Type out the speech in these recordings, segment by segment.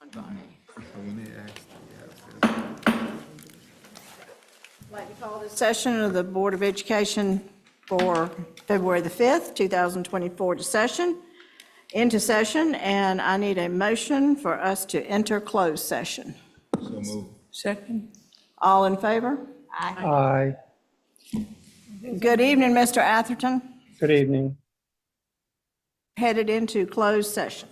I'd like to call this session of the Board of Education for February the 5th, 2024 into session, and I need a motion for us to enter closed session. So move. Second. All in favor? Aye. Good evening, Mr. Atherton. Good evening. Headed into closed session.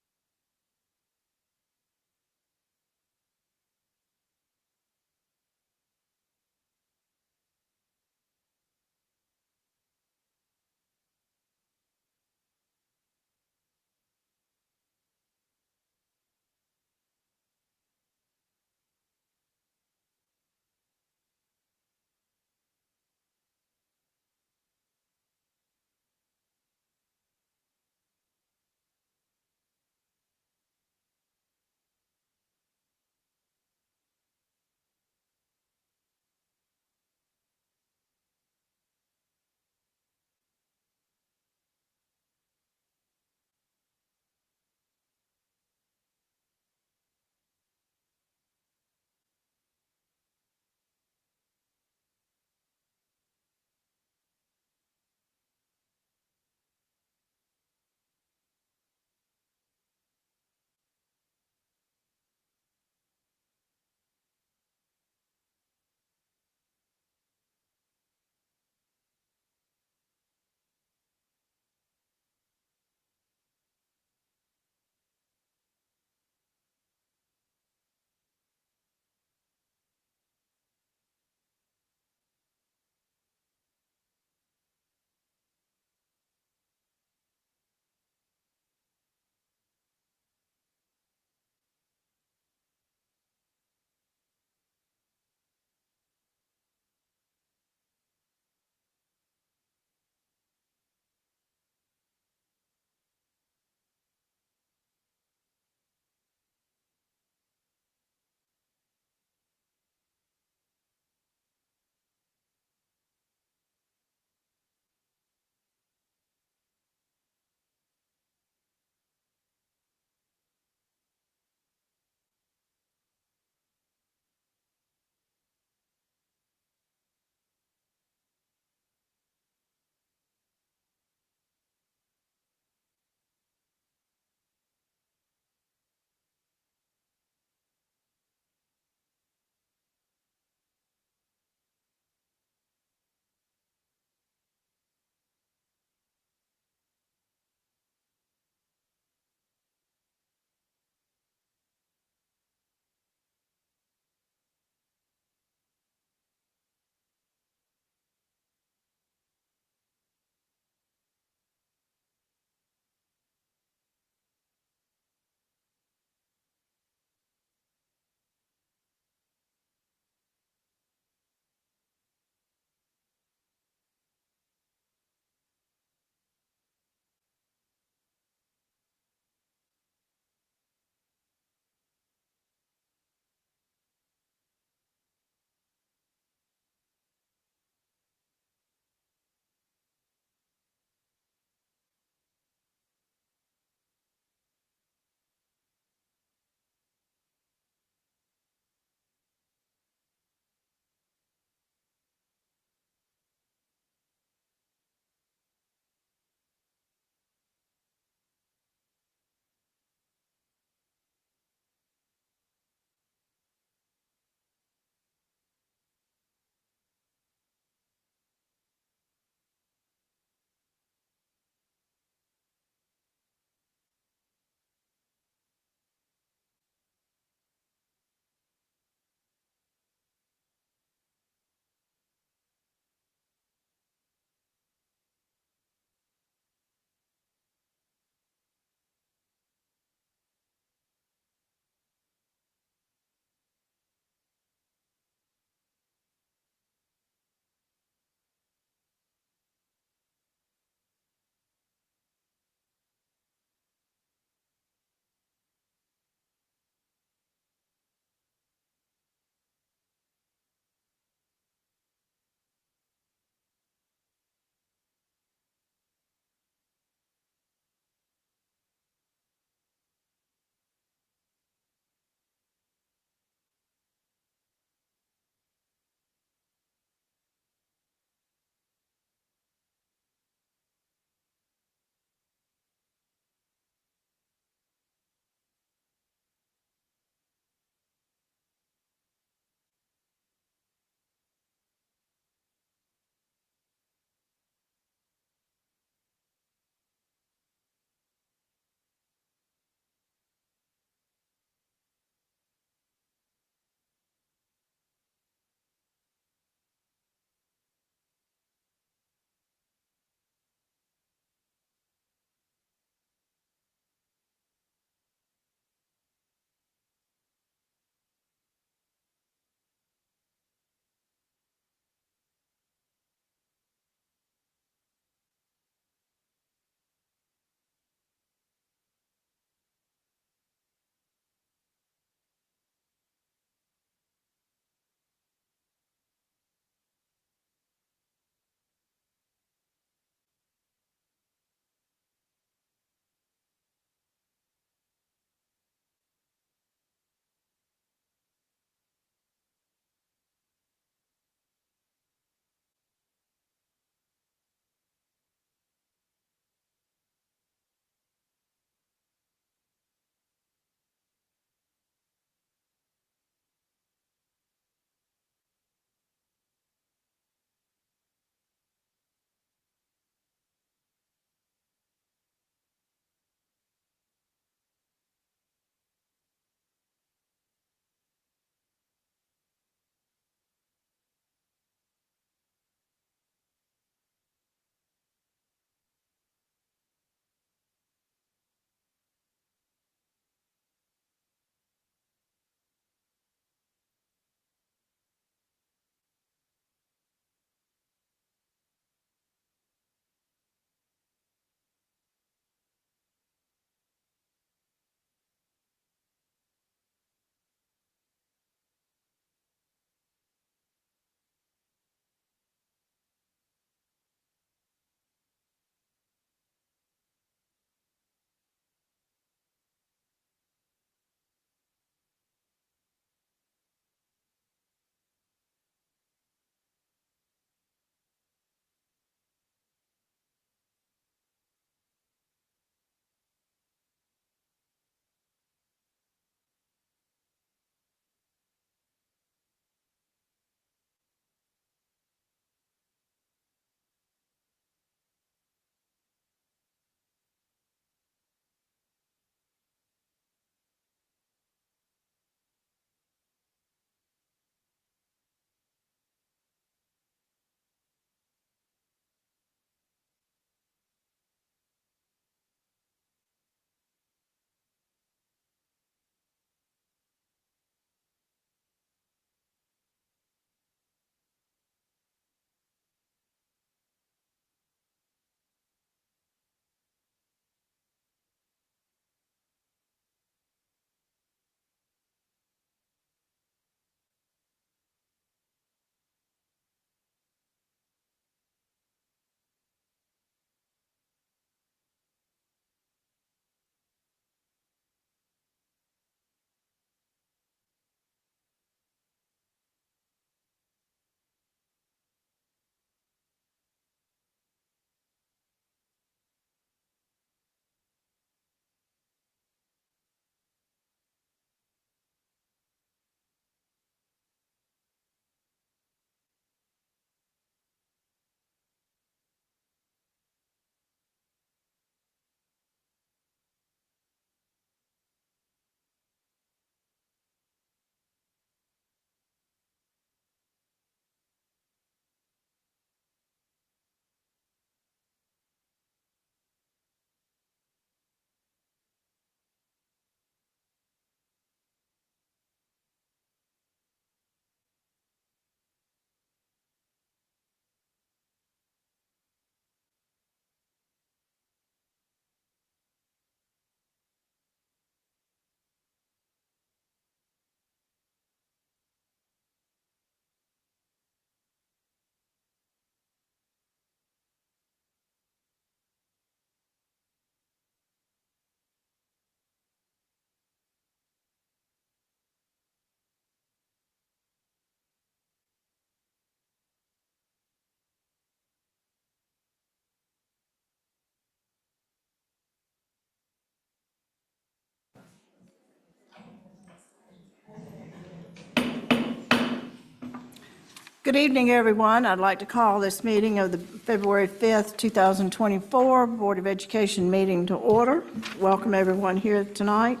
Good evening, everyone. I'd like to call this meeting of the February 5th, 2024 Board of Education meeting to order. Welcome everyone here tonight.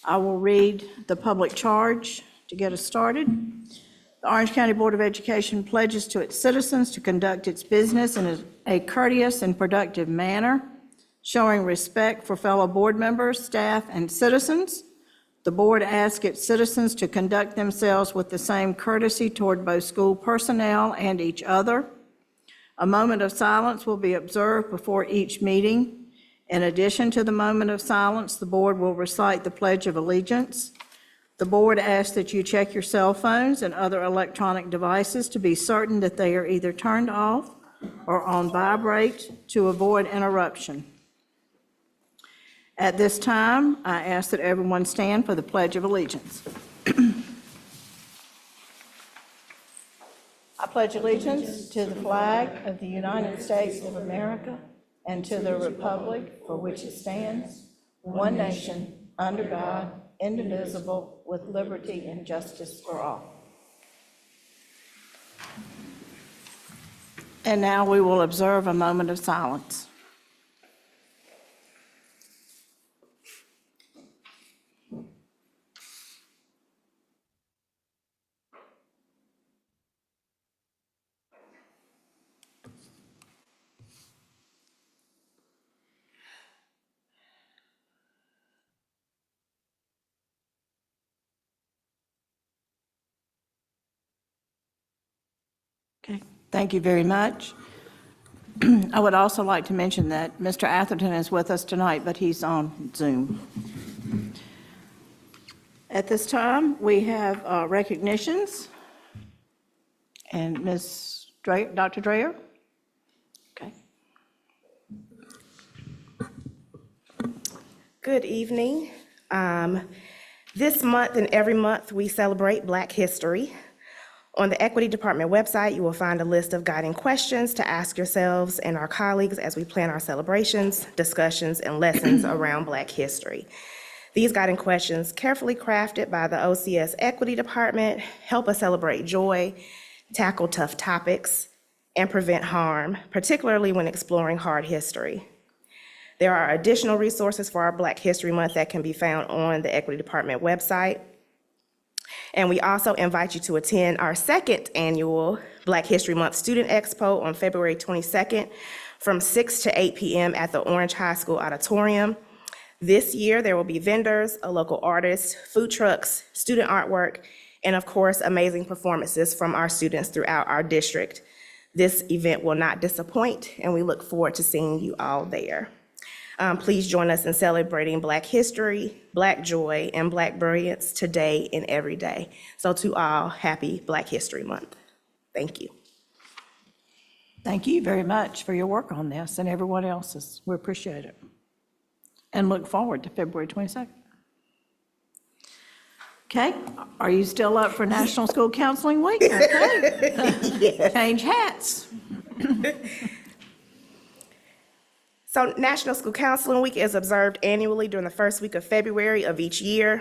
I will read the public charge to get us started. The Orange County Board of Education pledges to its citizens to conduct its business in a courteous and productive manner, showing respect for fellow board members, staff, and citizens. The board asks its citizens to conduct themselves with the same courtesy toward both school personnel and each other. A moment of silence will be observed before each meeting. In addition to the moment of silence, the board will recite the Pledge of Allegiance. The board asks that you check your cell phones and other electronic devices to be certain that they are either turned off or on vibrate to avoid interruption. At this time, I ask that everyone stand for the Pledge of Allegiance. I pledge allegiance to the flag of the United States of America and to the republic for which it stands, one nation, under God, indivisible, with liberty and justice for all. And now we will observe a moment of silence. Okay, thank you very much. I would also like to mention that Mr. Atherton is with us tonight, but he's on Zoom. At this time, we have recognitions. And Ms. Dreyer, Dr. Dreyer? Okay. Good evening. This month and every month, we celebrate Black History. On the Equity Department website, you will find a list of guiding questions to ask yourselves and our colleagues as we plan our celebrations, discussions, and lessons around Black history. These guiding questions, carefully crafted by the OCS Equity Department, help us celebrate joy, tackle tough topics, and prevent harm, particularly when exploring hard history. There are additional resources for our Black History Month that can be found on the Equity Department website. And we also invite you to attend our second annual Black History Month Student Expo on February 22nd from 6 to 8 p.m. at the Orange High School Auditorium. This year, there will be vendors, a local artist, food trucks, student artwork, and of course, amazing performances from our students throughout our district. This event will not disappoint, and we look forward to seeing you all there. Please join us in celebrating Black history, Black joy, and Black brilliance today and every day. So to all, happy Black History Month. Thank you. Thank you very much for your work on this and everyone else's. We appreciate it. And look forward to February 22nd. Okay, are you still up for National School Counseling Week? Okay. Yes. Change hats. So National School Counseling Week is observed annually during the first week of February of each year.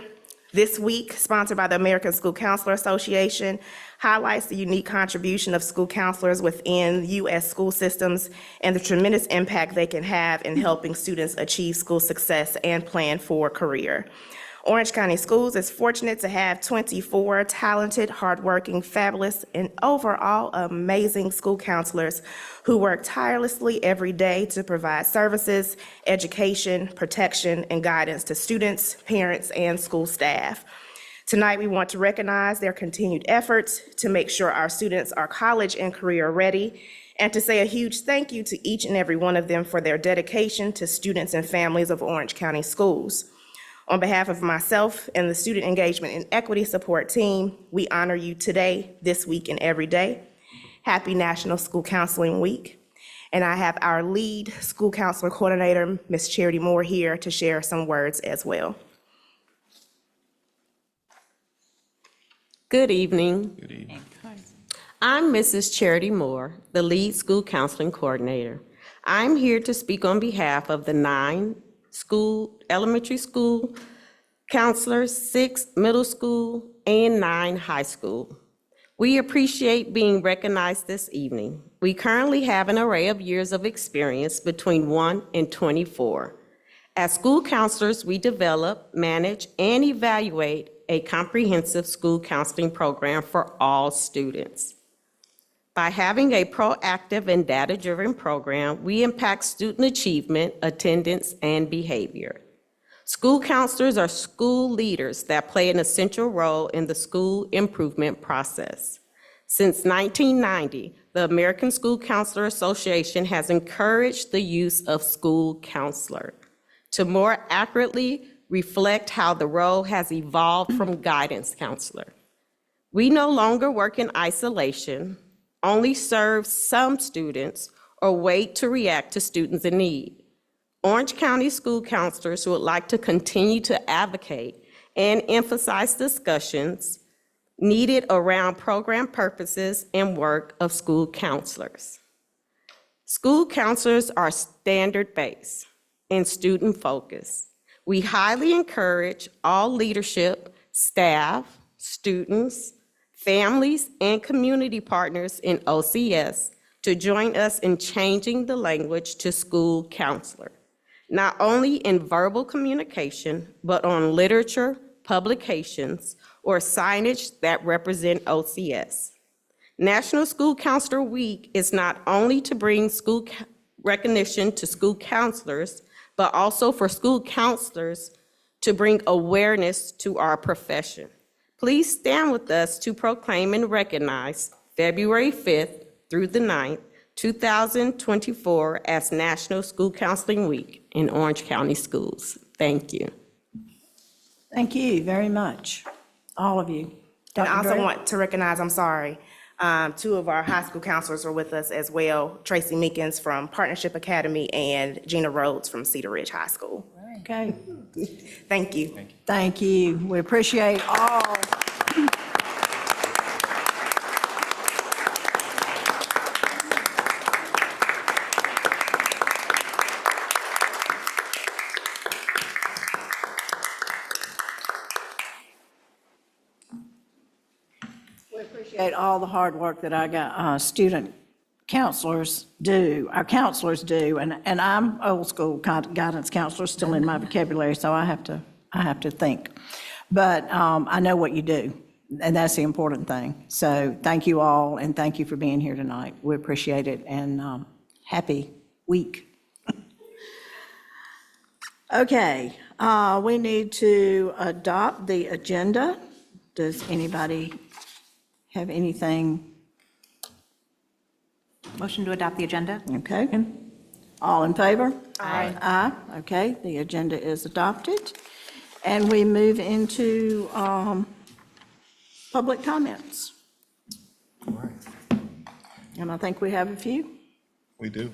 This week, sponsored by the American School Counselor Association, highlights the unique contribution of school counselors within U.S. school systems and the tremendous impact they can have in helping students achieve school success and plan for a career. Orange County Schools is fortunate to have 24 talented, hardworking, fabulous, and overall amazing school counselors who work tirelessly every day to provide services, education, protection, and guidance to students, parents, and school staff. Tonight, we want to recognize their continued efforts to make sure our students are college and career ready, and to say a huge thank you to each and every one of them for their dedication to students and families of Orange County Schools. On behalf of myself and the Student Engagement and Equity Support Team, we honor you today, this week, and every day. Happy National School Counseling Week. And I have our lead school counselor coordinator, Ms. Charity Moore, here to share some words as well. Good evening. Good evening. I'm Mrs. Charity Moore, the lead school counseling coordinator. I'm here to speak on behalf of the 9 elementary school counselors, 6 middle school, and 9 high school. We appreciate being recognized this evening. We currently have an array of years of experience between 1 and 24. As school counselors, we develop, manage, and evaluate a comprehensive school counseling program for all students. By having a proactive and data-driven program, we impact student achievement, attendance, and behavior. School counselors are school leaders that play an essential role in the school improvement process. Since 1990, the American School Counselor Association has encouraged the use of school counselor to more accurately reflect how the role has evolved from guidance counselor. We no longer work in isolation, only serve some students, or wait to react to students in need. Orange County school counselors would like to continue to advocate and emphasize discussions needed around program purposes and work of school counselors. School counselors are standard-based and student-focused. We highly encourage all leadership, staff, students, families, and community partners in OCS to join us in changing the language to school counselor, not only in verbal communication, but on literature, publications, or signage that represent OCS. National School Counselor Week is not only to bring school recognition to school counselors, but also for school counselors to bring awareness to our profession. Please stand with us to proclaim and recognize February 5th through the 9th, 2024 as National School Counseling Week in Orange County Schools. Thank you. Thank you very much, all of you. And I Dr. also Dre? want to recognize, I'm sorry, two of our high school counselors are with us as well, Tracy Meekins from Partnership Academy and Gina Rhodes from Cedar Ridge High School. Okay, Thank you. thank you. We appreciate all. We appreciate all the hard work that our student counselors do, our counselors do, and I'm old school guidance counselor, still in my vocabulary, so I have to think. But I know what you do, and that's the important thing. So thank you all, and thank you for being here tonight. We appreciate it, and happy week. Okay, we need to adopt the agenda. Does anybody have anything? Motion to adopt the agenda? Okay. All in favor? Aye. Aye, okay, the agenda is adopted. And we move into public comments. All right, And I think we have a few. we do.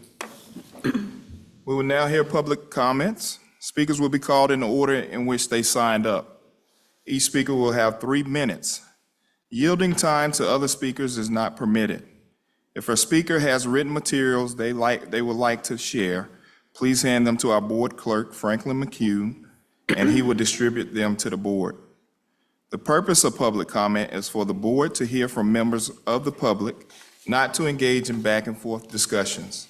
We will now hear public comments. Speakers will be called in the order in which they signed up. Each speaker will have 3 minutes. Yielding time to other speakers is not permitted. If a speaker has written materials they would like to share, please hand them to our board clerk, Franklin McHugh, and he will distribute them to the board. The purpose of public comment is for the board to hear from members of the public, not to engage in back and forth discussions.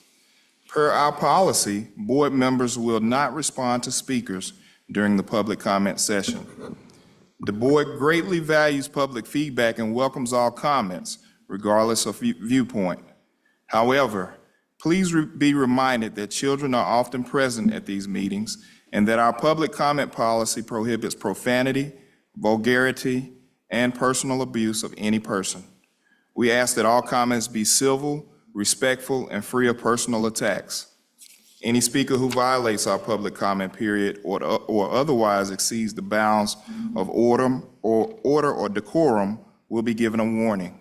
Per our policy, board members will not respond to speakers during the public comment session. The board greatly values public feedback and welcomes all comments, regardless of viewpoint. However, please be reminded that children are often present at these meetings and that our public comment policy prohibits profanity, vulgarity, and personal abuse of any person. We ask that all comments be civil, respectful, and free of personal attacks. Any speaker who violates our public comment period or otherwise exceeds the bounds of order or decorum will be given a warning.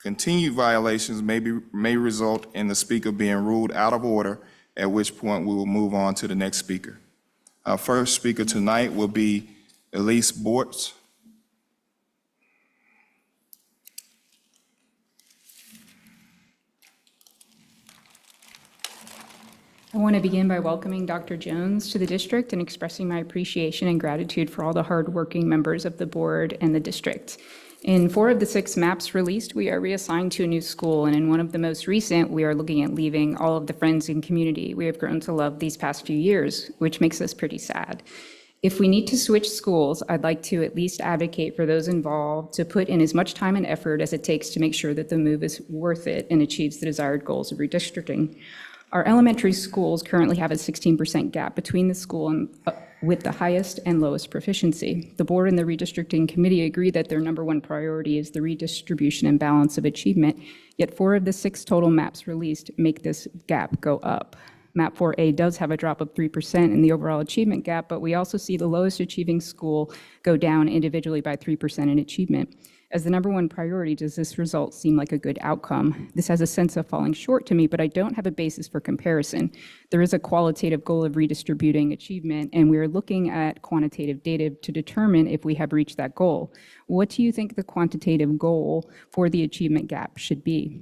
Continued violations may result in the speaker being ruled out of order, at which point we will move on to the next speaker. Our first speaker tonight will be Elise Bortz. I want to begin by welcoming Dr. Jones to the district and expressing my appreciation and gratitude for all the hardworking members of the board and the district. In 4 of the 6 maps released, we are reassigned to a new school, and in one of the most recent, we are looking at leaving all of the friends and community we have grown to love these past few years, which makes us pretty sad. If we need to switch schools, I'd like to at least advocate for those involved to put in as much time and effort as it takes to make sure that the move is worth it and achieves the desired goals of redistricting. Our elementary schools currently have a 16% gap between the school and with the highest and lowest proficiency. The board and the redistricting committee agree that their number one priority is the redistribution and balance of achievement, yet 4 of the 6 total maps released make this gap go up. Map 4A does have a drop of 3% in the overall achievement gap, but we also see the lowest achieving school go down individually by 3% in achievement. As the number one priority, does this result seem like a good outcome? This has a sense of falling short to me, but I don't have a basis for comparison. There is a qualitative goal of redistributing achievement, and we are looking at quantitative data to determine if we have reached that goal. What do you think the quantitative goal for the achievement gap should be?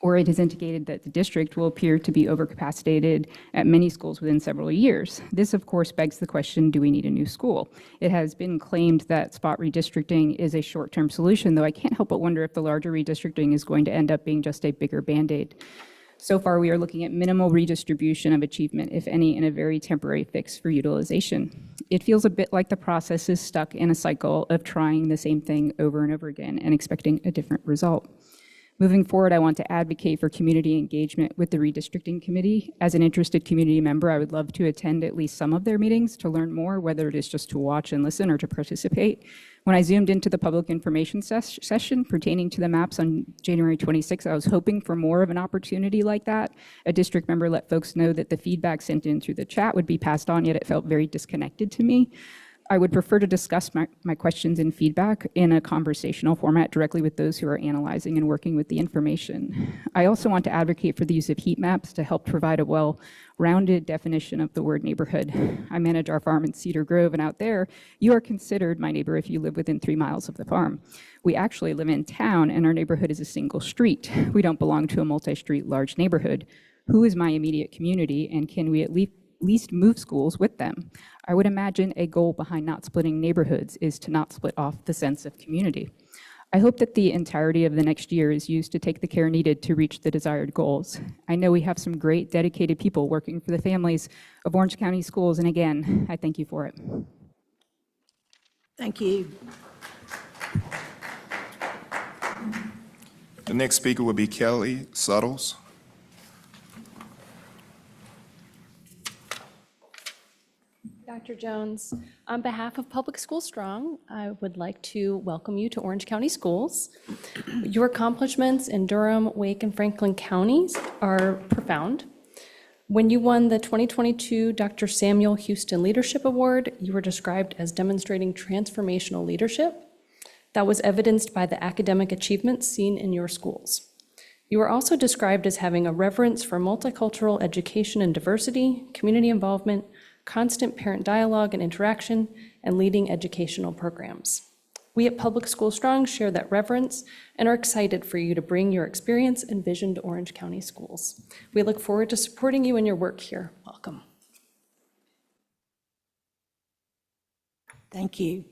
Or it is indicated that the district will appear to be overcapacitated at many schools within several years. This, of course, begs the question, do we need a new school? It has been claimed that spot redistricting is a short-term solution, though I can't help but wonder if the larger redistricting is going to end up being just a bigger Band-Aid. So far, we are looking at minimal redistribution of achievement, if any, and a very temporary fix for utilization. It feels a bit like the process is stuck in a cycle of trying the same thing over and over again and expecting a different result. Moving forward, I want to advocate for community engagement with the redistricting committee. As an interested community member, I would love to attend at least some of their meetings to learn more, whether it is just to watch and listen or to participate. When I zoomed into the public information session pertaining to the maps on January 26th, I was hoping for more of an opportunity like that. A district member let folks know that the feedback sent in through the chat would be passed on, yet it felt very disconnected to me. I would prefer to discuss my questions and feedback in a conversational format directly with those who are analyzing and working with the information. I also want to advocate for the use of heat maps to help provide a well-rounded definition of the word neighborhood. I manage our farm in Cedar Grove, and out there, you are considered my neighbor if you live within 3 miles of the farm. We actually live in town, and our neighborhood is a single street. We don't belong to a multi-street large neighborhood. Who is my immediate community, and can we at least move schools with them? I would imagine a goal behind not splitting neighborhoods is to not split off the sense of community. I hope that the entirety of the next year is used to take the care needed to reach the desired goals. I know we have some great dedicated people working for the families of Orange County schools, and again, I thank you for it. Thank you. The next speaker will be Kelly Suttles. Dr. Jones, on behalf of Public School Strong, I would like to welcome you to Orange County Schools. Your accomplishments in Durham, Wake, and Franklin counties are profound. When you won the 2022 Dr. Samuel Houston Leadership Award, you were described as demonstrating transformational leadership that was evidenced by the academic achievements seen in your schools. You were also described as having a reverence for multicultural education and diversity, community involvement, constant parent dialogue and interaction, and leading educational programs. We at Public School Strong share that reverence and are excited for you to bring your experience and vision to Orange County schools. We look forward to supporting you in your work here. Welcome. Thank you.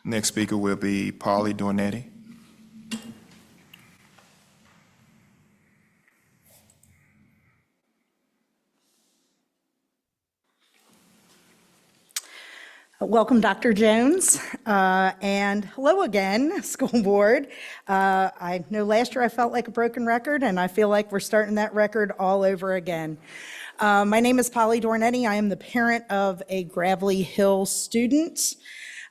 Next speaker will be Polly Dornetti. Welcome, Dr. Jones, and hello again, school board. I know last year I felt like a broken record, and I feel like we're starting that record all over again. My name is Polly Dornetti. I am the parent of a Gravelly Hill student.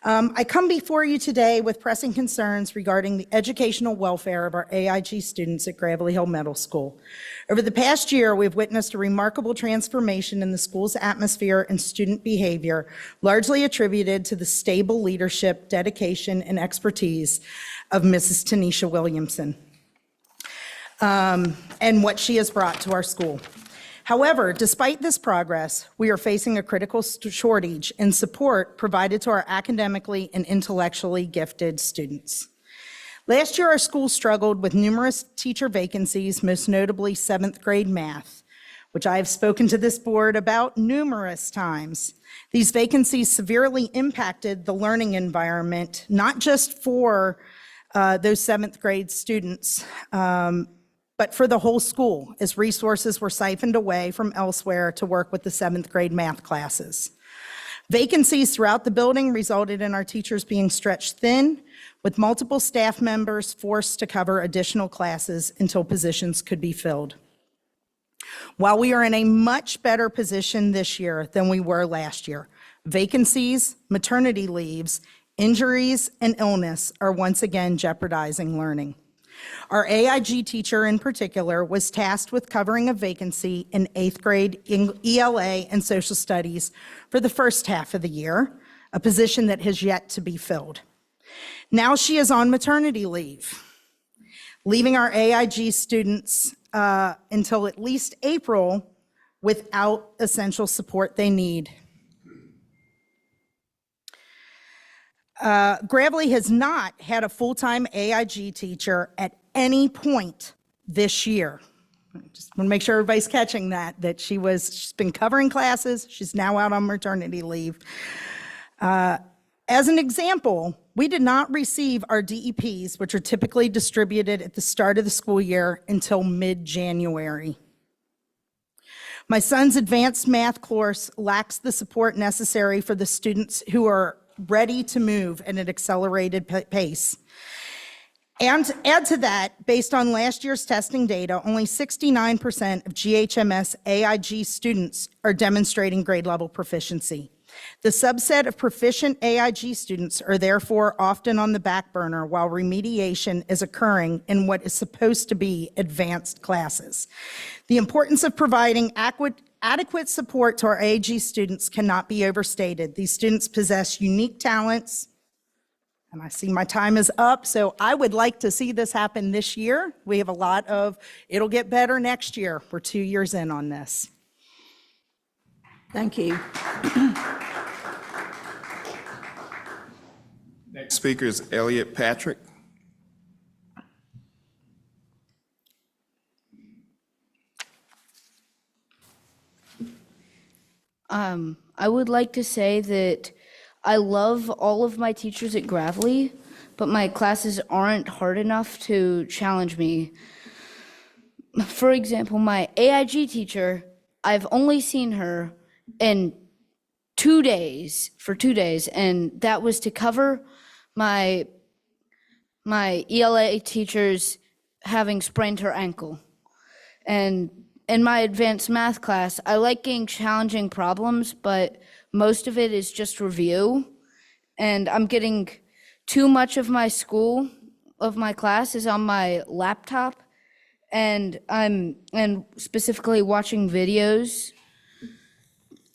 I come before you today with pressing concerns regarding the educational welfare of our AIG students at Gravelly Hill Middle School. Over the past year, we've witnessed a remarkable transformation in the school's atmosphere and student behavior, largely attributed to the stable leadership, dedication, and expertise of Mrs. Tanisha Williamson, and what she has brought to our school. However, despite this progress, we are facing a critical shortage in support provided to our academically and intellectually gifted students. Last year, our school struggled with numerous teacher vacancies, most notably 7th grade math. which I have spoken to this board about numerous times. These vacancies severely impacted the learning environment, not just for those seventh grade students, but for the whole school, as resources were siphoned away from elsewhere to work with the seventh grade math classes. Vacancies throughout the building resulted in our teachers being stretched thin, with multiple staff members forced to cover additional classes until positions could be filled. While we are in a much better position this year than we were last year, vacancies, maternity leaves, injuries, and illness are once again jeopardizing learning. Our AIG teacher in particular was tasked with covering a vacancy in 8th grade ELA and social studies for the first half of the year, a position that has yet to be filled. Now she is on maternity leave, leaving our AIG students until at least April without essential support they need. Gravely has not had a full-time AIG teacher at any point this year. Just want to make sure everybody's catching that she's been covering classes. She's now out on maternity leave. As an example, we did not receive our DEPs, which are typically distributed at the start of the school year, until mid-January. My son's advanced math course lacks the support necessary for the students who are ready to move at an accelerated pace. And to add to that, based on last year's testing data, only 69% of GHMS AIG students are demonstrating grade level proficiency. The subset of proficient AIG students are therefore often on the back burner while remediation is occurring in what is supposed to be advanced classes. The importance of providing adequate support to our AIG students cannot be overstated. These students possess unique talents, and I see my time is up, so I would like to see this happen this year. We have a lot of, it'll get better next year. We're 2 years in on this. Thank you. Next speaker is Elliot Patrick. I would like to say that I love all of my teachers at Gravely, but my classes aren't hard enough to challenge me. For example, my AIG teacher, I've only seen her in 2 days, and that was to cover my ELA teacher's having sprained her ankle. And in my advanced math class, I like getting challenging problems, but most of it is just review. And I'm getting too much of my class is on my laptop, and I'm specifically watching videos.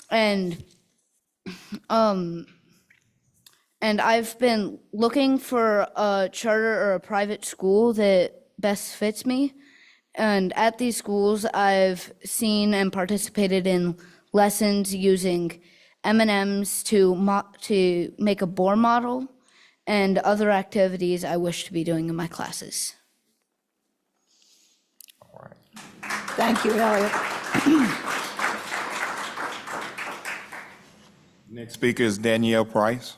And I've been looking for a charter or a private school that best fits me. And at these schools, I've seen and participated in lessons using M&Ms to make a Bohr model and other activities I wish to be doing in my classes. Thank you, Elliot. Next speaker is Danielle Price.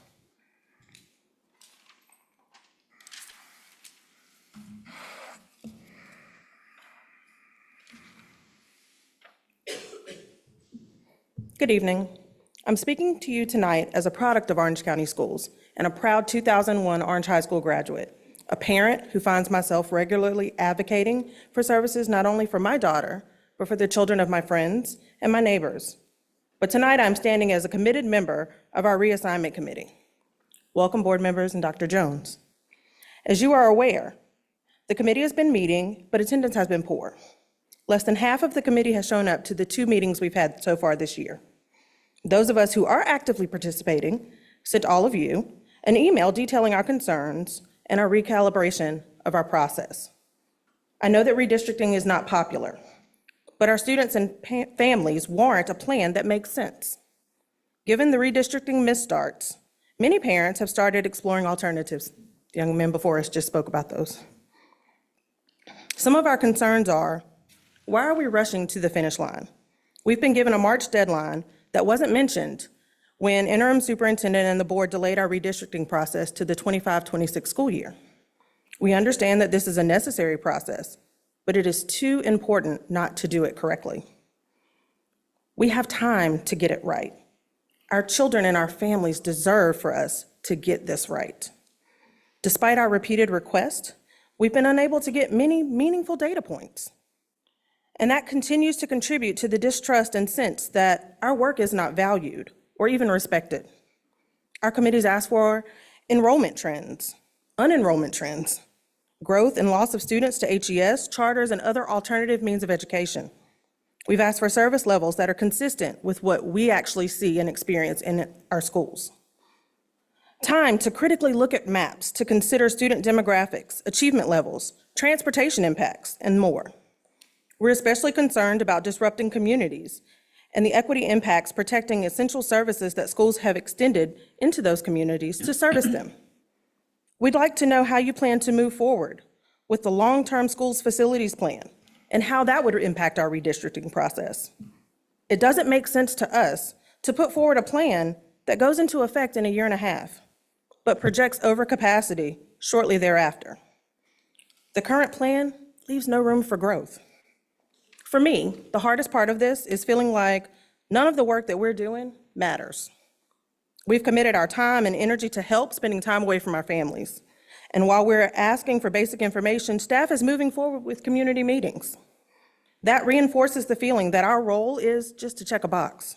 Good evening. I'm speaking to you tonight as a product of Orange County Schools and a proud 2001 Orange High School graduate, a parent who finds myself regularly advocating for services not only for my daughter, but for the children of my friends and my neighbors. But tonight I'm standing as a committed member of our reassignment committee. Welcome, board members and Dr. Jones. As you are aware, the committee has been meeting, but attendance has been poor. Less than half of the committee has shown up to the 2 meetings we've had so far this year. Those of us who are actively participating sent all of you an email detailing our concerns and our recalibration of our process. I know that redistricting is not popular, but our students and families warrant a plan that makes sense. Given the redistricting misstarts, many parents have started exploring alternatives. The young men before us just spoke about those. Some of our concerns are, why are we rushing to the finish line? We've been given a March deadline that wasn't mentioned when interim superintendent and the board delayed our redistricting process to the 25-26 school year. We understand that this is a necessary process, but it is too important not to do it correctly. We have time to get it right. Our children and our families deserve for us to get this right. Despite our repeated requests, we've been unable to get many meaningful data points. And that continues to contribute to the distrust and sense that our work is not valued or even respected. Our committees ask for enrollment trends, unenrollment trends, growth and loss of students to HES, charters, and other alternative means of education. We've asked for service levels that are consistent with what we actually see and experience in our schools. Time to critically look at maps to consider student demographics, achievement levels, transportation impacts, and more. We're especially concerned about disrupting communities and the equity impacts protecting essential services that schools have extended into those communities to service them. We'd like to know how you plan to move forward with the long-term schools facilities plan and how that would impact our redistricting process. It doesn't make sense to us to put forward a plan that goes into effect in a year and a half, but projects overcapacity shortly thereafter. The current plan leaves no room for growth. For me, the hardest part of this is feeling like none of the work that we're doing matters. We've committed our time and energy to help, spending time away from our families. And while we're asking for basic information, staff is moving forward with community meetings. That reinforces the feeling that our role is just to check a box,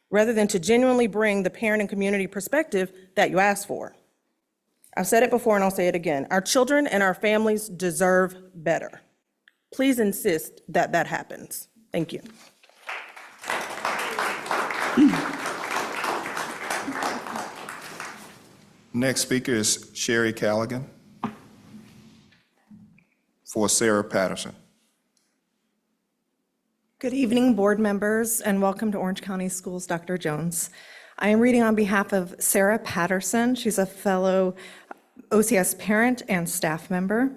rather than to genuinely bring the parent and community perspective that you asked for. I've said it before and I'll say it again. Our children and our families deserve better. Please insist that that happens. Thank you. Next speaker is Sherry Callaghan for Sarah Patterson. Good evening, board members, and welcome to Orange County Schools, Dr. Jones. I am reading on behalf of Sarah Patterson. She's a fellow OCS parent and staff member.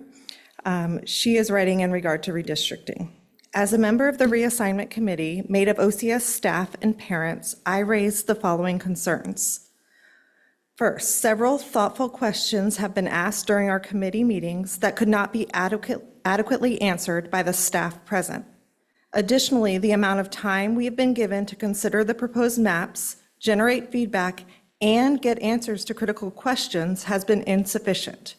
She is writing in regard to redistricting. As a member of the reassignment committee made of OCS staff and parents, I raised the following concerns. First, several thoughtful questions have been asked during our committee meetings that could not be adequately answered by the staff present. Additionally, the amount of time we have been given to consider the proposed maps, generate feedback, and get answers to critical questions has been insufficient.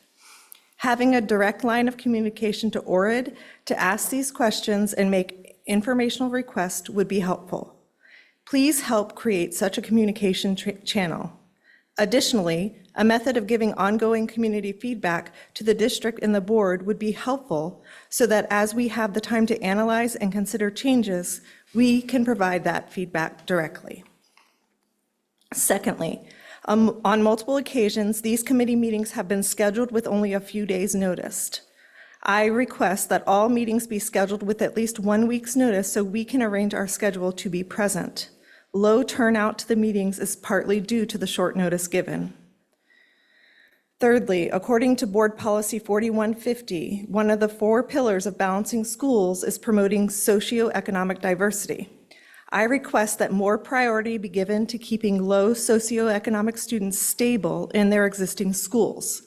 Having a direct line of communication to ORID to ask these questions and make informational requests would be helpful. Please help create such a communication channel. Additionally, a method of giving ongoing community feedback to the district and the board would be helpful so that as we have the time to analyze and consider changes, we can provide that feedback directly. Secondly, on multiple occasions, these committee meetings have been scheduled with only a few days' notice. I request that all meetings be scheduled with at least 1 week's notice so we can arrange our schedule to be present. Low turnout to the meetings is partly due to the short notice given. Thirdly, according to Board Policy 4150, one of the 4 pillars of balancing schools is promoting socioeconomic diversity. I request that more priority be given to keeping low socioeconomic students stable in their existing schools.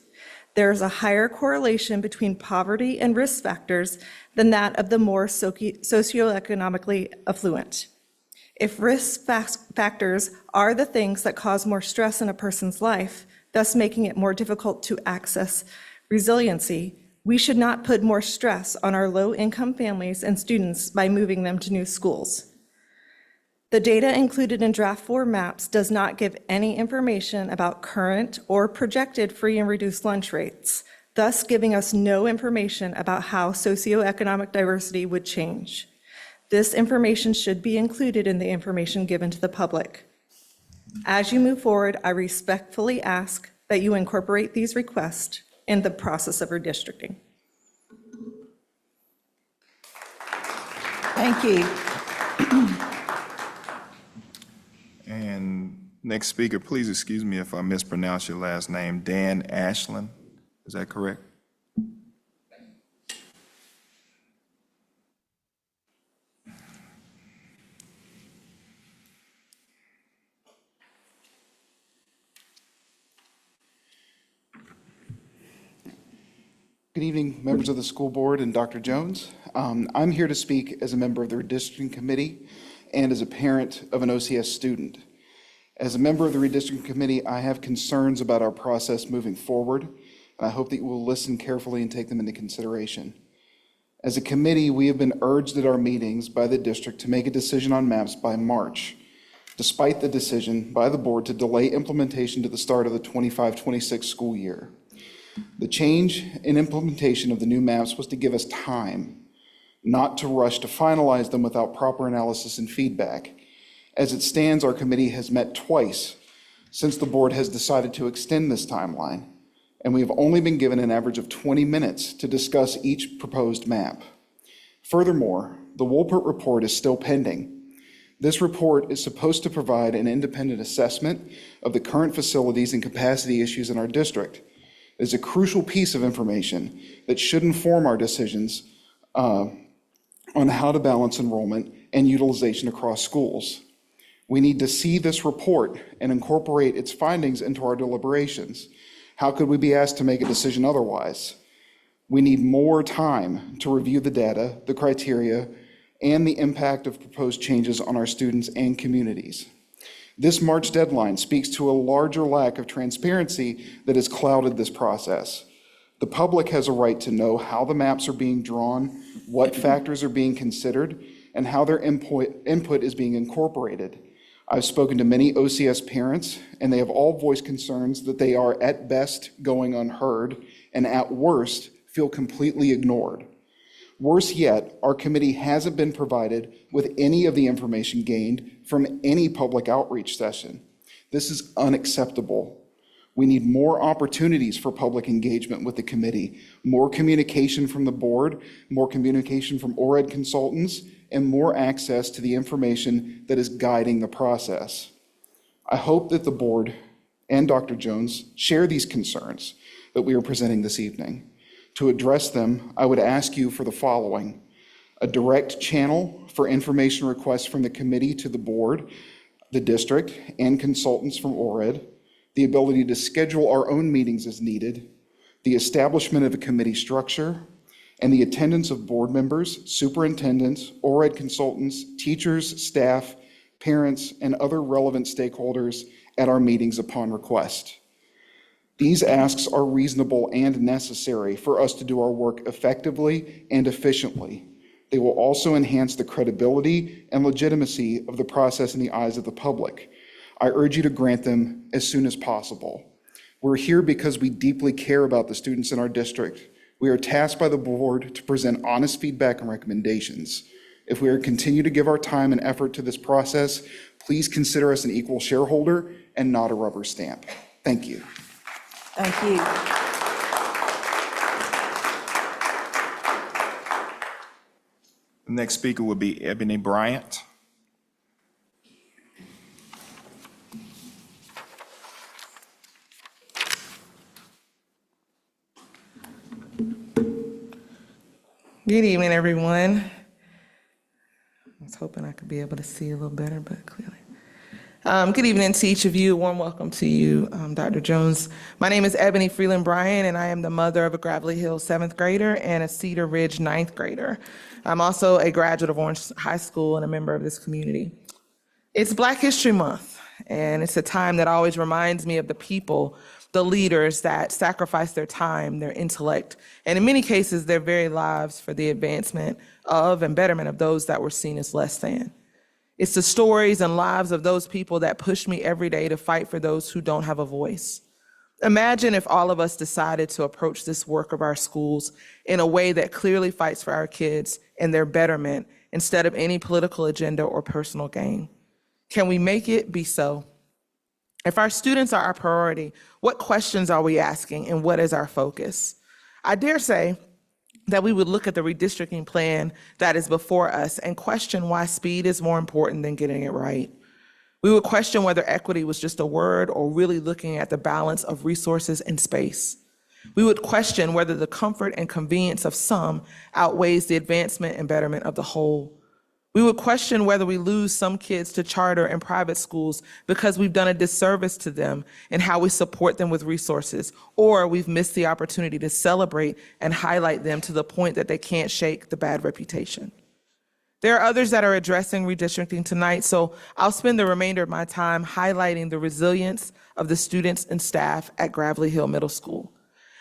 There is a higher correlation between poverty and risk factors than that of the more socioeconomically affluent. If risk factors are the things that cause more stress in a person's life, thus making it more difficult to access resiliency, we should not put more stress on our low-income families and students by moving them to new schools. The data included in Draft 4 maps does not give any information about current or projected free and reduced lunch rates, thus giving us no information about how socioeconomic diversity would change. This information should be included in the information given to the public. As you move forward, I respectfully ask that you incorporate these requests in the process of redistricting. Thank you. And next speaker, please excuse me if I mispronounce your last name, Dan Ashland. Is that correct? Good evening, members of the school board and Dr. Jones. I'm here to speak as a member of the redistricting committee and as a parent of an OCS student. As a member of the redistricting committee, I have concerns about our process moving forward, and I hope that you will listen carefully and take them into consideration. As a committee, we have been urged at our meetings by the district to make a decision on maps by March, despite the decision by the board to delay implementation to the start of the 25-26 school year. The change in implementation of the new maps was to give us time, not to rush to finalize them without proper analysis and feedback. As it stands, our committee has met twice since the board has decided to extend this timeline, and we have only been given an average of 20 minutes to discuss each proposed map. Furthermore, the Woolpert report is still pending. This report is supposed to provide an independent assessment of the current facilities and capacity issues in our district. It is a crucial piece of information that should inform our decisions on how to balance enrollment and utilization across schools. We need to see this report and incorporate its findings into our deliberations. How could we be asked to make a decision otherwise? We need more time to review the data, the criteria, and the impact of proposed changes on our students and communities. This March deadline speaks to a larger lack of transparency that has clouded this process. The public has a right to know how the maps are being drawn, what factors are being considered, and how their input is being incorporated. I've spoken to many OCS parents, and they have all voiced concerns that they are at best going unheard, and at worst feel completely ignored. Worse yet, our committee hasn't been provided with any of the information gained from any public outreach session. This is unacceptable. We need more opportunities for public engagement with the committee, more communication from the board, more communication from ORED consultants, and more access to the information that is guiding the process. I hope that the board and Dr. Jones share these concerns that we are presenting this evening. To address them, I would ask you for the following: a direct channel for information requests from the committee to the board, the district, and consultants from ORED, the ability to schedule our own meetings as needed, the establishment of a committee structure, and the attendance of board members, superintendents, ORED consultants, teachers, staff, parents, and other relevant stakeholders at our meetings upon request. These asks are reasonable and necessary for us to do our work effectively and efficiently. They will also enhance the credibility and legitimacy of the process in the eyes of the public. I urge you to grant them as soon as possible. We're here because we deeply care about the students in our district. We are tasked by the board to present honest feedback and recommendations. If we are to continue to give our time and effort to this process, please consider us an equal shareholder and not a rubber stamp. Thank you. Thank you. The next speaker will be Ebony Bryant. Good evening, everyone. I was hoping I could be able to see a little better, but clearly. Good evening to each of you. Warm welcome to you, Dr. Jones. My name is Ebony Freeland Bryan, and I am the mother of a Gravelly Hill 7th grader and a Cedar Ridge 9th grader. I'm also a graduate of Orange High School and a member of this community. It's Black History Month, and it's a time that always reminds me of the people, the leaders that sacrifice their time, their intellect, and in many cases, their very lives for the advancement of and betterment of those that were seen as less than. It's the stories and lives of those people that push me every day to fight for those who don't have a voice. Imagine if all of us decided to approach this work of our schools in a way that clearly fights for our kids and their betterment instead of any political agenda or personal gain. Can we make it be so? If our students are our priority, what questions are we asking and what is our focus? I dare say that we would look at the redistricting plan that is before us and question why speed is more important than getting it right. We would question whether equity was just a word or really looking at the balance of resources and space. We would question whether the comfort and convenience of some outweighs the advancement and betterment of the whole. We would question whether we lose some kids to charter and private schools because we've done a disservice to them in how we support them with resources, or we've missed the opportunity to celebrate and highlight them to the point that they can't shake the bad reputation. There are others that are addressing redistricting tonight, so I'll spend the remainder of my time highlighting the resilience of the students and staff at Gravelly Hill Middle School.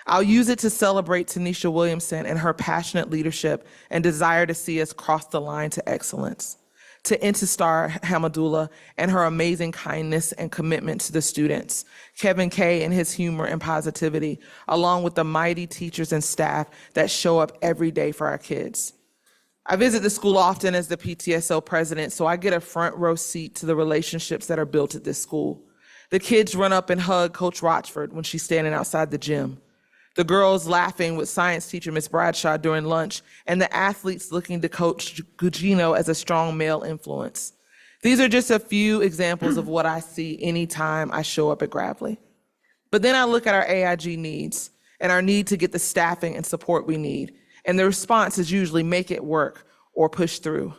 I'll use it to celebrate Tanisha Williamson and her passionate leadership and desire to see us cross the line to excellence, to Intistar Hamadullah and her amazing kindness and commitment to the students, Kevin Kay and his humor and positivity, along with the mighty teachers and staff that show up every day for our kids. I visit the school often as the PTSO president, so I get a front row seat to the relationships that are built at this school. The kids run up and hug Coach Rochford when she's standing outside the gym. The girls laughing with science teacher Miss Bradshaw during lunch, and the athletes looking to Coach Gugino as a strong male influence. These are just a few examples of what I see anytime I show up at Gravelly. But then I look at our AIG needs and our need to get the staffing and support we need, and the response is usually make it work or push through.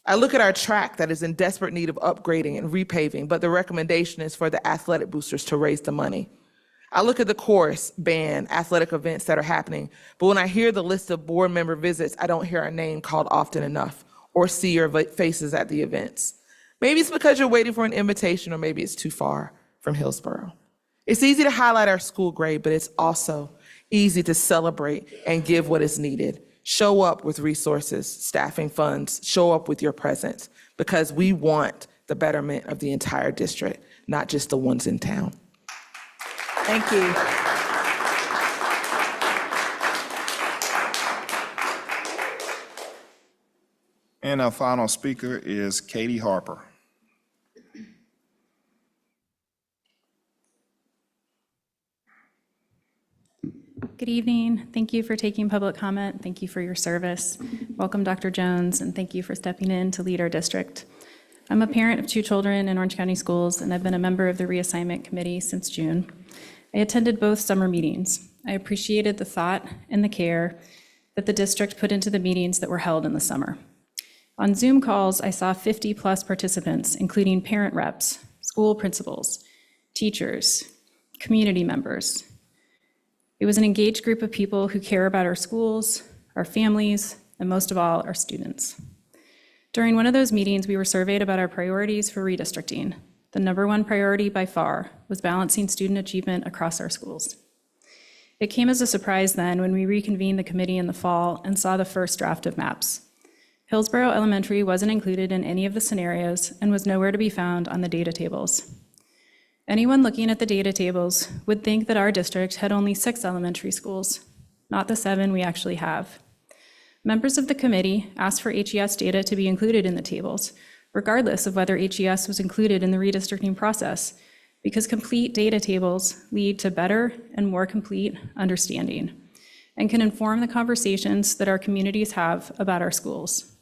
I look at our track that is in desperate need of upgrading and repaving, but the recommendation is for the athletic boosters to raise the money. I look at the chorus, band, athletic events that are happening, but when I hear the list of board member visits, I don't hear our name called often enough or see your faces at the events. Maybe it's because you're waiting for an invitation, or maybe it's too far from Hillsborough. It's easy to highlight our school grade, but it's also easy to celebrate and give what is needed. Show up with resources, staffing funds, show up with your presence, because we want the betterment of the entire district, not just the ones in town. Thank you. And our final speaker is Katie Harper. Good evening. Thank you for taking public comment. Thank you for your service. Welcome, Dr. Jones, and thank you for stepping in to lead our district. I'm a parent of 2 children in Orange County Schools, and I've been a member of the reassignment committee since June. I attended both summer meetings. I appreciated the thought and the care that the district put into the meetings that were held in the summer. On Zoom calls, I saw 50+ participants, including parent reps, school principals, teachers, community members. It was an engaged group of people who care about our schools, our families, and most of all, our students. During one of those meetings, we were surveyed about our priorities for redistricting. The number 1 priority by far was balancing student achievement across our schools. It came as a surprise then when we reconvened the committee in the fall and saw the first draft of maps. Hillsborough Elementary wasn't included in any of the scenarios and was nowhere to be found on the data tables. Anyone looking at the data tables would think that our district had only 6 elementary schools, not the 7 we actually have. Members of the committee asked for HES data to be included in the tables, regardless of whether HES was included in the redistricting process, because complete data tables lead to better and more complete understanding and can inform the conversations that our communities have about our schools.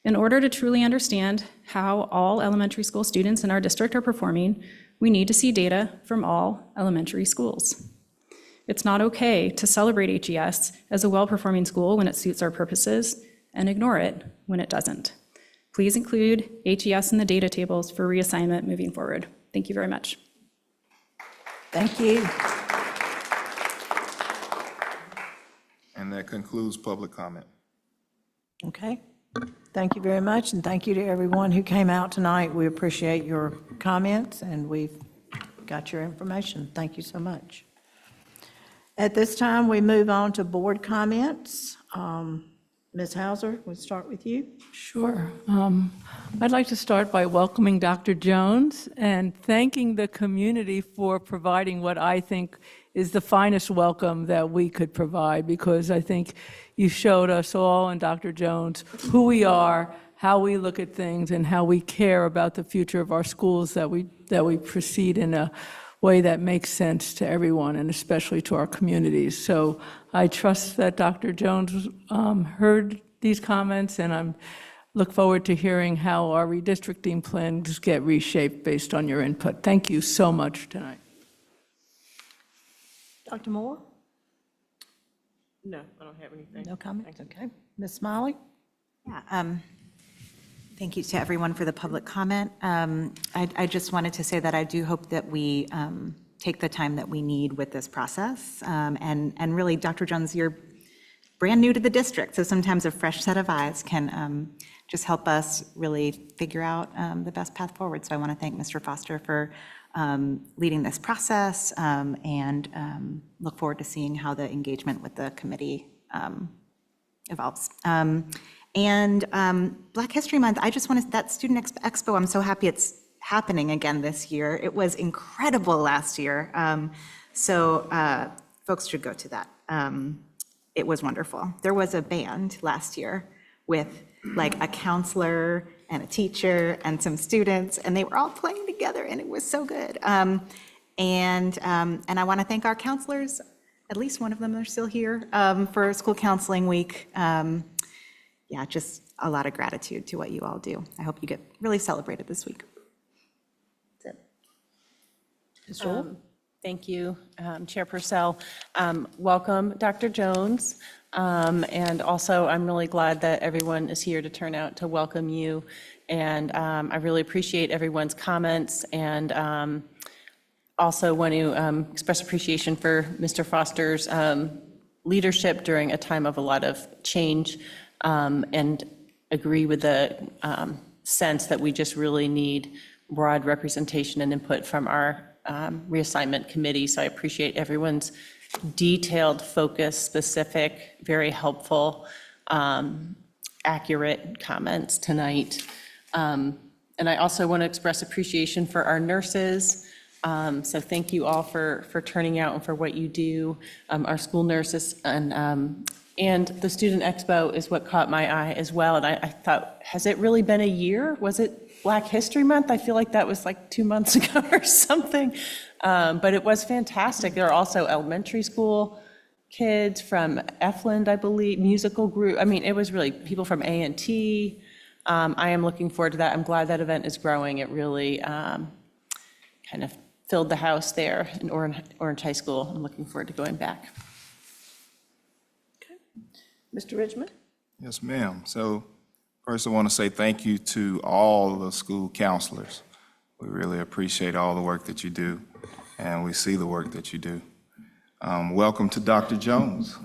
In order to truly understand how all elementary school students in our district are performing, we need to see data from all elementary schools. It's not okay to celebrate HES as a well-performing school when it suits our purposes and ignore it when it doesn't. Please include HES in the data tables for reassignment moving forward. Thank you very much. Thank you. And that concludes public comment. Okay. Thank you very much, and thank you to everyone who came out tonight. We appreciate your comments, and we've got your information. Thank you so much. At this time, we move on to board comments. Ms. Hauser, we'll start with you. Sure. I'd like to start by welcoming Dr. Jones and thanking the community for providing what I think is the finest welcome that we could provide, because I think you showed us all and Dr. Jones who we are, how we look at things, and how we care about the future of our schools, that we proceed in a way that makes sense to everyone, and especially to our communities. So I trust that Dr. Jones heard these comments, and I look forward to hearing how our redistricting plans get reshaped based on your input. Thank you so much tonight. Dr. Moore? No, I don't have anything. No comments? Okay. Ms. Smiley? Yeah, Thank you to everyone for the public comment. I just wanted to say that I do hope that we take the time that we need with this process. And really, Dr. Jones, you're brand new to the district, so sometimes a fresh set of eyes can just help us really figure out the best path forward. So I want to thank Mr. Foster for leading this process and look forward to seeing how the engagement with the committee evolves. And Black History Month, I just want to, that Student Expo, I'm so happy it's happening again this year. It was incredible last year. So folks should go to that. It was wonderful. There was a band last year with like a counselor and a teacher and some students, and they were all playing together, and it was so good. And I want to thank our counselors. At least one of them are still here for School Counseling Week. Yeah, just a lot of gratitude to what you all do. I hope you get really celebrated this week. Thank you, Chair Purcell. Welcome, Dr. Jones. And also, I'm really glad that everyone is here to turn out to welcome you. And I really appreciate everyone's comments, and also want to express appreciation for Mr. Foster's leadership during a time of a lot of change, and agree with the sense that we just really need broad representation and input from our reassignment committee. So I appreciate everyone's detailed, focused, specific, very helpful, accurate comments tonight. And I also want to express appreciation for our nurses. So thank you all for turning out and for what you do. Our school nurses and the Student Expo is what caught my eye as well. And I thought, has it really been a year? Was it Black History Month? I feel like that was like 2 months ago or something. But it was fantastic. There are also elementary school kids from Efland, I believe, musical group. I mean, it was really people from A&T. I am looking forward to that. I'm glad that event is growing. It really kind of filled the house there in Orange High School. I'm looking forward to going back. Mr. Richmond? Yes, ma'am. So first, I want to say thank you to all the school counselors. We really appreciate all the work that you do, and we see the work that you do. Welcome to Dr. Jones.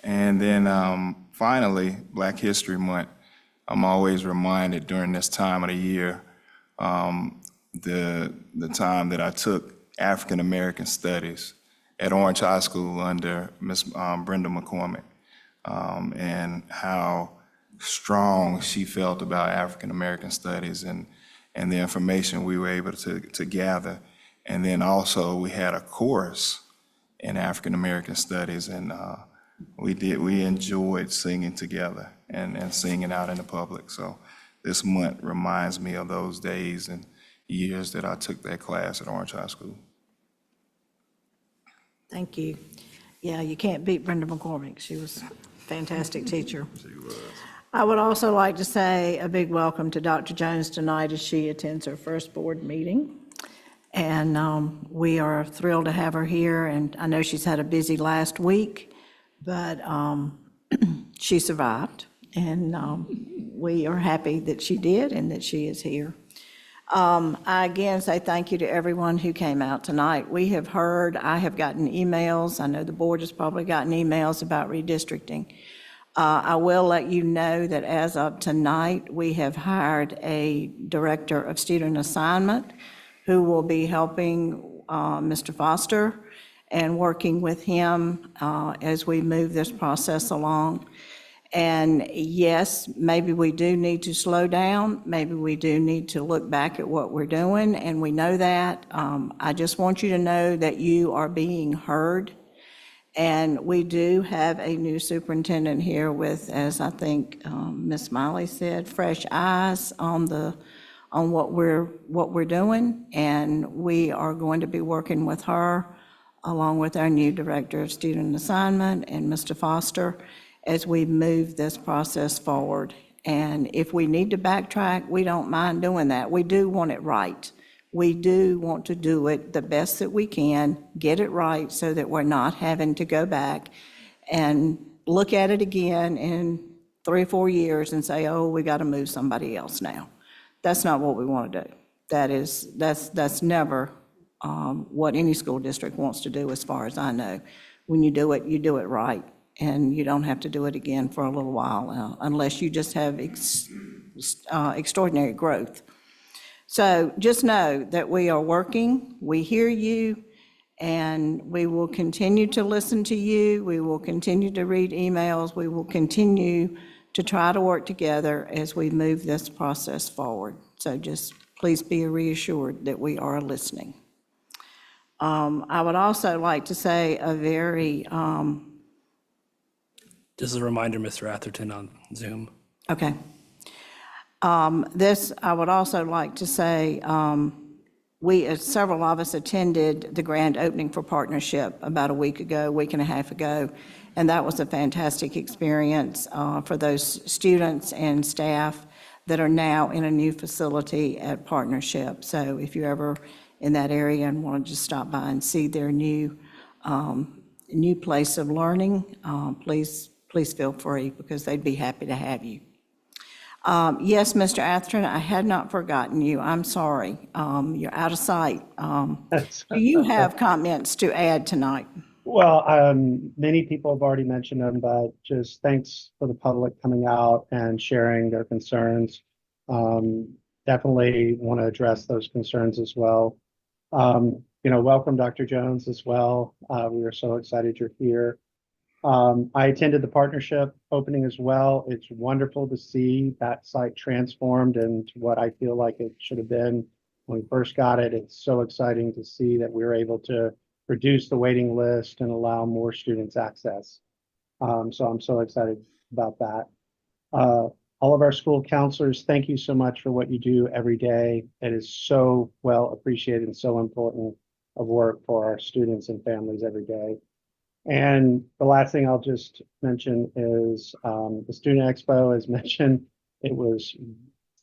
And then finally, Black History Month. I'm always reminded during this time of the year, the time that I took African American Studies at Orange High School under Miss Brenda McCormick, and how strong she felt about African American Studies and the information we were able to gather. And then also we had a course in African American Studies, and we enjoyed singing together and singing out in the public. So this month reminds me of those days and years that I took that class at Orange High School. Thank you. Yeah, you can't beat Brenda McCormick. She was a fantastic teacher. She was. I would also like to say a big welcome to Dr. Jones tonight as she attends her first board meeting. And we are thrilled to have her here, and I know she's had a busy last week, but she survived, and we are happy that she did and that she is here. I again say thank you to everyone who came out tonight. We have heard, I have gotten emails, I know the board has probably gotten emails about redistricting. I will let you know that as of tonight, we have hired a director of student assignment who will be helping Mr. Foster and working with him as we move this process along. And yes, maybe we do need to slow down. Maybe we do need to look back at what we're doing, and we know that. I just want you to know that you are being heard. And we do have a new superintendent here with, as I think Ms. Miley said, fresh eyes on what we're doing. And we are going to be working with her along with our new director of student assignment and Mr. Foster as we move this process forward. And if we need to backtrack, we don't mind doing that. We do want it right. We do want to do it the best that we can, get it right so that we're not having to go back and look at it again in 3 or 4 years and say, oh, we got to move somebody else now. That's not what we want to do. That's never what any school district wants to do, as far as I know. When you do it right, and you don't have to do it again for a little while, unless you just have extraordinary growth. So just know that we are working, we hear you, and we will continue to listen to you. We will continue to read emails. We will continue to try to work together as we move this process forward. So just please be reassured that we are listening. I would also like to say a very, Just a reminder, Mr. Atherton on Zoom. okay. I would also like to say, several of us attended the grand opening for partnership about a week and a half ago, and that was a fantastic experience for those students and staff that are now in a new facility at Partnership. So if you're ever in that area and want to just stop by and see their new place of learning, please feel free, because they'd be happy to have you. Yes, Mr. Atherton, I had not forgotten you. I'm sorry. You're out of sight. Do you have comments to add tonight? Well, many people have already mentioned them, but just thanks for the public coming out and sharing their concerns. Definitely want to address those concerns as well. Welcome, Dr. Jones, as well. We are so excited you're here. I attended the partnership opening as well. It's wonderful to see that site transformed into what I feel like it should have been when we first got it. It's so exciting to see that we were able to reduce the waiting list and allow more students access. So I'm so excited about that. All of our school counselors, thank you so much for what you do every day. It is so well appreciated and so important of work for our students and families every day. And the last thing I'll just mention is the Student Expo, as mentioned, it was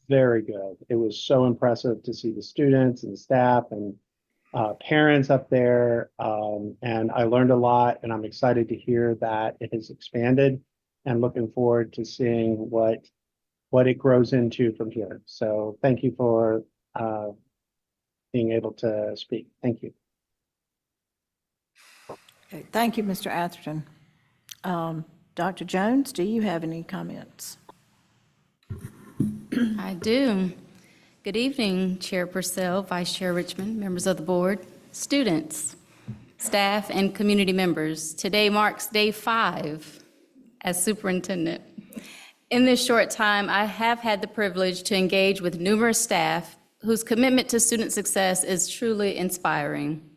very good. It was so impressive to see the students and the staff and parents up there. And I learned a lot, and I'm excited to hear that it has expanded, and looking forward to seeing what it grows into from here. So thank you for being able to speak. Thank you. Okay, thank you, Mr. Atherton. Dr. Jones, do you have any comments? I do. Good evening, Chair Purcell, Vice Chair Richmond, members of the board, students, staff, and community members. Today marks day 5 as superintendent. In this short time, I have had the privilege to engage with numerous staff whose commitment to student success is truly inspiring.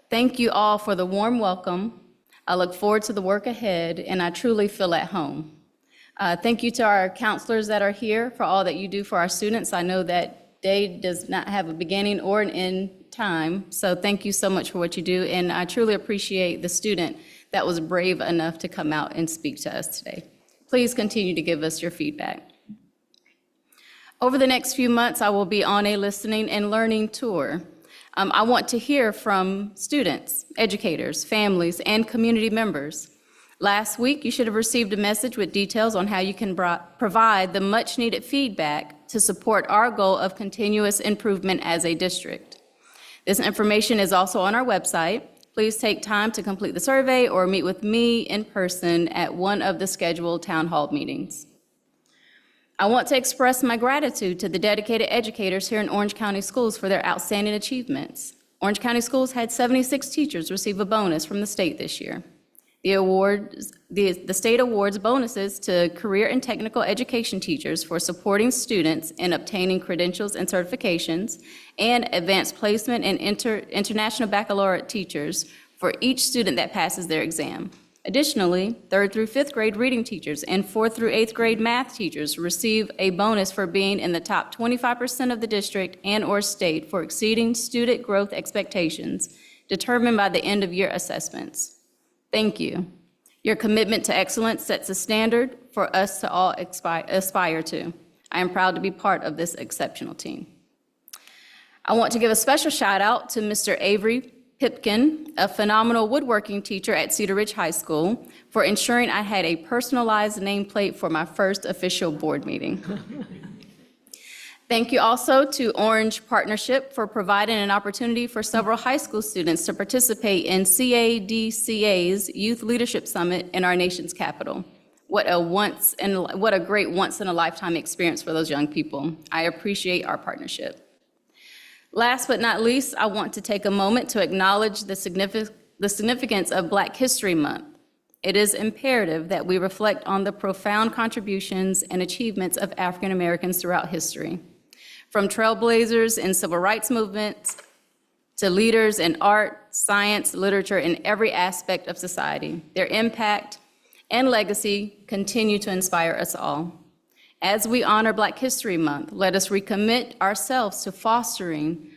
Thank you all for the warm welcome. I look forward to the work ahead, and I truly feel at home. Thank you to our counselors that are here for all that you do for our students. I know that day does not have a beginning or an end time, so thank you so much for what you do, and I truly appreciate the student that was brave enough to come out and speak to us today. Please continue to give us your feedback. Over the next few months, I will be on a listening and learning tour. I want to hear from students, educators, families, and community members. Last week, you should have received a message with details on how you can provide the much-needed feedback to support our goal of continuous improvement as a district. This information is also on our website. Please take time to complete the survey or meet with me in person at one of the scheduled town hall meetings. I want to express my gratitude to the dedicated educators here in Orange County Schools for their outstanding achievements. Orange County Schools had 76 teachers receive a bonus from the state this year. The state awards bonuses to career and technical education teachers for supporting students in obtaining credentials and certifications, and advanced placement and international baccalaureate teachers for each student that passes their exam. Additionally, 3rd through 5th grade reading teachers and 4th through 8th grade math teachers receive a bonus for being in the top 25% of the district and/or state for exceeding student growth expectations determined by the end-of-year assessments. Thank you. Your commitment to excellence sets a standard for us to all aspire to. I am proud to be part of this exceptional team. I want to give a special shout out to Mr. Avery Hipkin, a phenomenal woodworking teacher at Cedar Ridge High School, for ensuring I had a personalized nameplate for my first official board meeting. Thank you also to Orange Partnership for providing an opportunity for several high school students to participate in CADCA's Youth Leadership Summit in our nation's capital. What a great once-in-a-lifetime experience for those young people. I appreciate our partnership. Last but not least, I want to take a moment to acknowledge the significance of Black History Month. It is imperative that we reflect on the profound contributions and achievements of African Americans throughout history. From trailblazers in civil rights movements to leaders in art, science, literature, in every aspect of society. Their impact and legacy continue to inspire us all. As we honor Black History Month, let us recommit ourselves to fostering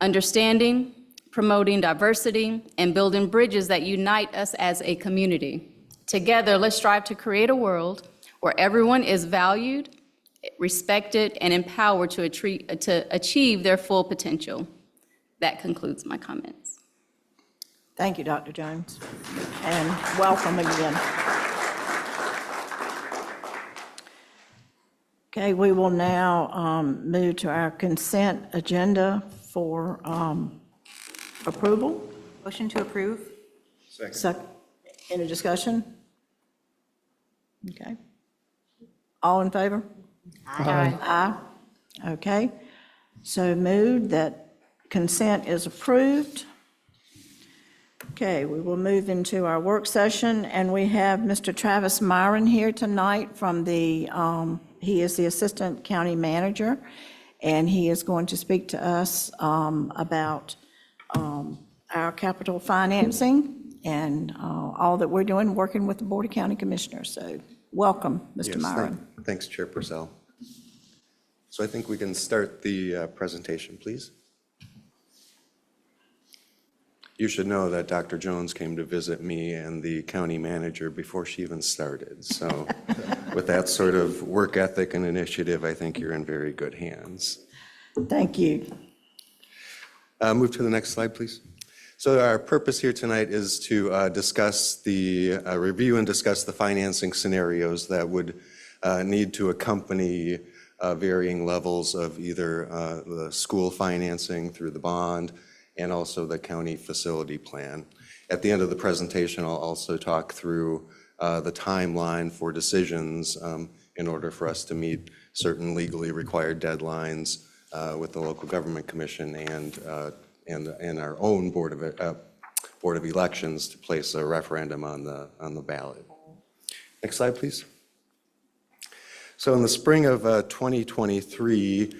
understanding, promoting diversity, and building bridges that unite us as a community. Together, let's strive to create a world where everyone is valued, respected, and empowered to achieve their full potential. That concludes my comments. Thank you, Dr. Jones, and welcome again. Okay, we will now move to our consent agenda for approval. Motion to approve? Second. Any discussion? Okay. All in favor? Aye. Aye. Okay. So moved that consent is approved. Okay, we will move into our work session, and we have Mr. Travis Myron here tonight from the, he is the Assistant County Manager, and he is going to speak to us about our capital financing and all that we're doing, working with the Board of County Commissioners. So welcome, Mr. Myron. Thanks, Chair Purcell. So I think we can start the presentation, please. You should know that Dr. Jones came to visit me and the county manager before she even started. So with that sort of work ethic and initiative, I think you're in very good hands. Thank you. Move to the next slide, please. So our purpose here tonight is to discuss the, review and discuss the financing scenarios that would need to accompany varying levels of either the school financing through the bond and also the county facility plan. At the end of the presentation, I'll also talk through the timeline for decisions in order for us to meet certain legally required deadlines with the local government commission and our own board of elections to place a referendum on the ballot. Next slide, please. So in the spring of 2023,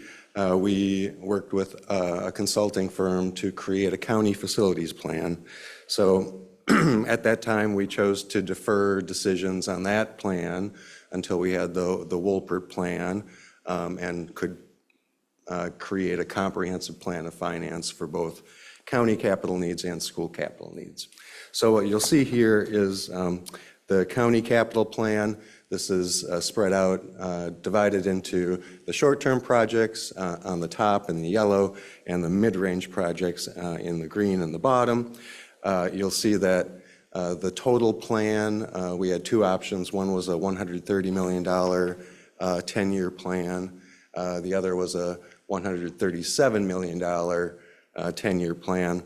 we worked with a consulting firm to create a county facilities plan. So at that time, we chose to defer decisions on that plan until we had the Wolpert plan and could create a comprehensive plan of finance for both county capital needs and school capital needs. So what you'll see here is the county capital plan. This is spread out, divided into the short-term projects on the top in the yellow and the mid-range projects in the green in the bottom. You'll see that the total plan, we had two options. One was a $130 million 10-year plan. The other was a $137 million 10-year plan.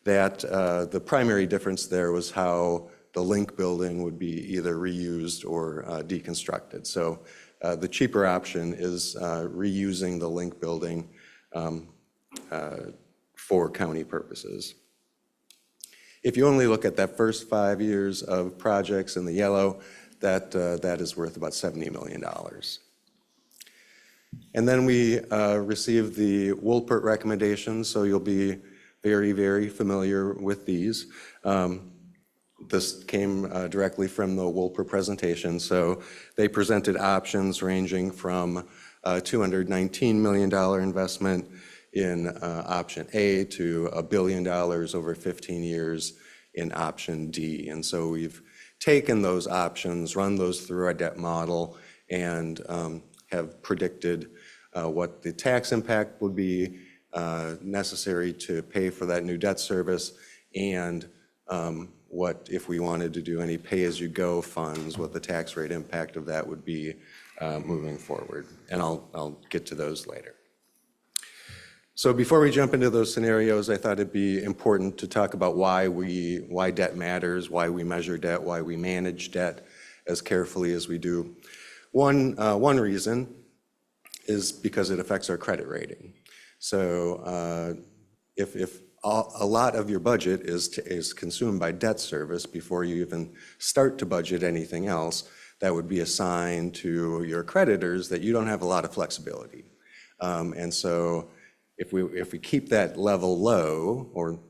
That the primary difference there was how the link building would be either reused or deconstructed. So the cheaper option is reusing the link building for county purposes. If you only look at that first 5 years of projects in the yellow, that is worth about $70 million. And then we received the Wolpert recommendations, so you'll be very, very familiar with these. This came directly from the Wolpert presentation. So they presented options ranging from $219 million investment in option A to $1 billion over 15 years in option D. And so we've taken those options, run those through our debt model, and have predicted what the tax impact would be necessary to pay for that new debt service and what, if we wanted to do any pay-as-you-go funds, what the tax rate impact of that would be moving forward. And I'll get to those later. So before we jump into those scenarios, I thought it'd be important to talk about why debt matters, why we measure debt, why we manage debt as carefully as we do. One reason is because it affects our credit rating. So if a lot of your budget is consumed by debt service before you even start to budget anything else, that would be a sign to your creditors that you don't have a lot of flexibility. And so if we keep that level low, or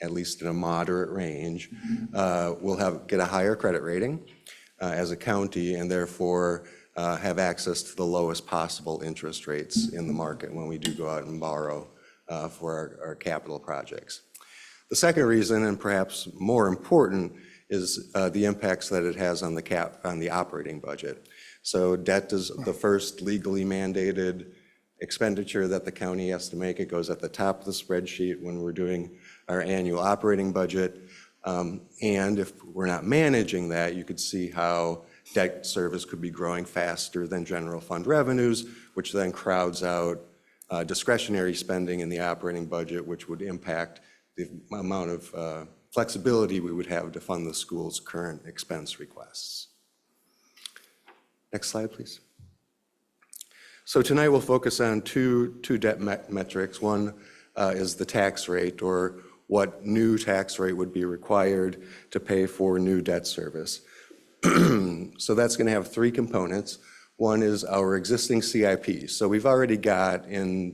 at least in a moderate range, we'll get a higher credit rating as a county, and therefore have access to the lowest possible interest rates in the market when we do go out and borrow for our capital projects. The second reason, and perhaps more important, is the impacts that it has on the operating budget. So debt is the first legally mandated expenditure that the county has to make. It goes at the top of the spreadsheet when we're doing our annual operating budget. And if we're not managing that, you could see how debt service could be growing faster than general fund revenues, which then crowds out discretionary spending in the operating budget, which would impact the amount of flexibility we would have to fund the school's current expense requests. Next slide, please. So tonight we'll focus on two debt metrics. One is the tax rate, or what new tax rate would be required to pay for new debt service. So that's going to have three components. One is our existing CIP. So we've already got in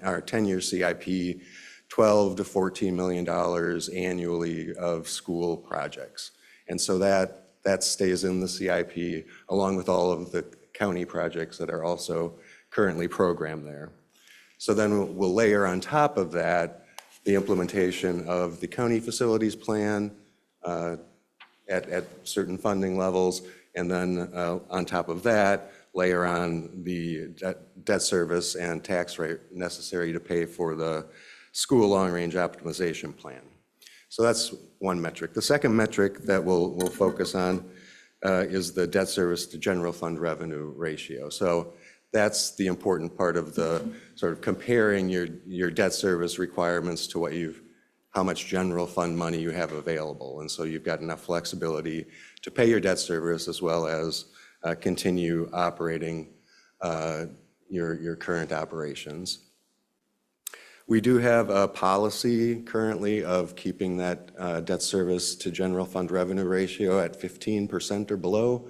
our 10-year CIP $12 to $14 million annually of school projects. And so that stays in the CIP along with all of the county projects that are also currently programmed there. So then we'll layer on top of that the implementation of the county facilities plan at certain funding levels, and then on top of that, layer on the debt service and tax rate necessary to pay for the school long-range optimization plan. So that's one metric. The second metric that we'll focus on is the debt service to general fund revenue ratio. So that's the important part of the sort of comparing your debt service requirements to how much general fund money you have available. And so you've got enough flexibility to pay your debt service as well as continue operating your current operations. We do have a policy currently of keeping that debt service to general fund revenue ratio at 15% or below.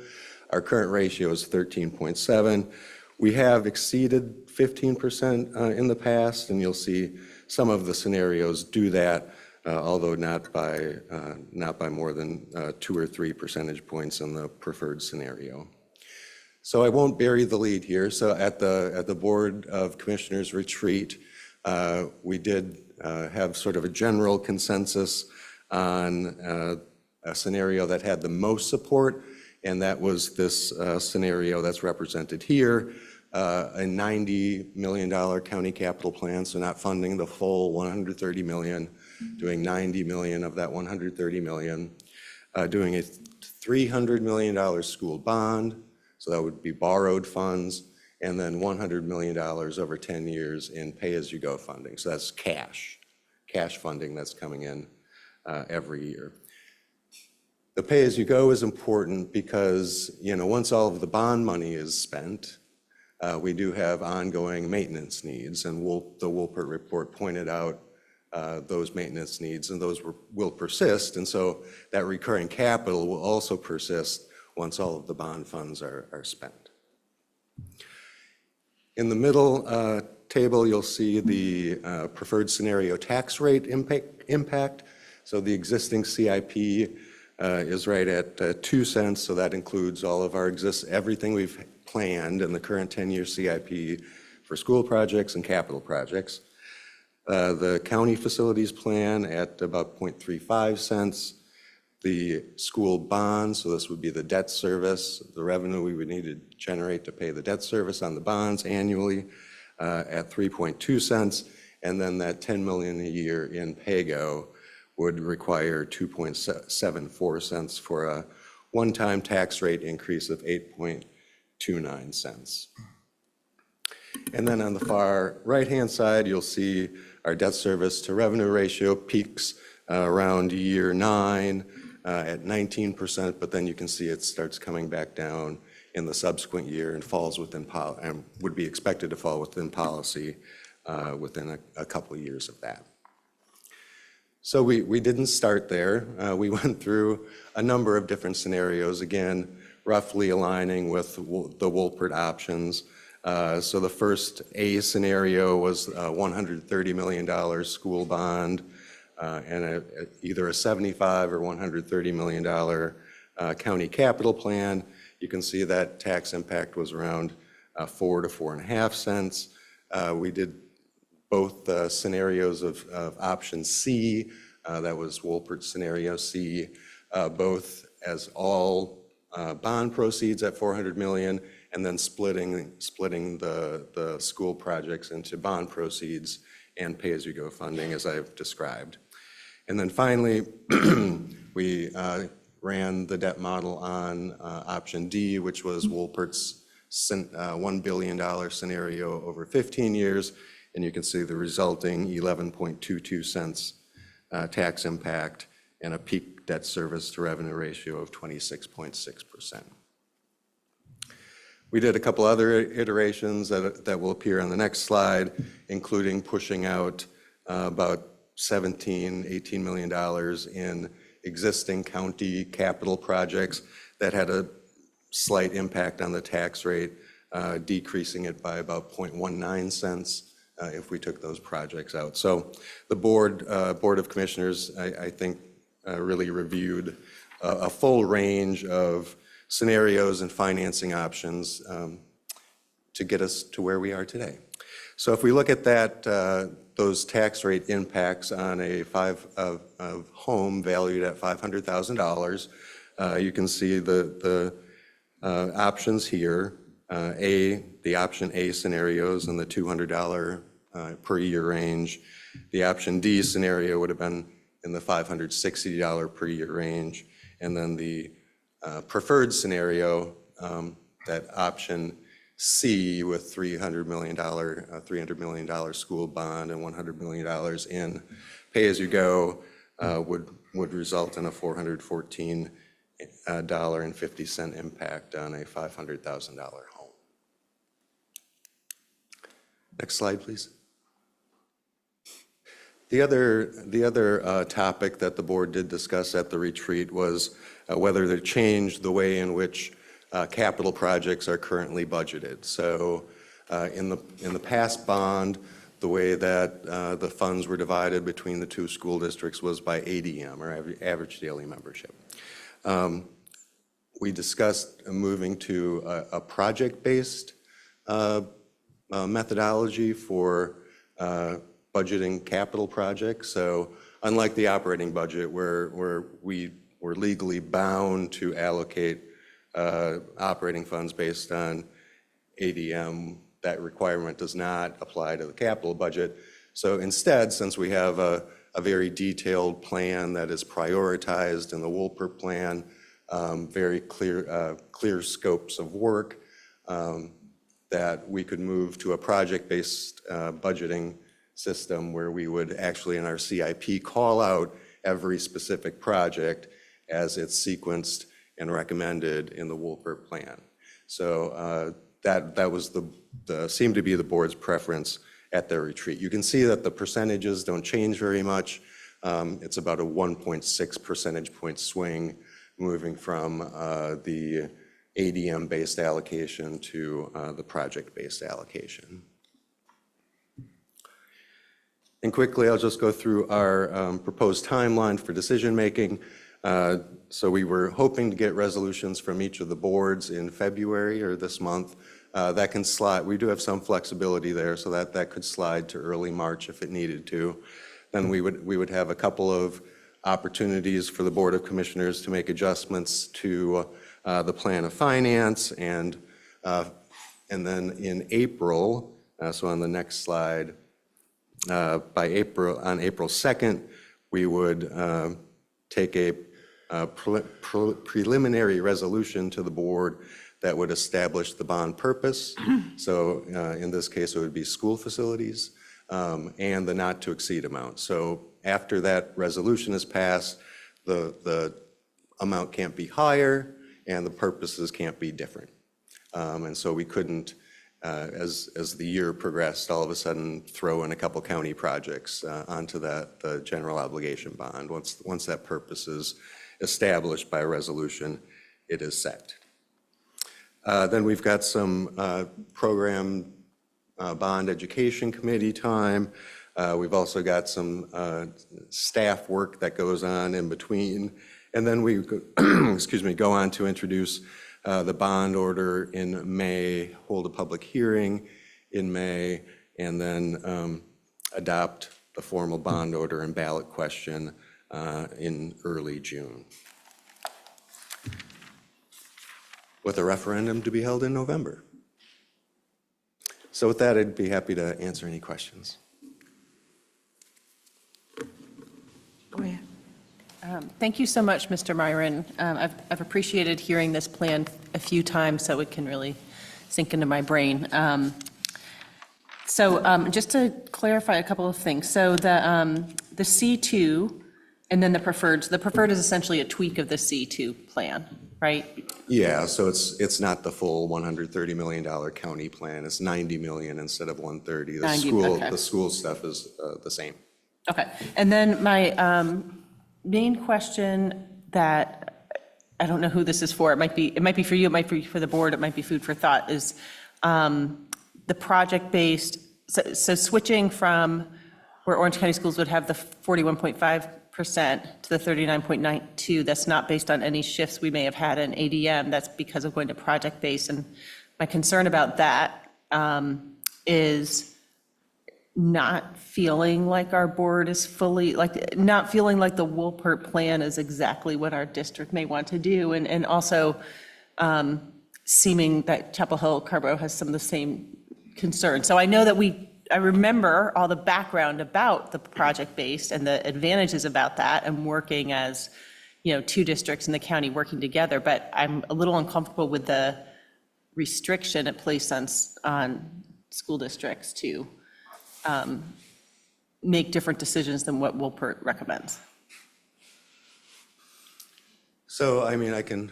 Our current ratio is 13.7. We have exceeded 15% in the past, and you'll see some of the scenarios do that, although not by more than 2 or 3 percentage points in the preferred scenario. So I won't bury the lead here. So at the Board of Commissioners retreat, we did have sort of a general consensus on a scenario that had the most support, and that was this scenario that's represented here, a $90 million county capital plan, so not funding the full $130 million, doing $90 million of that $130 million, doing a $300 million school bond, so that would be borrowed funds, and then $100 million over 10 years in pay-as-you-go funding. So that's cash funding that's coming in every year. The pay-as-you-go is important because, once all of the bond money is spent, we do have ongoing maintenance needs, and the Wolpert report pointed out those maintenance needs, and those will persist, and so that recurring capital will also persist once all of the bond funds are spent. In the middle table, you'll see the preferred scenario tax rate impact. So the existing CIP is right at 2 cents, so that includes all of everything we've planned in the current 10-year CIP for school projects and capital projects. The county facilities plan at about 0.35 cents. The school bonds, so this would be the debt service, the revenue we would need to generate to pay the debt service on the bonds annually at 3.2 cents. And then that $10 million a year in PAYGO would require 2.74 cents for a one-time tax rate increase of 8.29 cents. And then on the far right-hand side, you'll see our debt service to revenue ratio peaks around year 9 at 19%, but then you can see it starts coming back down in the subsequent year and falls within and would be expected to fall within policy within a couple of years of that. So we didn't start there. We went through a number of different scenarios, again, roughly aligning with the Wolpert options. So the first A scenario was a $130 million school bond and either a $75 or $130 million county capital plan. You can see that tax impact was around 4 to 4.5 cents. We did both scenarios of option C, that was Wolpert scenario C, both as all bond proceeds at $400 million, and then splitting the school projects into bond proceeds and pay-as-you-go funding, as I've described. And then finally, we ran the debt model on option D, which was Wolpert's $1 billion scenario over 15 years, and you can see the resulting 11.22 cents tax impact and a peak debt service to revenue ratio of 26.6%. We did a couple other iterations that will appear on the next slide, including pushing out about $18 million in existing county capital projects that had a slight impact on the tax rate, decreasing it by about 0.19 cents if we took those projects out. So the Board of Commissioners, I think, really reviewed a full range of scenarios and financing options to get us to where we are today. So if we look at that, those tax rate impacts on a home valued at $500,000, you can see the options here. The option A scenarios in the $200 per year range. The option D scenario would have been in the $560 per year range. And then the preferred scenario, that option C with $300 million50 bond and $100 million in pay-as-you-go would result in a $414.50 impact on a $500,000 home. Next slide, please. The other topic that the board did discuss at the retreat was whether to change the way in which capital projects are currently budgeted. So in the past bond, the way that the funds were divided between the two school districts was by ADM, or average daily membership. We discussed moving to a project-based methodology for budgeting capital projects. So unlike the operating budget where we were legally bound to allocate operating funds based on ADM, that requirement does not apply to the capital budget. So instead, since we have a very detailed plan that is prioritized in the Wolpert plan, very clear scopes of work, that we could move to a project-based budgeting system where we would actually in our CIP call out every specific project as it's sequenced and recommended in the Wolpert plan. So that was seemed to be the board's preference at their retreat. You can see that the percentages don't change very much. It's about a 1.6 percentage point swing moving from the ADM-based allocation to the project-based allocation. And quickly, I'll just go through our proposed timeline for decision-making. So we were hoping to get resolutions from each of the boards in February or this month. That can slide. We do have some flexibility there, so that could slide to early March if it needed to. Then we would have a couple of opportunities for the Board of Commissioners to make adjustments to the plan of finance, and then in April, so on the next slide, on April 2nd, we would take a preliminary resolution to the board that would establish the bond purpose. So in this case, it would be school facilities and the not to exceed amount. So after that resolution is passed, the amount can't be higher and the purposes can't be different. And so we couldn't, as the year progressed, all of a sudden throw in a couple county projects onto the general obligation bond. Once that purpose is established by a resolution, it is set. Then we've got some program bond education committee time. We've also got some staff work that goes on in between. And then we, go on to introduce the bond order in May, hold a public hearing in May, and then adopt the formal bond order and ballot question in early June, with a referendum to be held in November. So with that, I'd be happy to answer any questions. Go ahead. Thank you so much, Mr. Myron. I've appreciated hearing this plan a few times so it can really sink into my brain. So just to clarify a couple of things. So the C2 and then the preferred is essentially a tweak of the C2 plan, right? Yeah, so it's not the full $130 million county plan. It's $90 million instead of $130. The school stuff is the same. Okay, and then my main question that I don't know who this is for. It might be for you. It might be for the board. It might be food for thought. Is the project-based? So switching from where Orange County Schools would have the 41.5% to the 39.92. That's not based on any shifts we may have had in ADM. That's because of going to project-based. And my concern about that is not feeling like our board is fully, not feeling like the Woolpert plan is exactly what our district may want to do, and also seeming that Chapel Hill Carrboro has some of the same concerns. So I know that I remember all the background about the project-based and the advantages about that, and working as, two districts in the county working together, but I'm a little uncomfortable with the restriction it placed on school districts to make different decisions than what Woolpert recommends. So, I mean, I can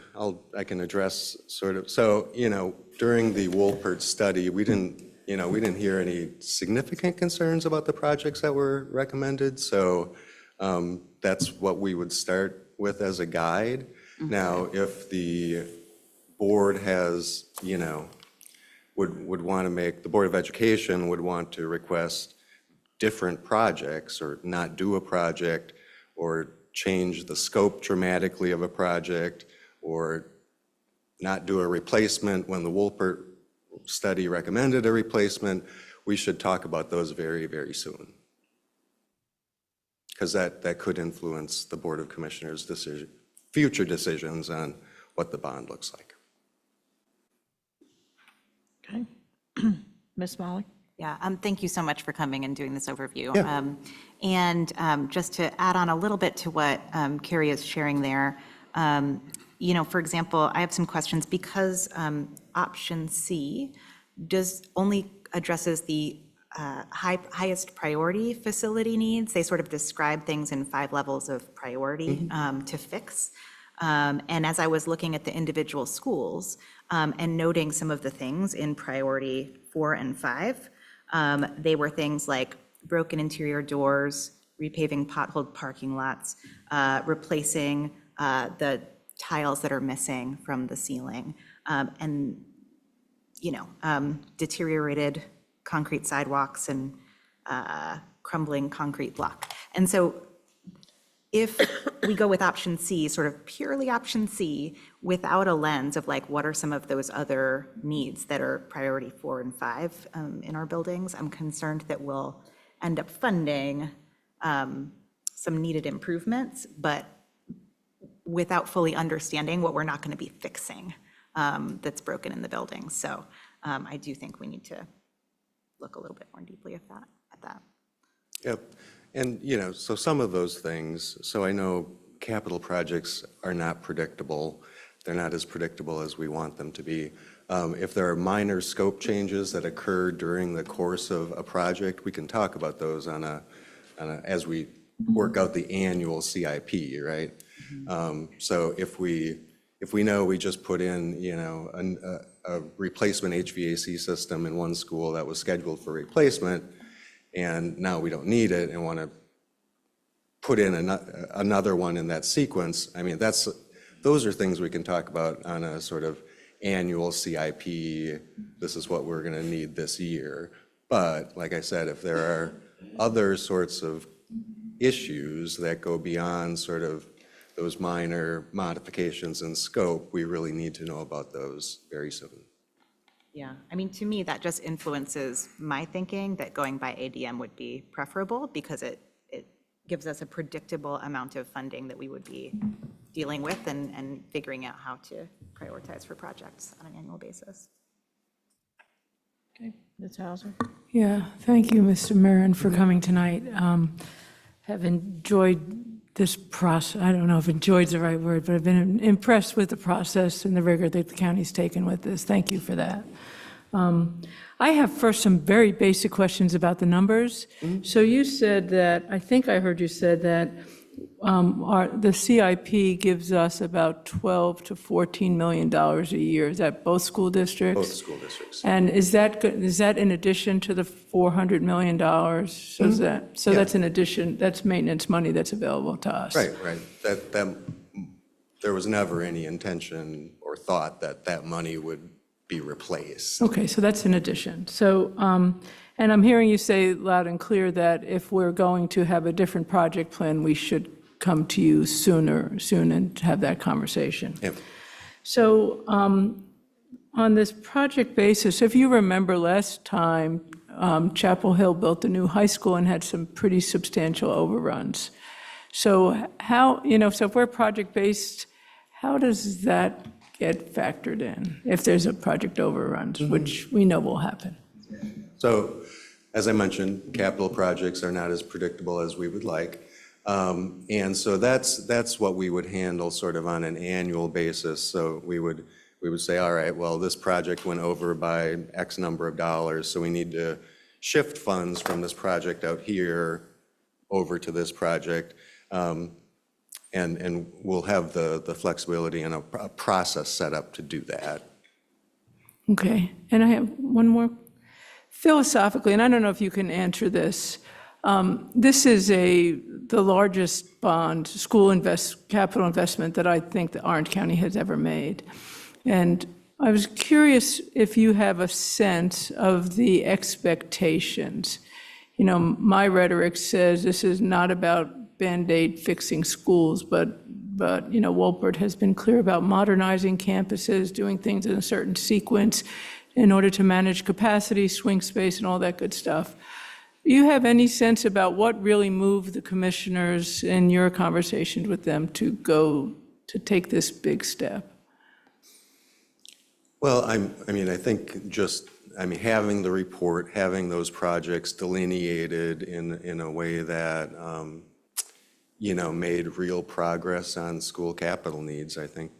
address sort of, so, during the Woolpert study, we didn't hear any significant concerns about the projects that were recommended. So that's what we would start with as a guide. Now, if the board has, would want to make, the Board of Education would want to request different projects or not do a project or change the scope dramatically of a project or not do a replacement when the Woolpert study recommended a replacement, we should talk about those very, very soon. Because that could influence the Board of Commissioners' future decisions on what the bond looks like. Okay. Ms. Molly? Yeah, thank you so much for coming and doing this overview. Yeah. And just to add on a little bit to what Carrie is sharing there, for example, I have some questions because option C only addresses the highest priority facility needs. They sort of describe things in 5 levels of priority to fix. And as I was looking at the individual schools and noting some of the things in priority 4 and 5, they were things like broken interior doors, repaving potholed parking lots, replacing the tiles that are missing from the ceiling, and deteriorated concrete sidewalks and crumbling concrete block. And so if we go with option C, sort of purely option C, without a lens of what are some of those other needs that are priority 4 and 5 in our buildings, I'm concerned that we'll end up funding some needed improvements, but without fully understanding what we're not going to be fixing that's broken in the building. So I do think we need to look a little bit more deeply at that. Yep. And, so some of those things, so I know capital projects are not predictable. They're not as predictable as we want them to be. If there are minor scope changes that occur during the course of a project, we can talk about those as we work out the annual CIP, right? So if we know we just put in, a replacement HVAC system in one school that was scheduled for replacement, and now we don't need it and want to put in another one in that sequence, I mean, those are things we can talk about on a sort of annual CIP. This is what we're going to need this year. But like I said, if there are other sorts of issues that go beyond sort of those minor modifications in scope, we really need to know about those very soon. Yeah, I mean, to me, that just influences my thinking that going by ADM would be preferable because it gives us a predictable amount of funding that we would be dealing with and figuring out how to prioritize for projects on an annual basis. Okay, Ms. Hauser? Yeah, thank you, Mr. Marin, for coming tonight. Have enjoyed this process. I don't know if enjoyed is the right word, but I've been impressed with the process and the rigor that the county's taken with this. Thank you for that. I have first some very basic questions about the numbers. So you said that, I think I heard you said that the CIP gives us about $12 to $14 million a year. Is that both school districts? Both school districts. And is that in addition to the $400 million? So that's in addition, that's maintenance money that's available to us? Right. That there was never any intention or thought that money would be replaced. Okay, so that's in addition. So, and I'm hearing you say loud and clear that if we're going to have a different project plan, we should come to you soon and have that conversation. Yep. So on this project basis, if you remember last time, Chapel Hill built a new high school and had some pretty substantial overruns. So how, so if we're project-based, how does that get factored in if there's a project overruns, which we know will happen? So, as I mentioned, capital projects are not as predictable as we would like. And so that's what we would handle sort of on an annual basis. So we would say, all right, well, this project went over by X number of dollars, so we need to shift funds from this project out here over to this project. And we'll have the flexibility and a process set up to do that. Okay, and I have one more. Philosophically, and I don't know if you can answer this, this is the largest bond, capital investment that I think that Orange County has ever made. And I was curious if you have a sense of the expectations. My rhetoric says this is not about Band-Aid fixing schools, but Wolpert has been clear about modernizing campuses, doing things in a certain sequence in order to manage capacity, swing space, and all that good stuff. Do you have any sense about what really moved the commissioners in your conversations with them to take this big step? Well, I think having the report, having those projects delineated in a way that, made real progress on school capital needs, I think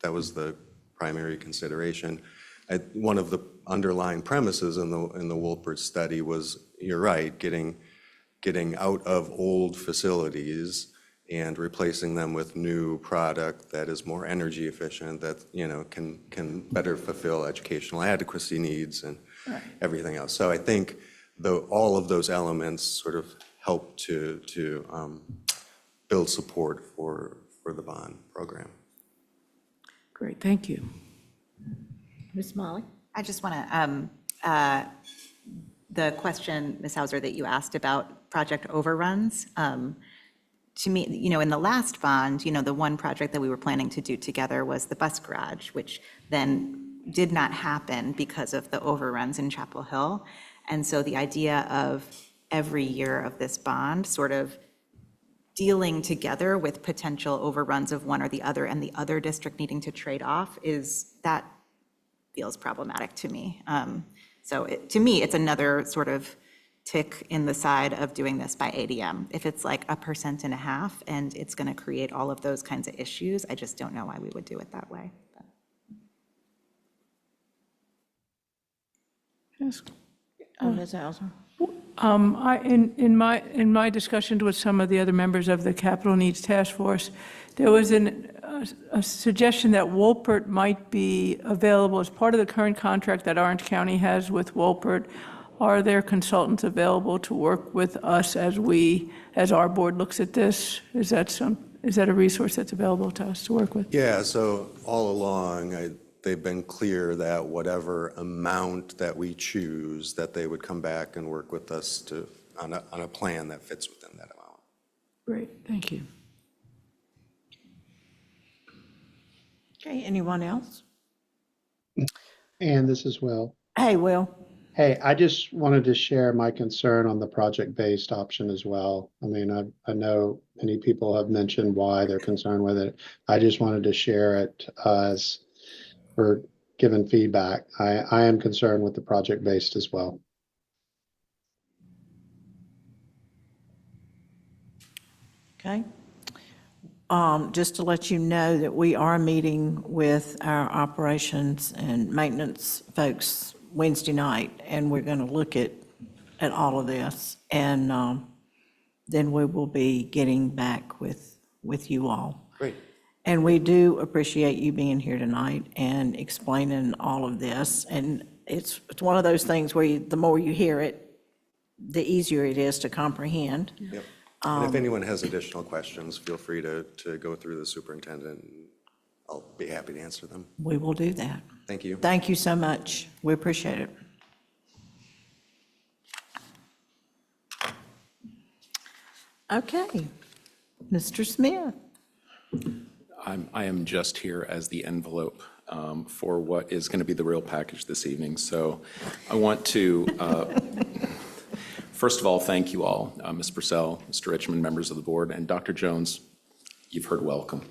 that was the primary consideration. One of the underlying premises in the Wolpert study was, you're right, getting out of old facilities and replacing them with new product that is more energy efficient, that can better fulfill educational adequacy needs and everything else. So I think all of those elements sort of help to build support for the bond program. Great, thank you. Ms. Molly? I just want to, the question, Ms. Hauser, that you asked about project overruns, to me, in the last bond, the one project that we were planning to do together was the bus garage, which then did not happen because of the overruns in Chapel Hill. And so the idea of every year of this bond sort of dealing together with potential overruns of one or the other and the other district needing to trade off that feels problematic to me. So to me, it's another sort of tick in the side of doing this by ADM. If it's like 1.5% and it's going to create all of those kinds of issues, I just don't know why we would do it that way. Yes. Ms. Hauser? In my discussions with some of the other members of the Capital Needs Task Force, there was a suggestion that Wolpert might be available as part of the current contract that Orange County has with Wolpert. Are there consultants available to work with us as our board looks at this? Is that a resource that's available to us to work with? Yeah, so all along, they've been clear that whatever amount that we choose, that they would come back and work with us on a plan that fits within that amount. Great, thank you. Okay, anyone else? And this is Will. Hey, Will. Hey, I just wanted to share my concern on the project-based option as well. I mean, I know many people have mentioned why they're concerned with it. I just wanted to share it as for giving feedback. I am concerned with the project-based as well. Okay. Just to let you know that we are meeting with our operations and maintenance folks Wednesday night, and we're going to look at all of this, and then we will be getting back with you all. Great. And we do appreciate you being here tonight and explaining all of this. And it's one of those things where the more you hear it, the easier it is to comprehend. Yep. And if anyone has additional questions, feel free to go through the superintendent, and I'll be happy to answer them. We will do that. Thank you. Thank you so much. We appreciate it. Okay, Mr. Smith. I am just here as the envelope for what is going to be the real package this evening. So I want to, first of all, thank you all, Ms. Purcell, Mr. Richmond, members of the board, and Dr. Jones, you've heard welcome.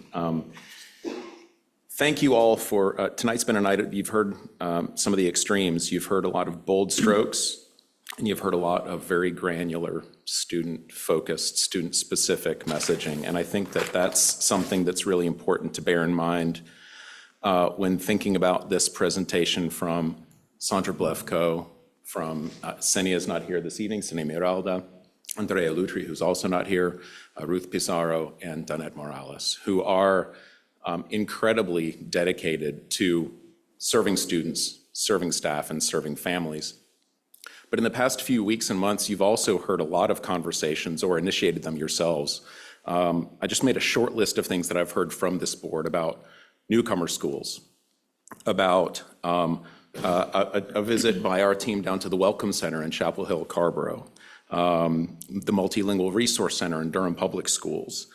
Thank you all for, tonight's been a night, you've heard some of the extremes. You've heard a lot of bold strokes, and you've heard a lot of very granular, student-focused, student-specific messaging. And I think that that's something that's really important to bear in mind when thinking about this presentation from Sandra Blefko, from Senia's not here this evening, Senia Miralda, Andrea Lutri, who's also not here, Ruth Pizarro, and Danette Morales, who are incredibly dedicated to serving students, serving staff, and serving families. But in the past few weeks and months, you've also heard a lot of conversations or initiated them yourselves. I just made a short list of things that I've heard from this board about newcomer schools, about a visit by our team down to the Welcome Center in Chapel Hill, Carborough, the Multilingual Resource Center in Durham Public Schools,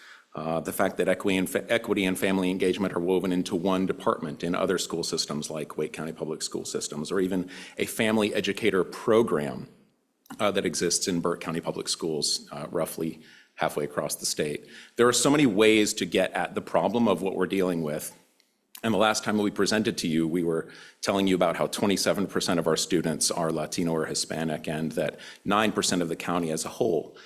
the fact that equity and family engagement are woven into one department in other school systems like Wake County Public School Systems, or even a family educator program that exists in Burke County Public Schools, roughly halfway across the state. There are so many ways to get at the problem of what we're dealing with. And the last time we presented to you, we were telling you about how 27% of our students are Latino or Hispanic, and that 9% of the county as a whole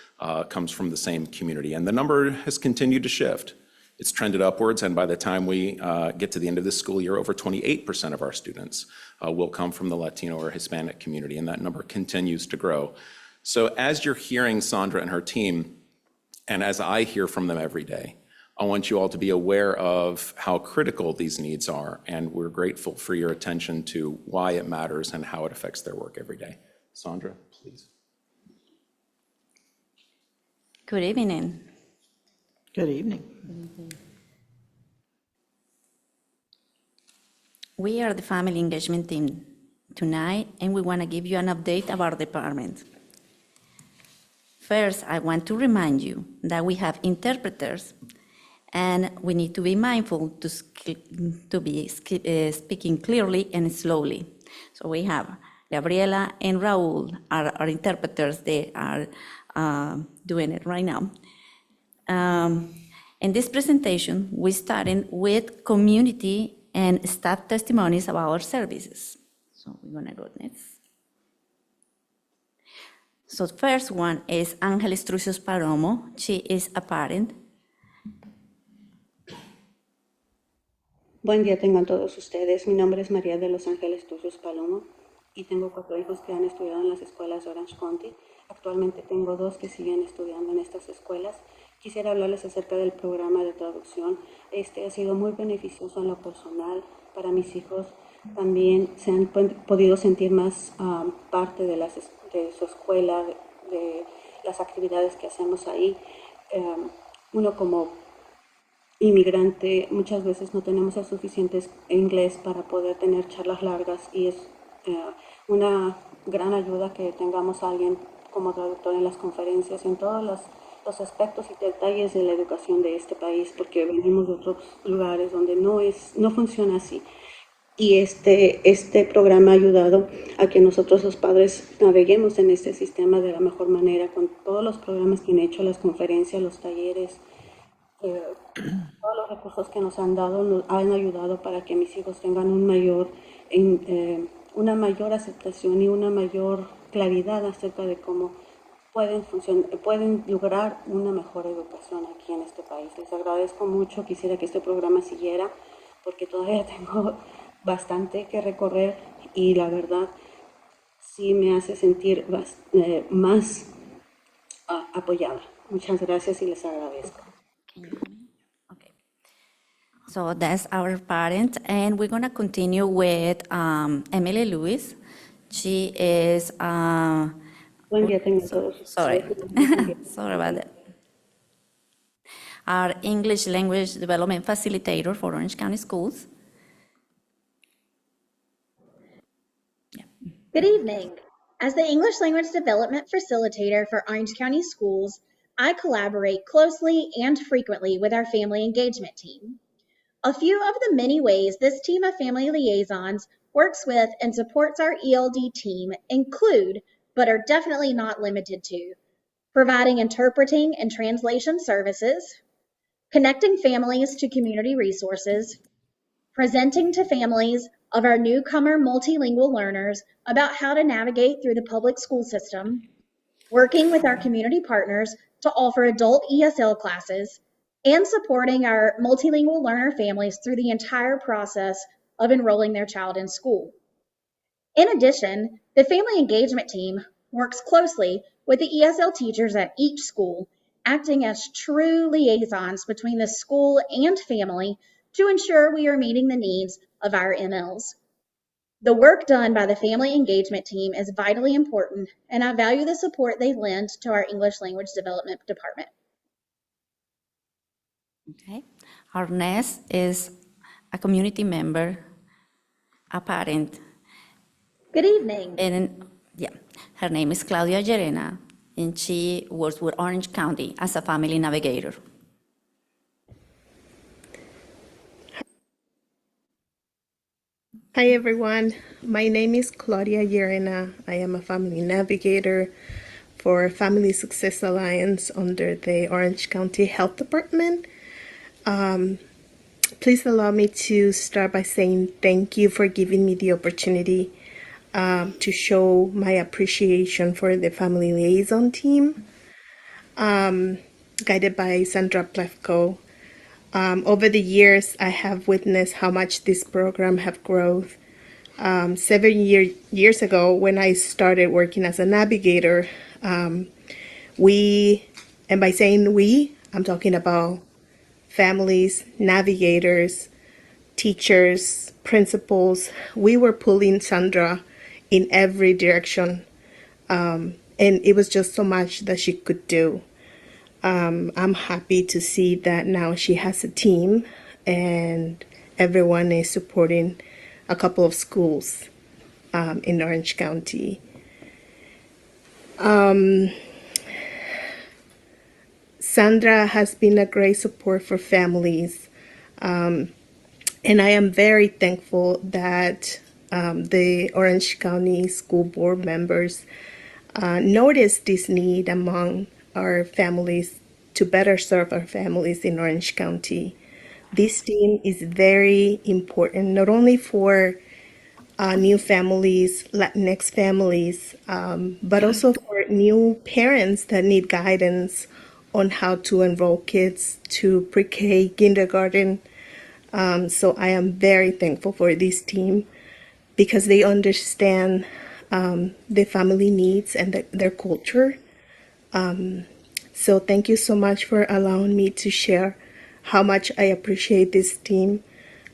comes from the same community. And the number has continued to shift. It's trended upwards, and by the time we get to the end of this school year, over 28% of our students will come from the Latino or Hispanic community, and that number continues to grow. So as you're hearing Sandra and her team, and as I hear from them every day, I want you all to be aware of how critical these needs are, and we're grateful for your attention to why it matters and how it affects their work every day. Sandra, please. Good evening. Good evening. We are the family engagement team tonight, and we want to give you an update about our department. First, I want to remind you that we have interpreters, and we need to be mindful to be speaking clearly and slowly. So we have Gabriela and Raul, our interpreters. They are doing it right now. In this presentation, we started with community and staff testimonies about our services. So we're gonna go next. So the first one is Ángeles Trucios Palomo. She is a parent. Buen día tengan todos ustedes. Mi nombre es María de Los Ángeles Turcios Palomo y tengo 4 hijos que han estudiado en las escuelas de Orange County. Actualmente tengo 2 que siguen estudiando en estas escuelas. Quisiera hablarles acerca del programa de traducción. Este ha sido muy beneficioso en lo personal para mis hijos. También se han podido sentir más parte de su escuela, de las actividades que hacemos ahí. Uno como inmigrante, muchas veces no tenemos el suficiente inglés para poder tener charlas largas y es una gran ayuda que tengamos a alguien como traductor en las conferencias, en todos los aspectos y detalles de la educación de este país, porque venimos de otros lugares donde no funciona así. Y este programa ha ayudado a que nosotros los padres naveguemos en este sistema de la mejor manera, con todos los programas que han hecho, las conferencias, los talleres, todos los recursos que nos han dado nos han ayudado para que mis hijos tengan una mayor aceptación y una mayor claridad acerca de cómo pueden lograr una mejor educación aquí en este país. Les agradezco mucho, quisiera que este programa siguiera porque todavía tengo bastante que recorrer y la verdad sí me hace sentir más apoyada. Muchas gracias y les agradezco. Okay. So that's our parent, and we're going to continue with Emily Lewis. She is. Buen día tengan todos. Sorry, sorry about that. Our English Language Development Facilitator for Orange County Schools. Good evening. As the English Language Development Facilitator for Orange County Schools, I collaborate closely and frequently with our family engagement team. A few of the many ways this team of family liaisons works with and supports our ELD team include, but are definitely not limited to, providing interpreting and translation services, connecting families to community resources, presenting to families of our newcomer multilingual learners about how to navigate through the public school system, working with our community partners to offer adult ESL classes, and supporting our multilingual learner families through the entire process of enrolling their child in school. In addition, the family engagement team works closely with the ESL teachers at each school, acting as true liaisons between the school and family to ensure we are meeting the needs of our MLs. The work done by the family engagement team is vitally important, and I value the support they lend to our English Language Development Department. Okay. Our next is a community member, a parent. Good evening. And her name is Claudia Llerena, and she works with Orange County as a family navigator. Hi everyone, my name is Claudia Llerena. I am a family navigator for Family Success Alliance under the Orange County Health Department. Please allow me to start by saying thank you for giving me the opportunity to show my appreciation for the family liaison team, guided by Sandra Plefko. Over the years, I have witnessed how much this program have grown. 7 years ago, when I started working as a navigator, we, and by saying we, I'm talking about families, navigators, teachers, principals, we were pulling Sandra in every direction. And it was just so much that she could do. I'm happy to see that now she has a team and everyone is supporting a couple of schools in Orange County. Sandra has been a great support for families, and I am very thankful that the Orange County School Board members noticed this need among our families to better serve our families in Orange County. This team is very important, not only for new families, Latinx families, but also for new parents that need guidance on how to enroll kids to pre-K, kindergarten. So I am very thankful for this team because they understand the family needs and their culture. So thank you so much for allowing me to share how much I appreciate this team.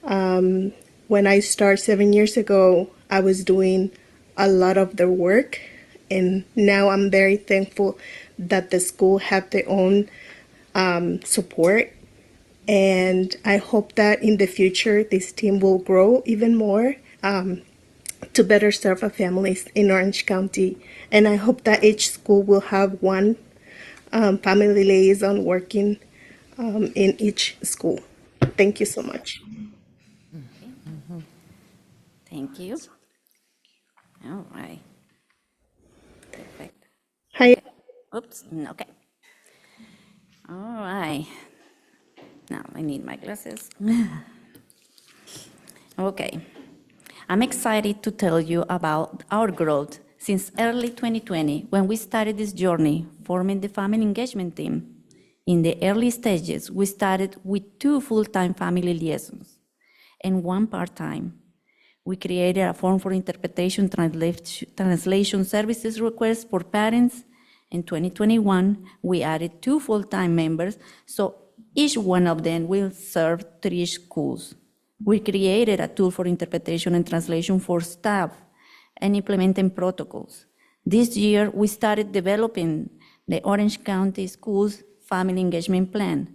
When I started 7 years ago, I was doing a lot of the work, and now I'm very thankful that the school have their own support. And I hope that in the future, this team will grow even more to better serve our families in Orange County. And I hope that each school will have one family liaison working in each school. Thank you so much. Thank you. All right. Perfect. Hi. Okay. Oops, okay. All right. Now I need my glasses. Okay. I'm excited to tell you about our growth since early 2020 when we started this journey forming the family engagement team. In the early stages, we started with 2 full-time family liaisons and 1 part-time. We created a form for interpretation translation services requests for parents. In 2021, we added 2 full-time members, so each one of them will serve 3 schools. We created a tool for interpretation and translation for staff and implementing protocols. This year, we started developing the Orange County Schools Family Engagement Plan.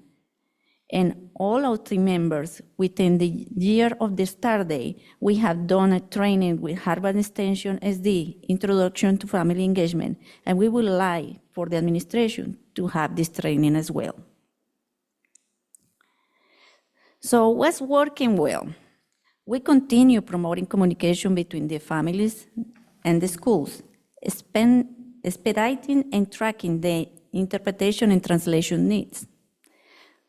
And all our team members, within the year of the start date, we have done a training with Harvard Extension SD, Introduction to Family Engagement, and we would like for the administration to have this training as well. So what's working well? We continue promoting communication between the families and the schools, expediting and tracking the interpretation and translation needs.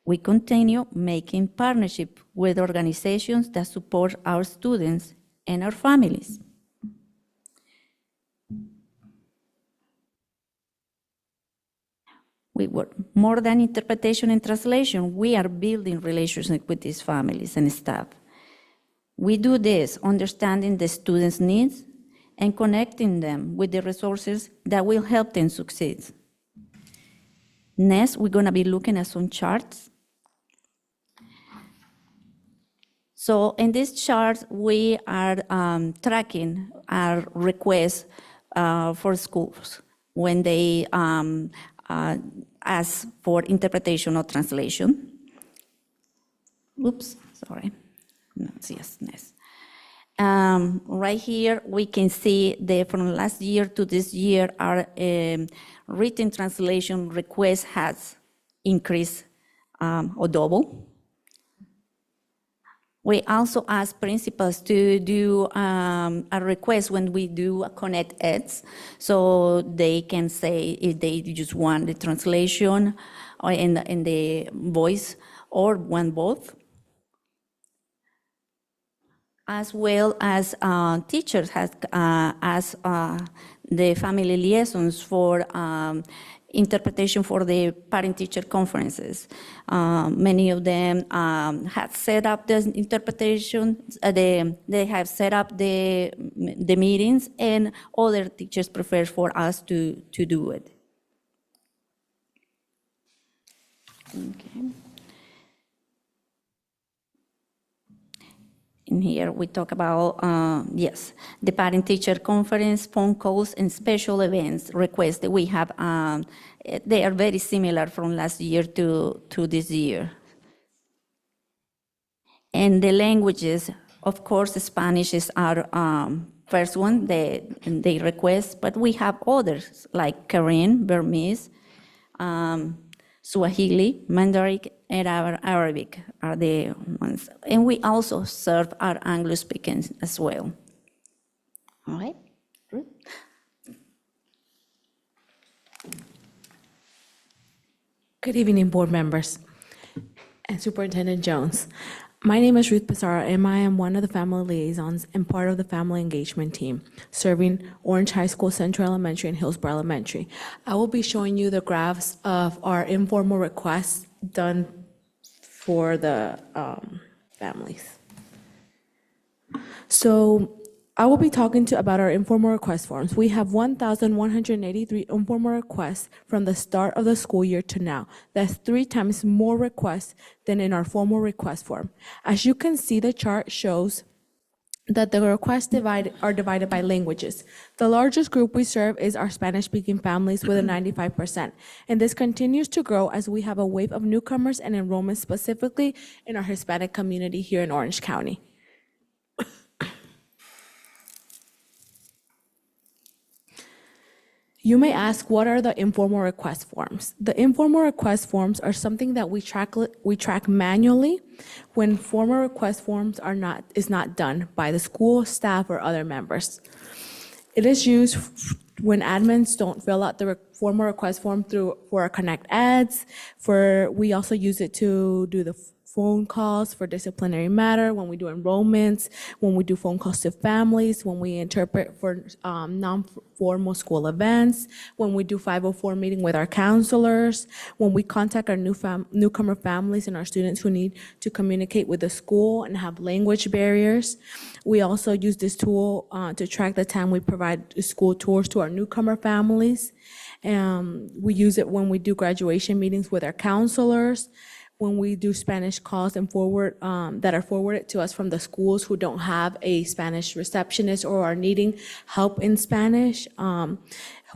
We continue making partnership with organizations that support our students and our families. We work more than interpretation and translation. We are building relationships with these families and staff. We do this understanding the students' needs and connecting them with the resources that will help them succeed. Next, we're going to be looking at some charts. So in this chart, we are tracking our requests for schools when they ask for interpretation or translation. Oops, sorry. No, yes, next. Right here, we can see that from last year to this year, our written translation request has increased or double. We also ask principals to do a request when we do Connect Eds, so they can say if they just want the translation or in the voice or want both. As well as teachers have asked the family liaisons for interpretation for the parent-teacher conferences. Many of them have set up the interpretation, they have set up the meetings, and other teachers prefer for us to do it. Okay. In here, we talk about, the parent-teacher conference, phone calls, and special events requests that we have. They are very similar from last year to this year. And the languages, of course, Spanish is our first one, they request, but we have others like Korean, Burmese, Swahili, Mandarin, and Arabic are the ones. And we also serve our Anglo-speaking as well. All right, Ruth? Good evening, board members and Superintendent Jones. My name is Ruth Pizarro, and I am one of the family liaisons and part of the family engagement team, serving Orange High School, Central Elementary, and Hillsborough Elementary. I will be showing you the graphs of our informal requests done for the families. So I will be talking about our informal request forms. We have 1,183 informal requests from the start of the school year to now. That's 3 times more requests than in our formal request form. As you can see, the chart shows that the requests are divided by languages. The largest group we serve is our Spanish-speaking families with a 95%. And this continues to grow as we have a wave of newcomers and enrollments specifically in our Hispanic community here in Orange County. You may ask, what are the informal request forms? The informal request forms are something that we track manually when formal request forms is not done by the school staff or other members. It is used when admins don't fill out the formal request form for our Connect ads. We also use it to do the phone calls for disciplinary matter, when we do enrollments, when we do phone calls to families, when we interpret for non-formal school events, when we do 504 meeting with our counselors, when we contact our newcomer families and our students who need to communicate with the school and have language barriers. We also use this tool to track the time we provide school tours to our newcomer families. We use it when we do graduation meetings with our counselors, when we do Spanish calls and that are forwarded to us from the schools who don't have a Spanish receptionist or are needing help in Spanish,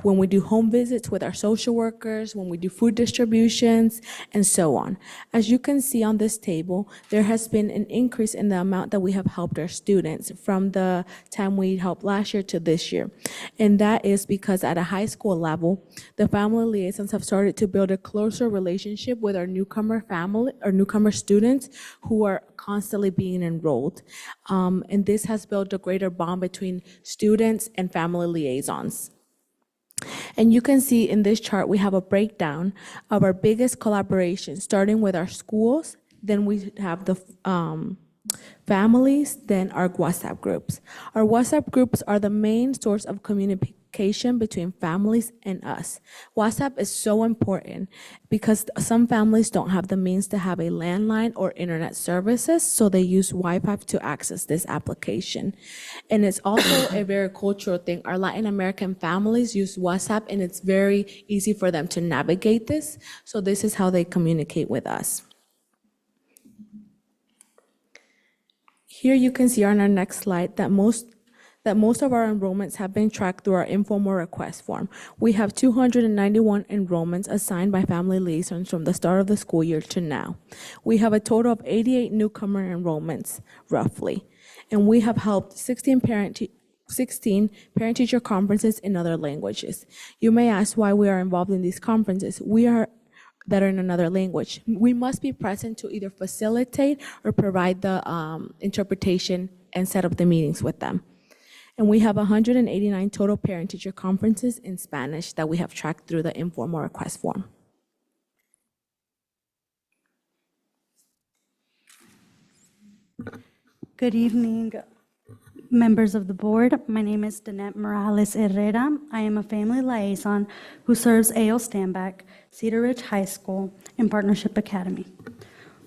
when we do home visits with our social workers, when we do food distributions, and so on. As you can see on this table, there has been an increase in the amount that we have helped our students from the time we helped last year to this year. And that is because at a high school level, the family liaisons have started to build a closer relationship with our newcomer students who are constantly being enrolled. And this has built a greater bond between students and family liaisons. And you can see in this chart, we have a breakdown of our biggest collaborations, starting with our schools, then we have the families, then our WhatsApp groups. Our WhatsApp groups are the main source of communication between families and us. WhatsApp is so important because some families don't have the means to have a landline or internet services, so they use Wi-Fi to access this application. And it's also a very cultural thing. Our Latin American families use WhatsApp, and it's very easy for them to navigate this. So this is how they communicate with us. Here you can see on our next slide that most of our enrollments have been tracked through our informal request form. We have 291 enrollments assigned by family liaisons from the start of the school year to now. We have a total of 88 newcomer enrollments, roughly, and we have helped 16 parent-teacher conferences in other languages. You may ask why we are involved in these conferences. That are in another language. We must be present to either facilitate or provide the interpretation and set up the meetings with them. And we have 189 total parent-teacher conferences in Spanish that we have tracked through the informal request form. Good evening, members of the board. My name is Danette Morales Herrera. I am a family liaison who serves A.O. Stanback, Cedar Ridge High School, and Partnership Academy.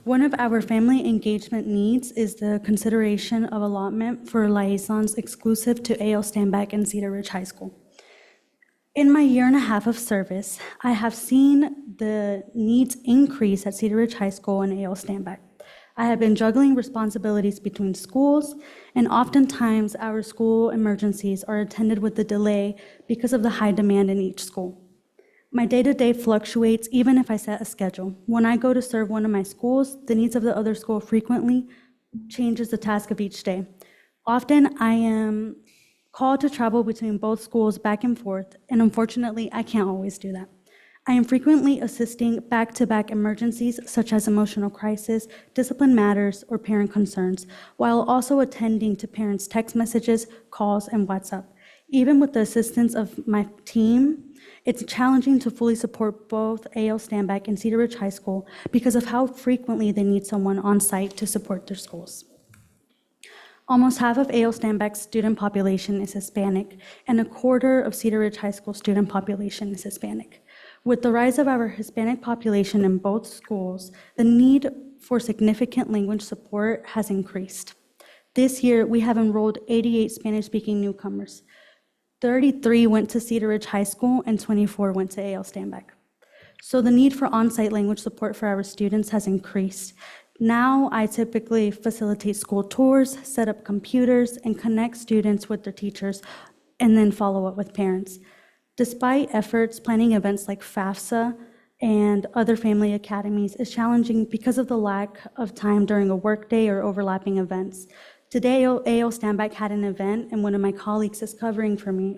One of our family engagement needs is the consideration of allotment for liaisons exclusive to A.O. Stanback and Cedar Ridge High School. In my year and a half of service, I have seen the needs increase at Cedar Ridge High School and A.O. Stanback. I have been juggling responsibilities between schools, and oftentimes our school emergencies are attended with a delay because of the high demand in each school. My day-to-day fluctuates even if I set a schedule. When I go to serve one of my schools, the needs of the other school frequently changes the task of each day. Often I am called to travel between both schools back and forth, and unfortunately, I can't always do that. I am frequently assisting back-to-back emergencies such as emotional crisis, discipline matters, or parent concerns, while also attending to parents' text messages, calls, and WhatsApp. Even with the assistance of my team, it's challenging to fully support both A.L. Stanback and Cedar Ridge High School because of how frequently they need someone on site to support their schools. Almost half of A.L. Stanback's student population is Hispanic, and a quarter of Cedar Ridge High School student population is Hispanic. With the rise of our Hispanic population in both schools, the need for significant language support has increased. This year, we have enrolled 88 Spanish-speaking newcomers. 33 went to Cedar Ridge High School and 24 went to A.L. Stanback. So the need for on-site language support for our students has increased. Now I typically facilitate school tours, set up computers, and connect students with their teachers, and then follow up with parents. Despite efforts, planning events like FAFSA and other family academies is challenging because of the lack of time during a workday or overlapping events. Today, A.L. Stanback had an event, and one of my colleagues is covered for me,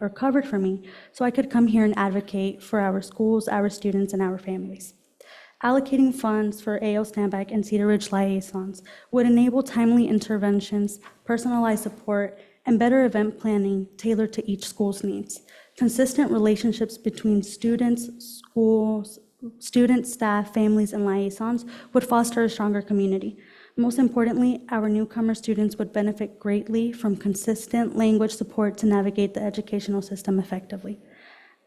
so I could come here and advocate for our schools, our students, and our families. Allocating funds for A.L. Stanback and Cedar Ridge liaisons would enable timely interventions, personalized support, and better event planning tailored to each school's needs. Consistent relationships between students, schools, students, staff, families, and liaisons would foster a stronger community. Most importantly, our newcomer students would benefit greatly from consistent language support to navigate the educational system effectively.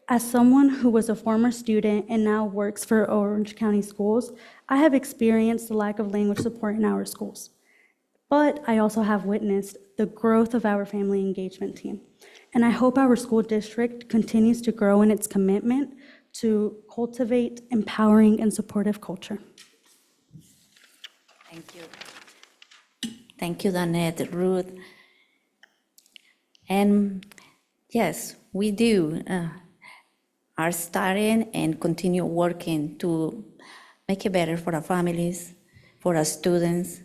As someone who was a former student and now works for Orange County Schools, I have experienced the lack of language support in our schools. But I also have witnessed the growth of our family engagement team. And I hope our school district continues to grow in its commitment to cultivate empowering and supportive culture. Thank you. Thank you, Danette, Ruth. And yes, we do are starting and continue working to make it better for our families, for our students.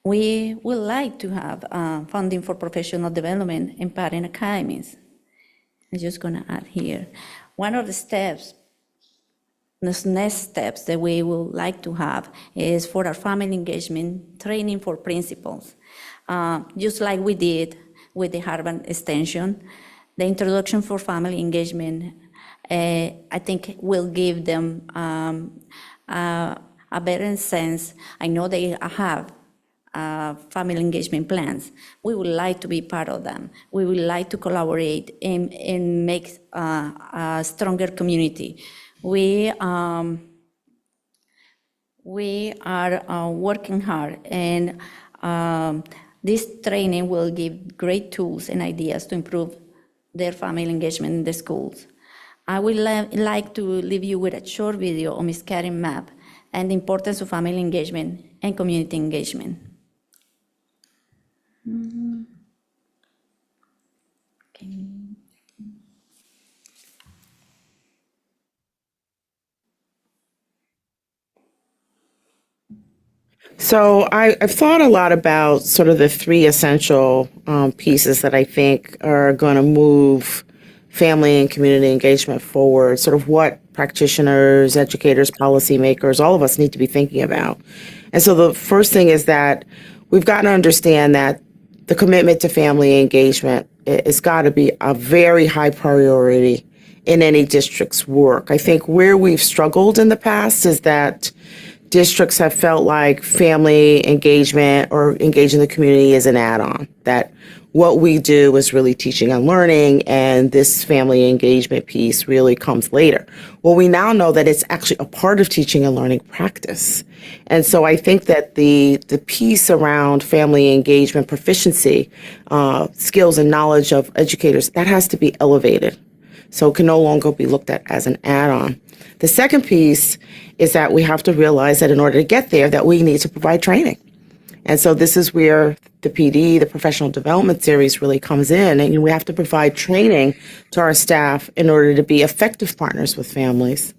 We would like to have funding for professional development and parent academies. I'm just gonna add here. One of the steps, the next steps that we would like to have is for our family engagement training for principals. Just like we did with the Harvard extension, the introduction for family engagement, I think will give them a better sense. I know they have family engagement plans. We would like to be part of them. We would like to collaborate and make a stronger community. We are working hard, and this training will give great tools and ideas to improve their family engagement in the schools. I would like to leave you with a short video on Ms. Karen Mapp and the importance of family engagement and community engagement. So I've thought a lot about sort of the three essential pieces that I think are going to move family and community engagement forward, sort of what practitioners, educators, policymakers, all of us need to be thinking about. And so the first thing is that we've got to understand that the commitment to family engagement has got to be a very high priority in any district's work. I think where we've struggled in the past is that districts have felt like family engagement or engaging the community is an add-on, that what we do is really teaching and learning, and this family engagement piece really comes later. Well, we now know that it's actually a part of teaching and learning practice. And so I think that the piece around family engagement proficiency, skills and knowledge of educators, that has to be elevated. So it can no longer be looked at as an add-on. The second piece is that we have to realize that in order to get there, that we need to provide training. And so this is where the PD, the professional development series, really comes in, and we have to provide training to our staff in order to be effective partners with families.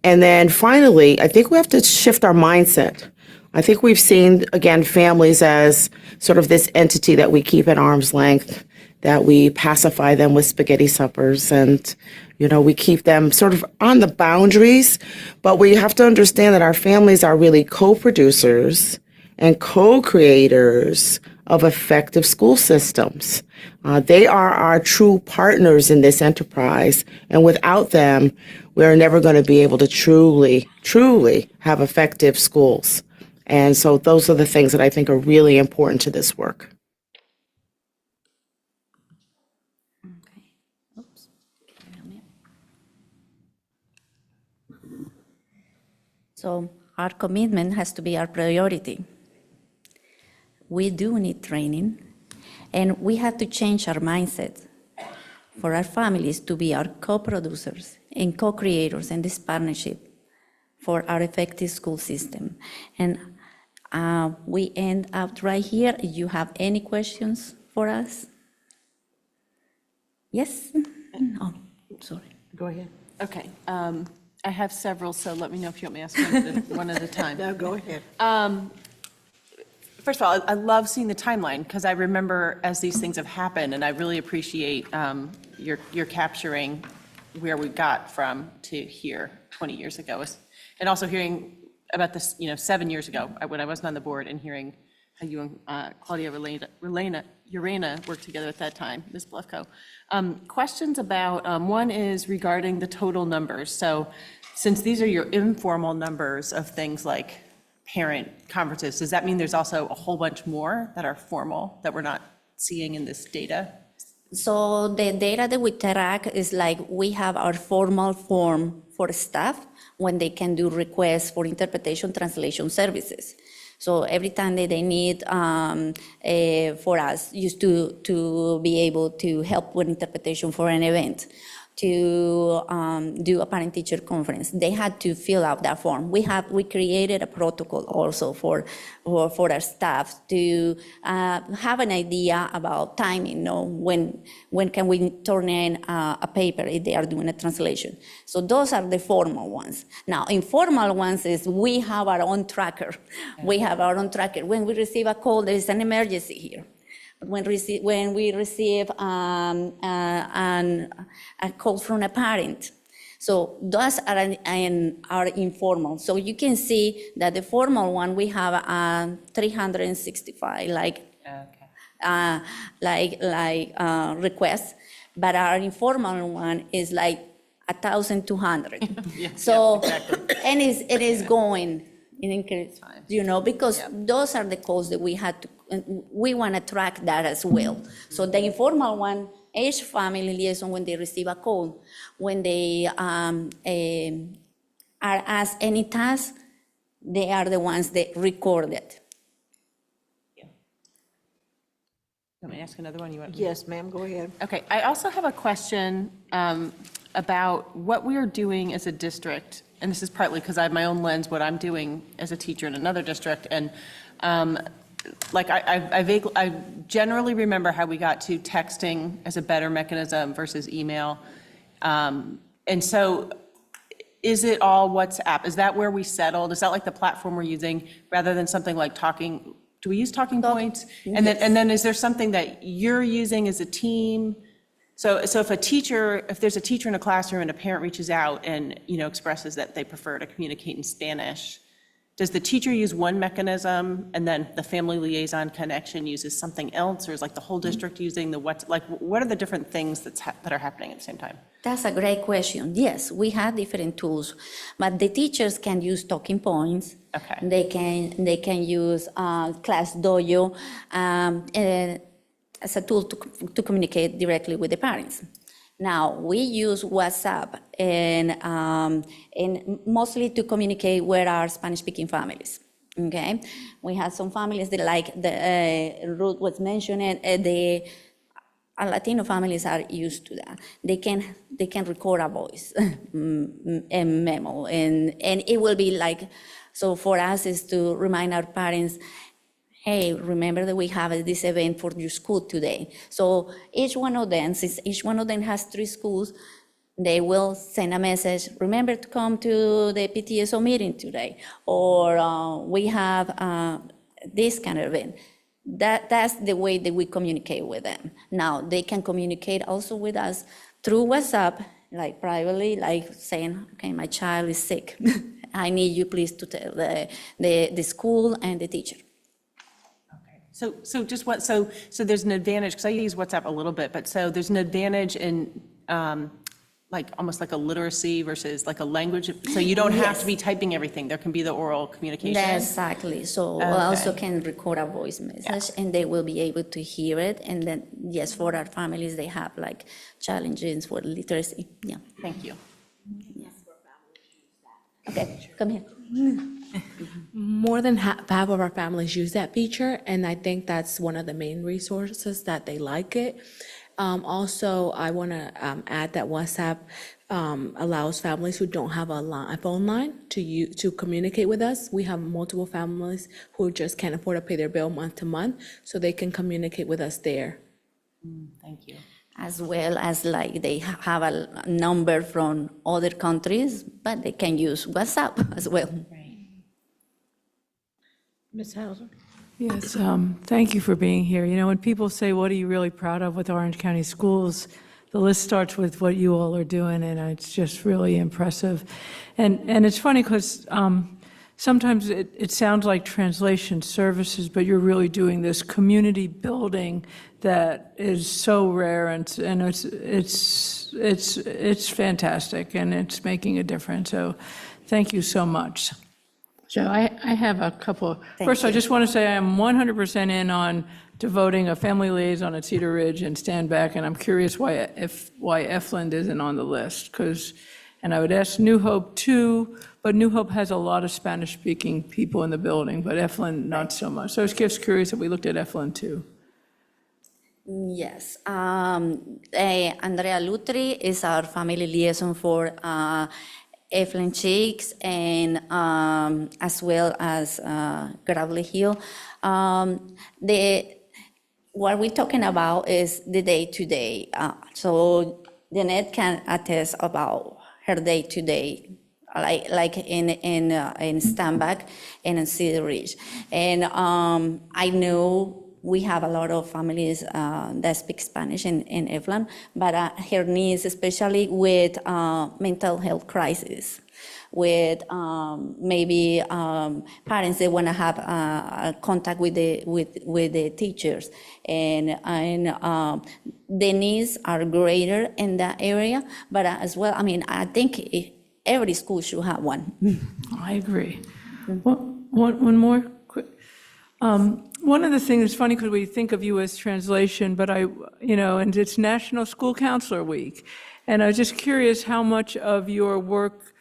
And then finally, I think we have to shift our mindset. I think we've seen, again, families as sort of this entity that we keep at arm's length, that we pacify them with spaghetti suppers, and we keep them sort of on the boundaries, but we have to understand that our families are really co-producers and co-creators of effective school systems. They are our true partners in this enterprise, and without them, we're never going to be able to truly have effective schools. And so those are the things that I think are really important to this work. So our commitment has to be our priority. We do need training, and we have to change our mindset for our families to be our co-producers and co-creators in this partnership for our effective school system. And we end up right here. If you have any questions for us? Yes? Oh, sorry. Go ahead. Okay. I have several, so let me know if you want me to ask one at a time. No, go ahead. First of all, I love seeing the timeline because I remember as these things have happened, and I really appreciate your capturing where we got from to here 20 years ago. And also hearing about this, 7 years ago when I wasn't on the board, and hearing how you and Claudia Urena worked together at that time, Ms. Blefko. Questions about, one is regarding the total numbers. So since these are your informal numbers of things like parent conferences, does that mean there's also a whole bunch more that are formal that we're not seeing in this data? So the data that we track is like we have our formal form for staff when they can do requests for interpretation translation services. So every time that they need for us used to be able to help with interpretation for an event, to do a parent-teacher conference, they had to fill out that form. We created a protocol also for our staff to have an idea about timing, when can we turn in a paper if they are doing a translation. So those are the formal ones. Now, informal ones is we have our own tracker. We have our own tracker. When we receive a call, there is an emergency here. When we receive a call from a parent. So those are informal. So you can see that the formal one, we have 365 requests, but our informal one is like 1,200. So, exactly. And it is going in increase, because those are the calls that we had to, we want to track that as well. So the informal one, each family liaison, when they receive a call, when they are asked any task, they are the ones that record it. Let me ask another one. Yes, ma'am, go ahead. Okay, I also have a question about what we are doing as a district, and this is partly because I have my own lens, what I'm doing as a teacher in another district, and I generally remember how we got to texting as a better mechanism versus email, and so is it all WhatsApp? Is that where we settled? Is that like the platform we're using rather than something like talking? Do we use talking points? And then is there something that you're using as a team? So if there's a teacher in a classroom and a parent reaches out and, expresses that they prefer to communicate in Spanish, does the teacher use one mechanism and then the family liaison connection uses something else? Or is like the whole district using what are the different things that are happening at the same time? That's a great question. Yes, we have different tools, but the teachers can use talking points. Okay. They can use Class Dojo as a tool to communicate directly with the parents. Now, we use WhatsApp and mostly to communicate with our Spanish-speaking families, okay? We have some families that, like Ruth was mentioning, our Latino families are used to that. They can record a voice memo, and it will be like, so for us is to remind our parents, hey, remember that we have this event for your school today. So each one of them, since each one of them has 3 schools, they will send a message, remember to come to the PTSO meeting today, or we have this kind of event. That's the way that we communicate with them. Now, they can communicate also with us through WhatsApp, like privately, like saying, okay, my child is sick. I need you please to tell the school and the teacher. So just what, so there's an advantage, because I use WhatsApp a little bit, but so there's an advantage in like almost like a literacy versus like a language, so you don't have to be typing everything, there can be the oral communication? Exactly, so we also can record a voice message and they will be able to hear it. And then, yes, for our families, they have like challenges for literacy, yeah. Thank you. Okay, come here. More than half of our families use that feature, and I think that's one of the main resources that they like it. Also, I want to add that WhatsApp allows families who don't have a phone line to communicate with us. We have multiple families who just can't afford to pay their bill month to month, so they can communicate with us there. Thank you. As well as like they have a number from other countries, but they can use WhatsApp as well. Ms. Hauser? Yes, thank you for being here. You know, when people say, what are you really proud of with Orange County Schools, the list starts with what you all are doing, and it's just really impressive. And it's funny because sometimes it sounds like translation services, but you're really doing this community building that is so rare, and it's fantastic, and it's making a difference. So thank you so much. So I have a couple. First, I just want to say I am 100% in on devoting a family liaison at Cedar Ridge and Stand Back, and I'm curious why Efland isn't on the list, and I would ask New Hope too, but New Hope has a lot of Spanish-speaking people in the building, but Efland not so much. So I was just curious if we looked at Efland too. Yes, Andrea Lutri is our family liaison for Eflin Cheeks and as well as Gravelly Hill. What we're talking about is the day-to-day. So Jeanette can attest about her day-to-day, like in Stanback and in Cedar Ridge. And I know we have a lot of families that speak Spanish in Eflin, but her needs, especially with mental health crisis, with maybe parents that want to have contact with the teachers, and the needs are greater in that area. But as well, I mean, I think every school should have one. I agree. One more quick. One of the things, it's funny because we think of you as translation, but and it's National School Counselor Week. And I was just curious how much of your work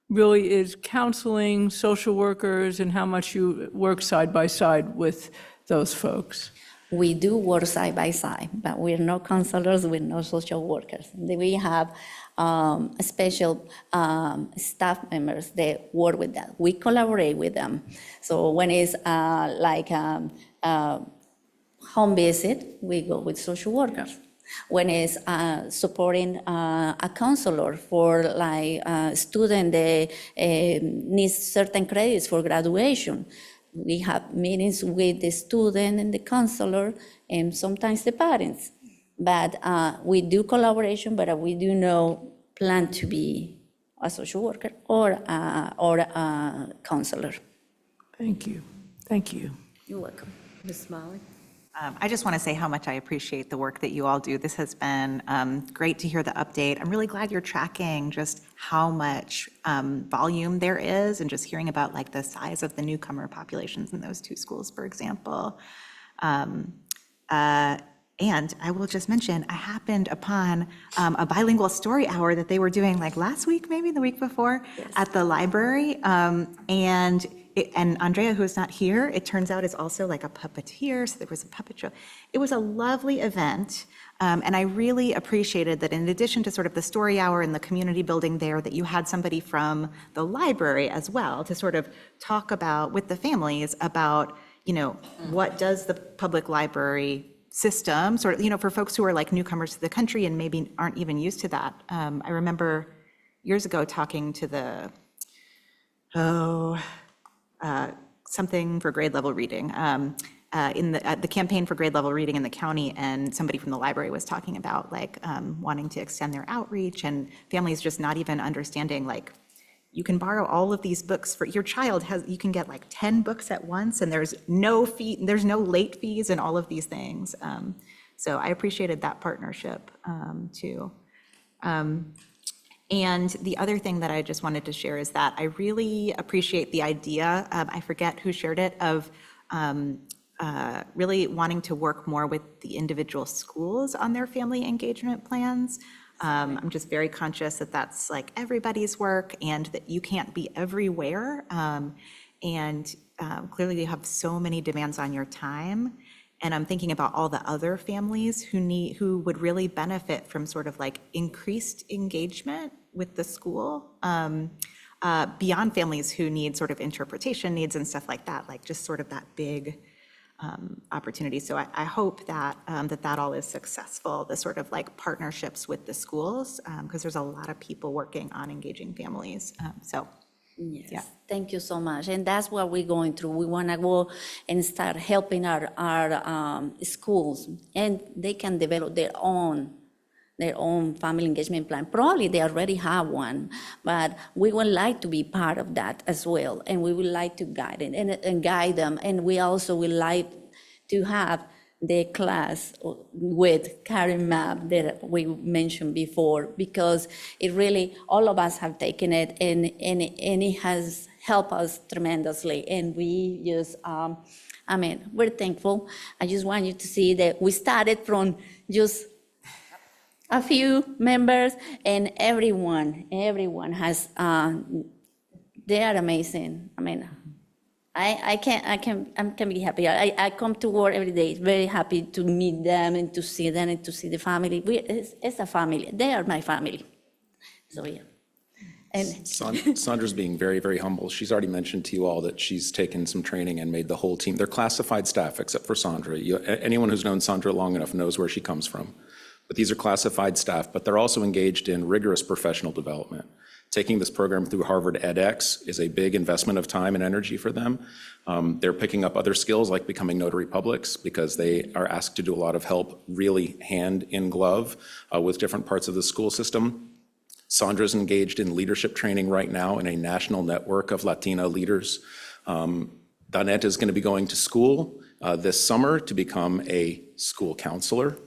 really is counseling, social workers, and how much you work side by side with those folks. We do work side by side, but we're not counselors, we're not social workers. We have special staff members that work with that. We collaborate with them. So when it's home visit, we go with social workers. When it's supporting a counselor for a student that needs certain credits for graduation, we have meetings with the student and the counselor and sometimes the parents. But we do collaboration, but we do not plan to be a social worker or a counselor. Thank you. Thank you. You're welcome. Ms. Smalley? I just want to say how much I appreciate the work that you all do. This has been great to hear the update. I'm really glad you're tracking just how much volume there is, and just hearing about the size of the newcomer populations in those two schools, for example. And I will just mention, I happened upon a bilingual story hour that they were doing last week, maybe the week before, at the library. And Andrea, who is not here, it turns out is also a puppeteer, so there was a puppet show. It was a lovely event, and I really appreciated that in addition to sort of the story hour and the community building there, that you had somebody from the library as well to sort of talk about, with the families, about, what does the public library system, sort of, for folks who are newcomers to the country and maybe aren't even used to that. I remember years ago talking to the, something for grade level reading, in the campaign for grade level reading in the county, and somebody from the library was talking about wanting to extend their outreach, and families just not even understanding you can borrow all of these books for your child you can get like 10 books at once, and there's no fee, there's no late fees and all of these things. So I appreciated that partnership too. And the other thing that I just wanted to share is that I really appreciate the idea, I forget who shared it, of really wanting to work more with the individual schools on their family engagement plans. I'm just very conscious that that's like everybody's work and that you can't be everywhere. Clearly you have so many demands on your time. And I'm thinking about all the other families who would really benefit from sort of like increased engagement with the school, beyond families who need sort of interpretation needs and stuff like that, like just sort of that big opportunity. So I hope that that all is successful, the sort of like partnerships with the schools, because there's a lot of people working on engaging families. Yes, yeah. Thank you so much. And that's what we're going through. We want to go and start helping our schools, and they can develop their own family engagement plan. Probably they already have one, but we would like to be part of that as well. And we would like to guide it and guide them. And we also would like to have the class with Karen Map that we mentioned before, because it really, all of us have taken it and it has helped us tremendously. And we just, we're thankful. I just want you to see that we started from just a few members, and everyone has, they are amazing. I can be happy. I come to work every day, very happy to meet them and to see them and to see the family. It's a family. They are my family. So yeah. And Sandra's being very, very humble. She's already mentioned to you all that she's taken some training and made the whole team. They're classified staff, except for Sandra. Anyone who's known Sandra long enough knows where she comes from. But these are classified staff, but they're also engaged in rigorous professional development. Taking this program through Harvard edX is a big investment of time and energy for them. They're picking up other skills like becoming notary publics, because they are asked to do a lot of help, really hand in glove with different parts of the school system. Sandra's engaged in leadership training right now in a national network of Latina leaders. Donette is going to be going to school this summer to become a school counselor.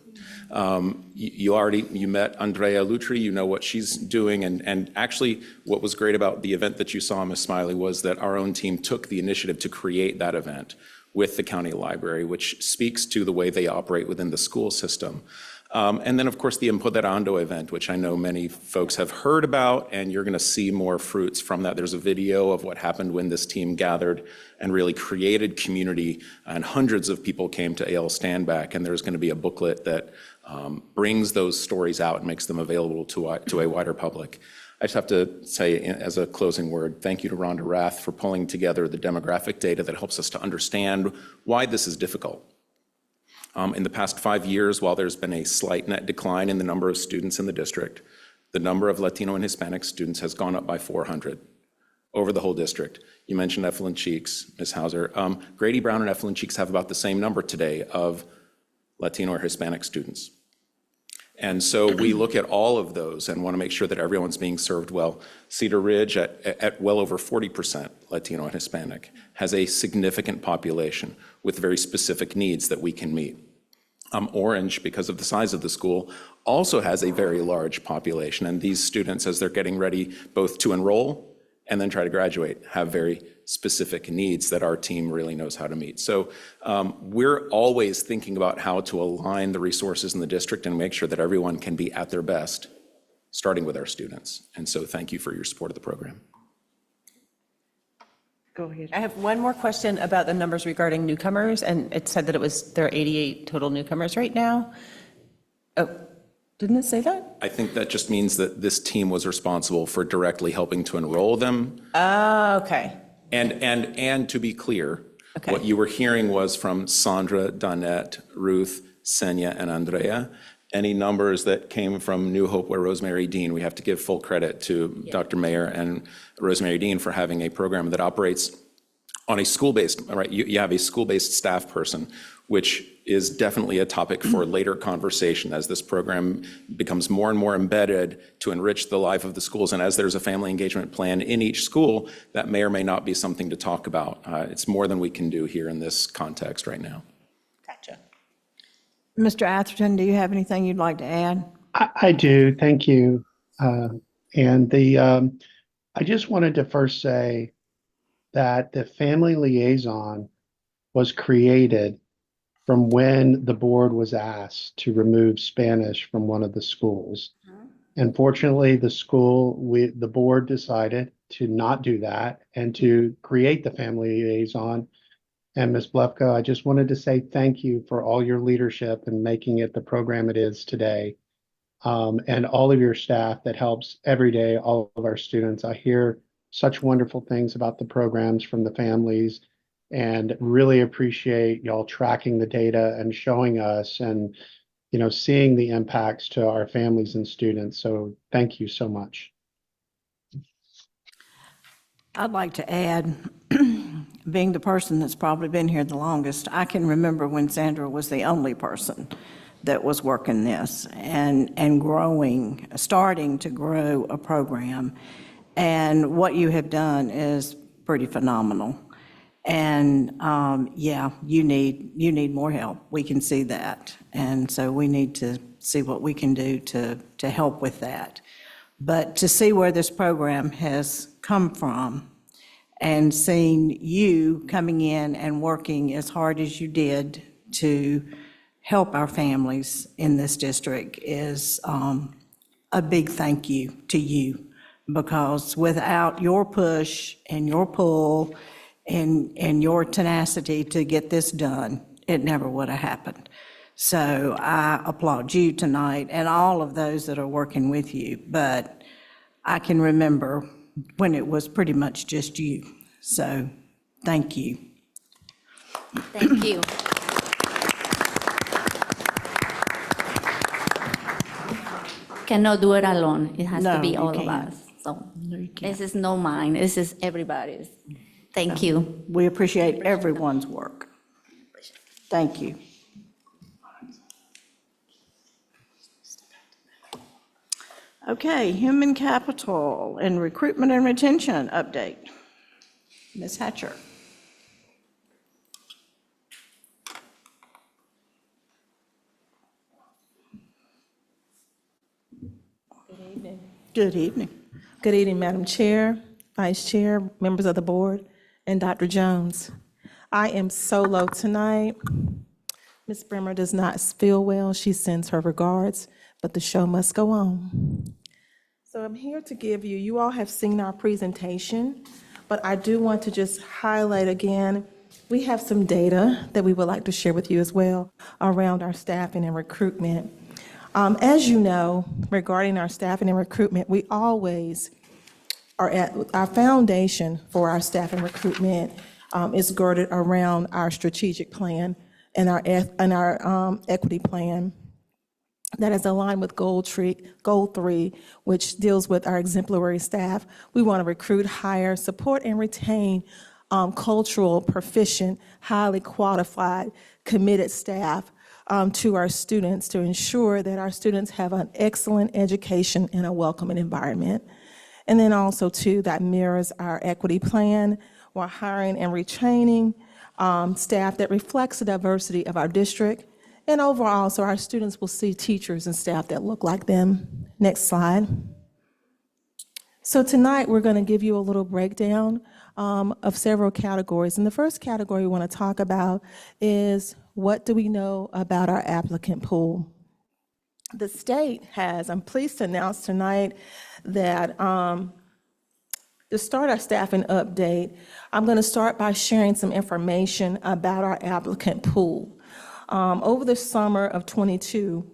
You met Andrea Lutri, you know what she's doing, and actually what was great about the event that you saw, Ms. Smiley, was that our own team took the initiative to create that event with the county library, which speaks to the way they operate within the school system. And then, of course, the Empoderando event, which I know many folks have heard about, and you're going to see more fruits from that. There's a video of what happened when this team gathered and really created community, and hundreds of people came to A.L. Standback, and there's going to be a booklet that brings those stories out and makes them available to a wider public. I just have to say, as a closing word, thank you to Rhonda Rath for pulling together the demographic data that helps us to understand why this is difficult. In the past 5 years, while there's been a slight net decline in the number of students in the district, the number of Latino and Hispanic students has gone up by 400 over the whole district. You mentioned Efflin Cheeks, Ms. Hauser. Grady Brown and Efflin Cheeks have about the same number today of Latino or Hispanic students. And so we look at all of those and want to make sure that everyone's being served well. Cedar Ridge, at well over 40% Latino and Hispanic, has a significant population with very specific needs that we can meet. Orange, because of the size of the school, also has a very large population. And these students, as they're getting ready both to enroll and then try to graduate, have very specific needs that our team really knows how to meet. So we're always thinking about how to align the resources in the district and make sure that everyone can be at their best, starting with our students. And so thank you for your support of the program. Go ahead. I have one more question about the numbers regarding newcomers, and it said that there are 88 total newcomers right now. Oh, didn't it say that? I think that just means that this team was responsible for directly helping to enroll them. Okay. And to be clear, what you were hearing was from Sandra, Donette, Ruth, Senya, and Andrea. Any numbers that came from New Hope or Rosemary Dean, we have to give full credit to Dr. Mayer and Rosemary Dean for having a program that operates on a school-based, right, you have a school-based staff person, which is definitely a topic for later conversation as this program becomes more and more embedded to enrich the life of the schools. And as there's a family engagement plan in each school, that may or may not be something to talk about. It's more than we can do here in this context right now. Gotcha. Mr. Atherton, do you have anything you'd like to add? I do, thank you. I just wanted to first say that the family liaison was created from when the board was asked to remove Spanish from one of the schools. Unfortunately, the board decided to not do that and to create the family liaison. And Ms. Blefko, I just wanted to say thank you for all your leadership in making it the program it is today. And all of your staff that helps every day, all of our students. I hear such wonderful things about the programs from the families and really appreciate y'all tracking the data and showing us and, seeing the impacts to our families and students. So thank you so much. I'd like to add, being the person that's probably been here the longest, I can remember when Sandra was the only person that was working this and growing, starting to grow a program. And what you have done is pretty phenomenal. And yeah, you need more help. We can see that. And so we need to see what we can do to help with that. But to see where this program has come from and seeing you coming in and working as hard as you did to help our families in this district is a big thank you to you, because without your push and your pull and your tenacity to get this done, it never would have happened. So I applaud you tonight and all of those that are working with you, but I can remember when it was pretty much just you. So thank you. Thank you. Cannot do it alone. It has to No, be you all of can't. us. So this is not mine. This is everybody's. Thank you. We appreciate everyone's work. Thank you. Okay, human capital and recruitment and retention update. Ms. Hatcher. Good evening. Good evening, Madam Chair, Vice Chair, members of the board, and Dr. Jones. I am solo tonight. Ms. Bremer does not feel well. She sends her regards, but the show must go on. So I'm here to give you all have seen our presentation, but I do want to just highlight again, we have some data that we would like to share with you as well around our staffing and recruitment. As you know, regarding our staffing and recruitment, we always are at our foundation for our staff and recruitment is girded around our strategic plan and our equity plan that is aligned with Goal 3, which deals with our exemplary staff. We want to recruit, hire, support, and retain cultural, proficient, highly qualified, committed staff to our students to ensure that our students have an excellent education in a welcoming environment. And then also, too, that mirrors our equity plan while hiring and retraining staff that reflects the diversity of our district. And overall, so our students will see teachers and staff that look like them. Next slide. So tonight, we're going to give you a little breakdown of several categories. And the first category we want to talk about is, what do we know about our applicant pool? The state has, I'm pleased to announce tonight that to start our staffing update, I'm going to start by sharing some information about our applicant pool. Over the summer of '22,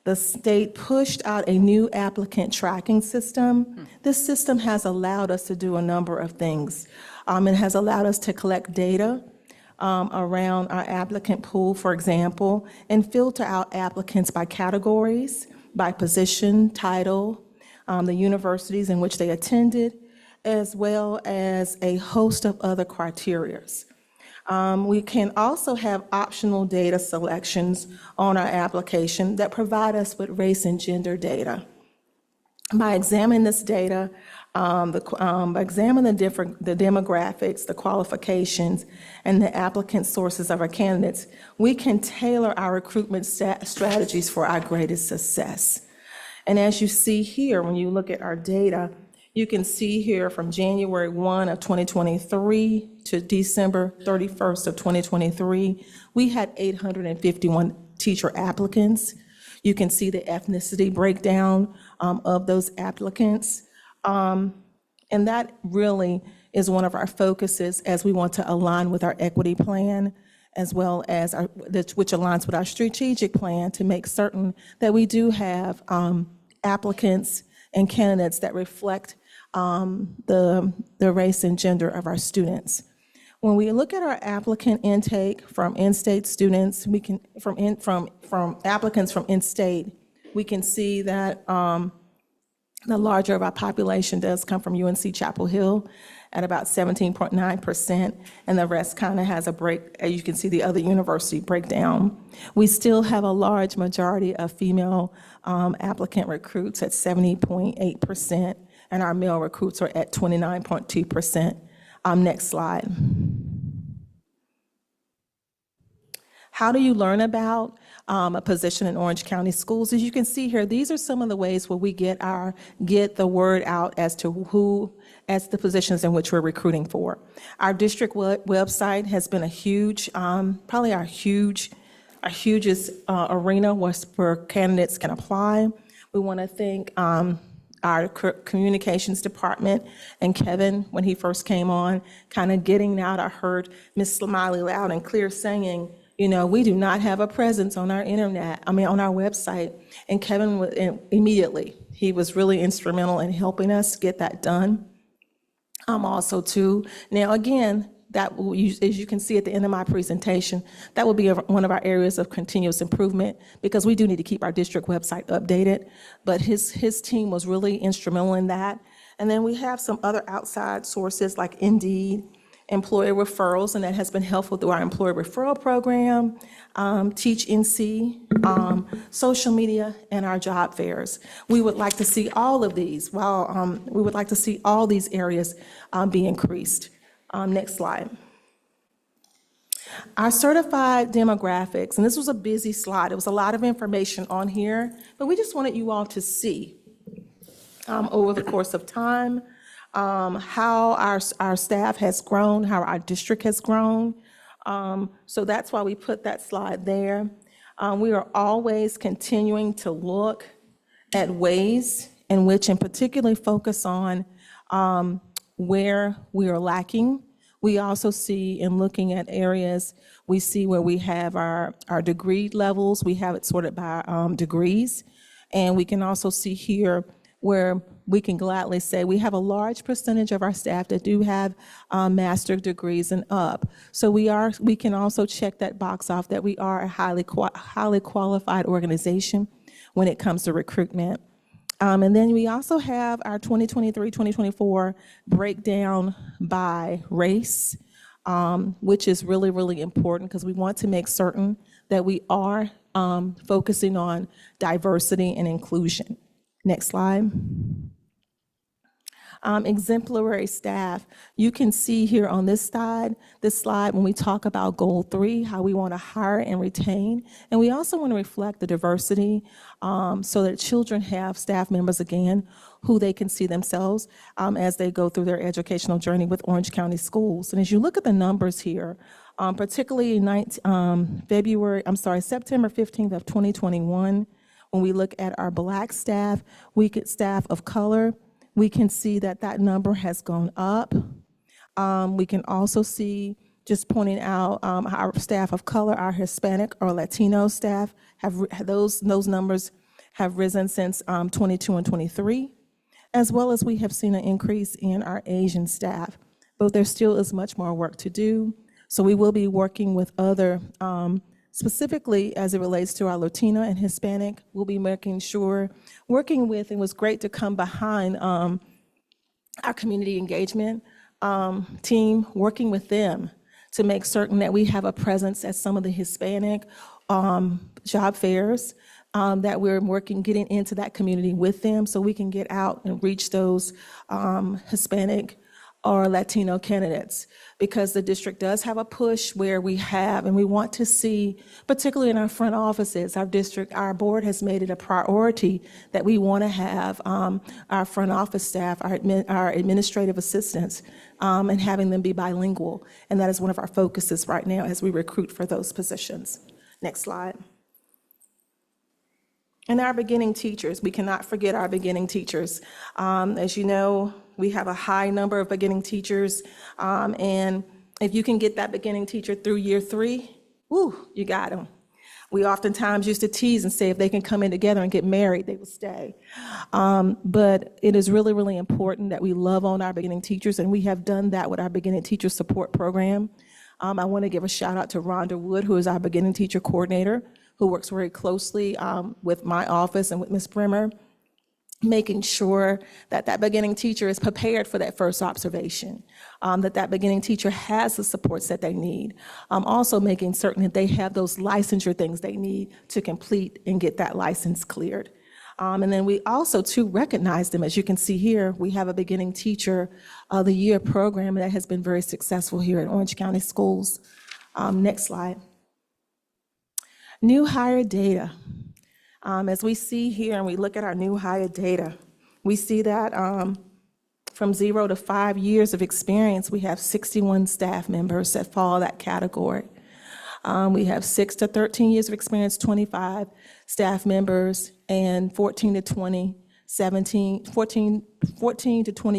the state pushed out a new applicant tracking system. This system has allowed us to do a number of things. It has allowed us to collect data around our applicant pool, for example, and filter out applicants by categories, by position, title, the universities in which they attended, as well as a host of other criterias. We can also have optional data selections on our application that provide us with race and gender data. By examining this data, by examining the demographics, the qualifications, and the applicant sources of our candidates, we can tailor our recruitment strategies for our greatest success. And as you see here, when you look at our data, you can see here from January 1 of 2023 to December 31st of 2023, we had 851 teacher applicants. You can see the ethnicity breakdown of those applicants. And that really is one of our focuses as we want to align with our equity plan, as well as which aligns with our strategic plan to make certain that we do have applicants and candidates that reflect the race and gender of our students. When we look at our applicant intake from in-state students, we can from applicants from in-state, we can see that the larger of our population does come from UNC Chapel Hill at about 17.9%, and the rest kind of has a break, as you can see the other university breakdown. We still have a large majority of female applicant recruits at 70.8%, and our male recruits are at 29.2%. Next slide. How do you learn about a position in Orange County Schools? As you can see here, these are some of the ways where we get the word out as to as the positions in which we're recruiting for. Our district website has been a huge, probably our hugest arena where candidates can apply. We want to thank our communications department and Kevin, when he first came on, kind of getting out. I heard Ms. Smiley loud and clear saying, you know, we do not have a presence on our on our website. And Kevin, immediately, he was really instrumental in helping us get that done. Also too, now again, that will, as you can see at the end of my presentation, that will be one of our areas of continuous improvement, because we do need to keep our district website updated. But his team was really instrumental in that. And then we have some other outside sources like Indeed, employer referrals, and that has been helpful through our employer referral program, Teach NC, social media, and our job fairs. We would like to see all of these, we would like to see all these areas be increased. Next slide. Our certified demographics, and this was a busy slide. It was a lot of information on here, but we just wanted you all to see over the course of time how our staff has grown, how our district has grown. So that's why we put that slide there. We are always continuing to look at ways in which, and particularly focus on where we are lacking. We also see, in looking at areas, we see where we have our degree levels. We have it sorted by degrees. And we can also see here where we can gladly say we have a large percentage of our staff that do have master's degrees and up. So we can also check that box off that we are a highly qualified organization when it comes to recruitment. And then we also have our 2023-2024 breakdown by race, which is really, really important, because we want to make certain that we are focusing on diversity and inclusion. Next slide. Exemplary staff. You can see here on this slide when we talk about goal 3, how we want to hire and retain. And we also want to reflect the diversity so that children have staff members, again, who they can see themselves as they go through their educational journey with Orange County Schools. And as you look at the numbers here, particularly in September 15th of 2021, when we look at our Black staff, staff of color, we can see that number has gone up. We can also see, just pointing out, our staff of color, our Hispanic or Latino staff, those numbers have risen since 22 and 23, as well as we have seen an increase in our Asian staff. But there still is much more work to do. So we will be working with other, specifically as it relates to our Latino and Hispanic, we'll be working with, it was great to come behind our community engagement team, working with them to make certain that we have a presence at some of the Hispanic job fairs, that we're getting into that community with them so we can get out and reach those Hispanic or Latino candidates, because the district does have a push where we have, and we want to see, particularly in our front offices, our board has made it a priority that we want to have our front office staff, our administrative assistants, and having them be bilingual. And that is one of our focuses right now as we recruit for those positions. Next slide. And our beginning teachers, we cannot forget our beginning teachers. As you know, we have a high number of beginning teachers, and if you can get that beginning teacher through year 3, woo, you got them. We oftentimes used to tease and say if they can come in together and get married, they will stay. But it is really, really important that we love on our beginning teachers, and we have done that with our beginning teacher support program. I want to give a shout out to Rhonda Wood, who is our beginning teacher coordinator, who works very closely with my office and with Ms. Bremer, making sure that that beginning teacher is prepared for that first observation, that beginning teacher has the supports that they need. Also making certain that they have those licensure things they need to complete and get that license cleared. And then we also, too, recognize them. As you can see here, we have a beginning teacher of the year program that has been very successful here at Orange County Schools. Next slide. New hire data. As we see here and we look at our new hire data, we see that from 0 to 5 years of experience, we have 61 staff members that fall that category. We have 6 to 13 years of experience, 25 staff members, and 14 to 20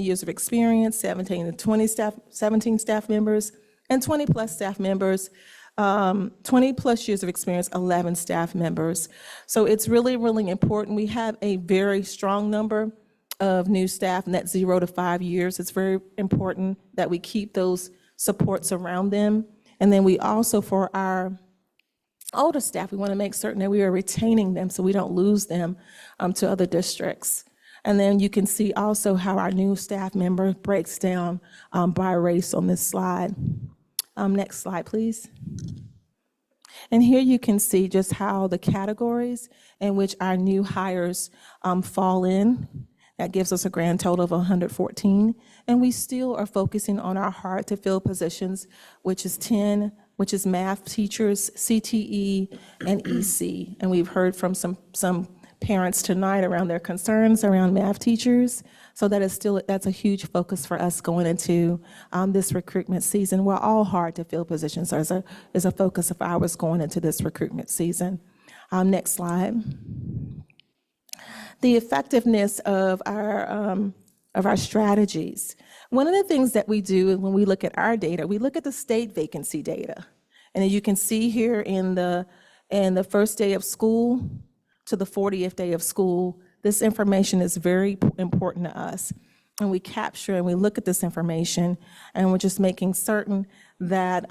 years of experience, 17 staff members, and 20 plus staff members. 20 plus years of experience, 11 staff members. So it's really, really important. We have a very strong number of new staff, and that's 0 to 5 years. It's very important that we keep those supports around them. And then we also, for our older staff, we want to make certain that we are retaining them so we don't lose them to other districts. And then you can see also how our new staff member breaks down by race on this slide. Next slide, please. And here you can see just how the categories in which our new hires fall in. That gives us a grand total of 114. And we still are focusing on our hard to fill positions, which is 10, which is math teachers, CTE, and EC. And we've heard from some parents tonight around their concerns around math teachers. So that's a huge focus for us going into this recruitment season. We're all hard to fill positions is a focus of ours going into this recruitment season. Next slide. The effectiveness of our strategies. One of the things that we do when we look at our data, we look at the state vacancy data. And as you can see here in the first day of school to the 40th day of school, this information is very important to us. And we capture and we look at this information, and we're just making certain that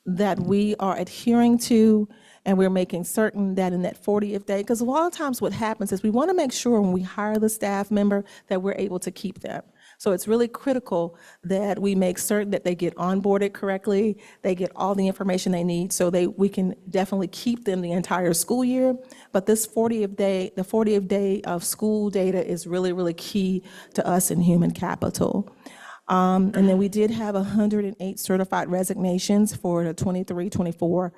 that we are adhering to, and we're making certain that in that 40th day, because a lot of times what happens is we want to make sure when we hire the staff member that we're able to keep them. So it's really critical that we make certain that they get onboarded correctly, they get all the information they need, so we can definitely keep them the entire school year. But this 40th day, the 40th day of school data is really, really key to us in human capital. And then we did have 108 certified resignations for the 23-24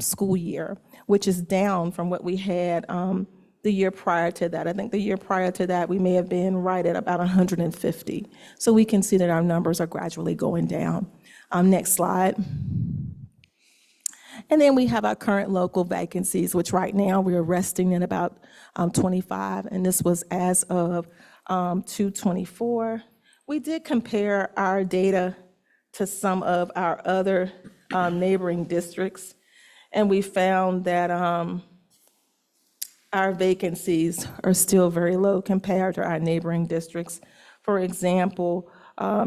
school year, which is down from what we had the year prior to that. I think the year prior to that, we may have been right at about 150. So we can see that our numbers are gradually going down. Next slide. And then we have our current local vacancies, which right now we're resting at about 25, and this was as of 2/24. We did compare our data to some of our other neighboring districts, and we found that our vacancies are still very low compared to our neighboring districts. For example,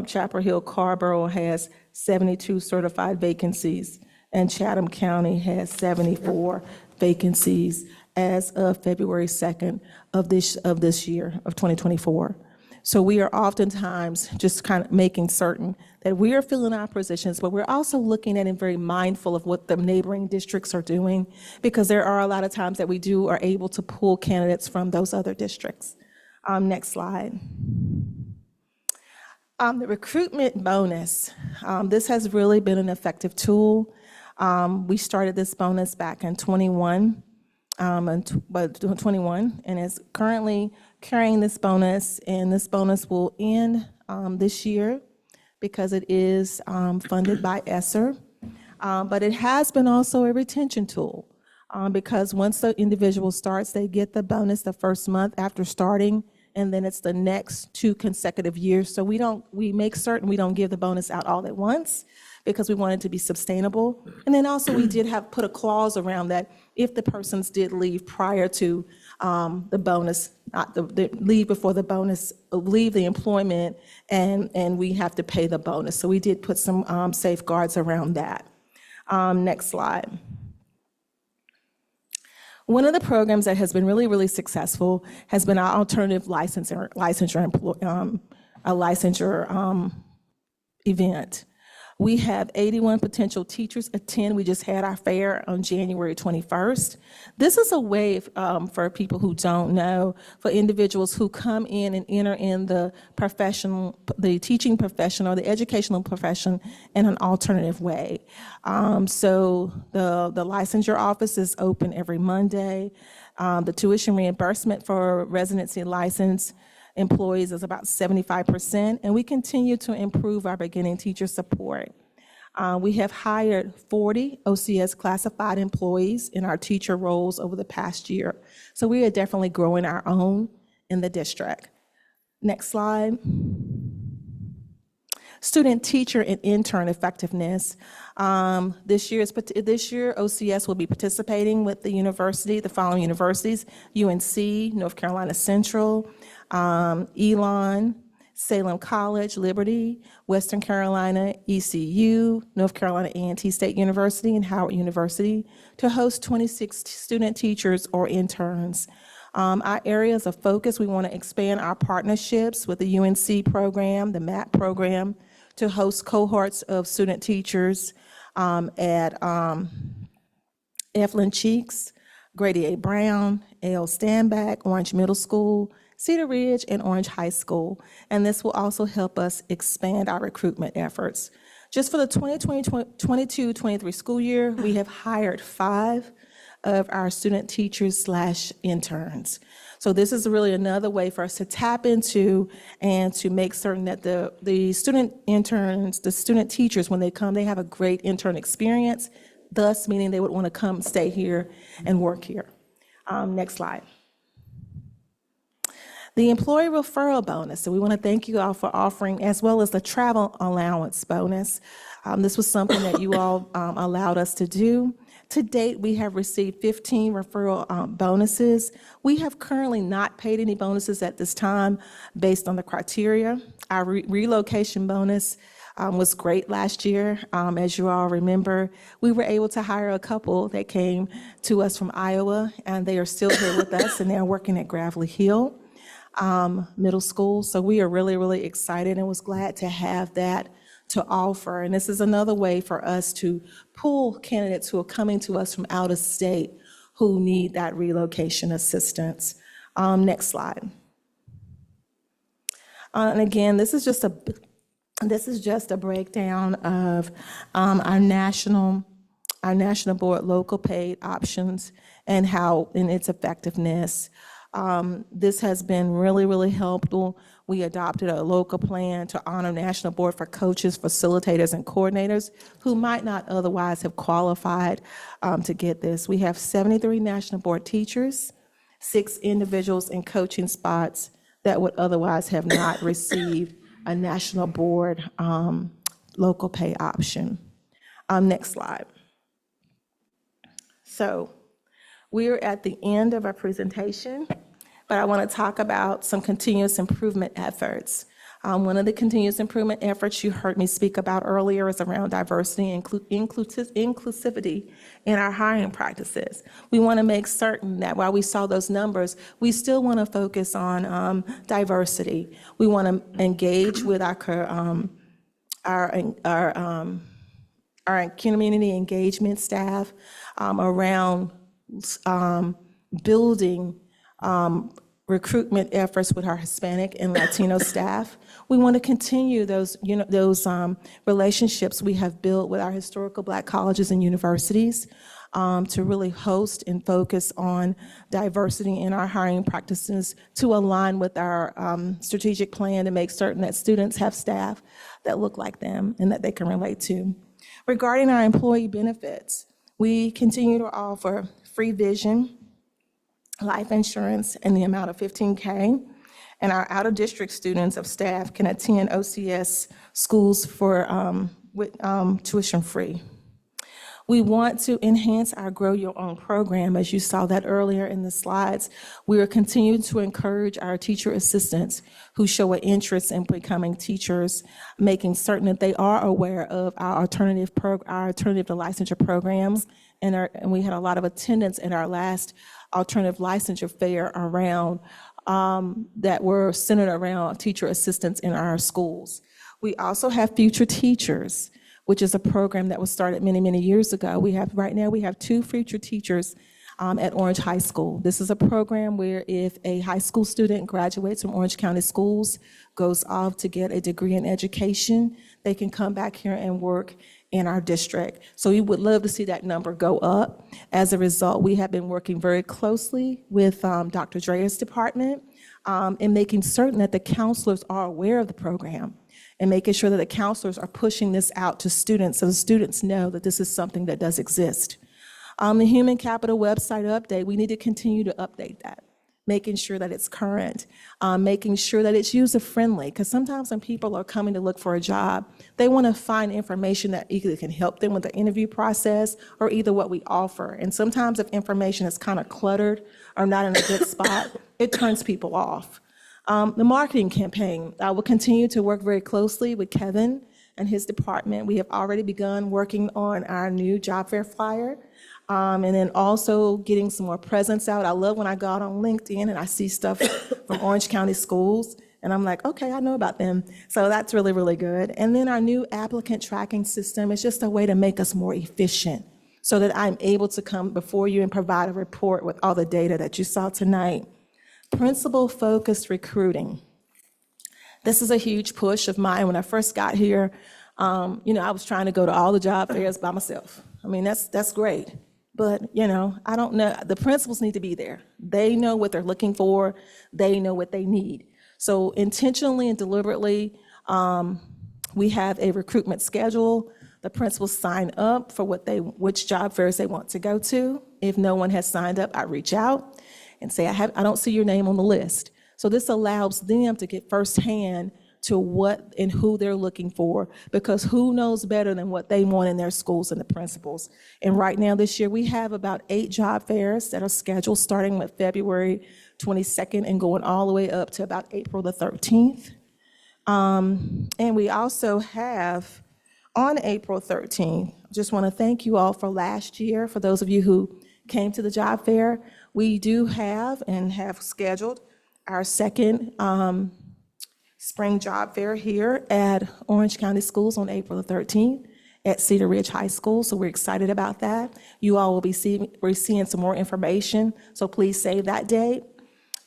Chapel Hill Carborough has 72 certified vacancies, and Chatham County has 74 vacancies as of February 2nd of this year, of 2024. So we are oftentimes just kind of making certain that we are filling our positions, but we're also looking at and very mindful of what the neighboring districts are doing, because there are a lot of times that we are able to pull candidates from those other districts. Next slide. The recruitment bonus, this has really been an effective tool. We started this bonus back in 21, and is currently carrying this bonus, and this bonus will end this year because it is funded by ESSER. But it has been also a retention tool, because once the individual starts, they get the bonus the first month after starting, and then it's the next 2 consecutive years. So we make certain we don't give the bonus out all at once, because we want it to be sustainable. And then also we did put a clause around that if the persons did leave prior to the bonus, not leave before the bonus, leave the employment, and we have to pay the bonus. So we did put some safeguards around that. Next slide. One of the programs that has been really, really successful has been our alternative licensure event. We have 81 potential teachers attend. We just had our fair on January 21st. This is a way for people who don't know, for individuals who come in and enter in the teaching profession or the educational profession in an alternative way. So the licensure office is open every Monday. The tuition reimbursement for residency license employees is about 75%, and we continue to improve our beginning teacher support. We have hired 40 OCS classified employees in our teacher roles over the past year. So we are definitely growing our own in the district. Next slide. Student, teacher, and intern effectiveness. This year, OCS will be participating with the following universities: UNC, North Carolina Central, Elon, Salem College, Liberty, Western Carolina, ECU, North Carolina A&T State University, and Howard University to host 26 student teachers or interns. Our areas of focus, we want to expand our partnerships with the UNC program, the MAP program, to host cohorts of student teachers at Evelyn Cheeks, Grady A. Brown, A.L. Standback, Orange Middle School, Cedar Ridge, and Orange High School. And this will also help us expand our recruitment efforts. Just for the 2022-23 school year, we have hired 5 of our student teachers / interns. So this is really another way for us to tap into and to make certain that the student interns, the student teachers, when they come, they have a great intern experience, thus meaning they would want to come stay here and work here. Next slide. The employee referral bonus. So we want to thank you all for offering, as well as the travel allowance bonus. This was something that you all allowed us to do. To date, we have received 15 referral bonuses. We have currently not paid any bonuses at this time based on the criteria. Our relocation bonus was great last year. As you all remember, we were able to hire a couple that came to us from Iowa, and they are still here with us, and they're working at Gravelly Hill Middle School. So we are really, really excited and was glad to have that to offer. And this is another way for us to pull candidates who are coming to us from out of state who need that relocation assistance. Next slide. And again, this is just a breakdown of our national board local paid options and its effectiveness. This has been really, really helpful. We adopted a local plan to honor National Board for coaches, facilitators, and coordinators who might not otherwise have qualified to get this. We have 73 National Board teachers, 6 individuals in coaching spots that would otherwise have not received a National Board local pay option. Next slide. So we're at the end of our presentation, but I want to talk about some continuous improvement efforts. One of the continuous improvement efforts you heard me speak about earlier is around diversity and inclusivity in our hiring practices. We want to make certain that while we saw those numbers, we still want to focus on diversity. We want to engage with our community engagement staff around building recruitment efforts with our Hispanic and Latino staff. We want to continue those relationships we have built with our historical Black colleges and universities to really host and focus on diversity in our hiring practices to align with our strategic plan to make certain that students have staff that look like them and that they can relate to. Regarding our employee benefits, we continue to offer free vision, life insurance in the amount of $15K, and our out-of-district students of staff can attend OCS schools for with tuition free. We want to enhance our Grow Your Own program. As you saw that earlier in the slides, we are continuing to encourage our teacher assistants who show an interest in becoming teachers, making certain that they are aware of our alternative to licensure programs. And we had a lot of attendance in our last alternative licensure fair around that were centered around teacher assistants in our schools. We also have Future Teachers, which is a program that was started many, many years ago. Right now we have 2 future teachers at Orange High School. This is a program where if a high school student graduates from Orange County Schools, goes off to get a degree in education, they can come back here and work in our district. So we would love to see that number go up. As a result, we have been working very closely with Dr. Drea's department in making certain that the counselors are aware of the program and making sure that the counselors are pushing this out to students so the students know that this is something that does exist. The Human Capital website update, we need to continue to update that, making sure that it's current, making sure that it's user-friendly, because sometimes when people are coming to look for a job, they want to find information that either can help them with the interview process or either what we offer. And sometimes if information is kind of cluttered or not in a good spot, it turns people off. The marketing campaign, I will continue to work very closely with Kevin and his department. We have already begun working on our new job fair flyer. And then also getting some more presence out. I love when I go out on LinkedIn and I see stuff from Orange County Schools, and I'm like, okay, I know about them. So that's really, really good. And then our new applicant tracking system is just a way to make us more efficient so that I'm able to come before you and provide a report with all the data that you saw tonight. Principal-focused recruiting. This is a huge push of mine. When I first got here, I was trying to go to all the job fairs by myself. I mean, that's great. But, I don't know, the principals need to be there. They know what they're looking for. They know what they need. So intentionally and deliberately, we have a recruitment schedule. The principals sign up for which job fairs they want to go to. If no one has signed up, I reach out and say, I don't see your name on the list. So this allows them to get firsthand to what and who they're looking for, because who knows better than what they want in their schools and the principals. And right now this year, we have about 8 job fairs that are scheduled starting with February 22nd and going all the way up to about April the 13th. And we also have on April 13th, just want to thank you all for last year. For those of you who came to the job fair, we do have and have scheduled our second spring job fair here at Orange County Schools on April the 13th at Cedar Ridge High School, so we're excited about that. You all will be seeing some more information, so please save that date.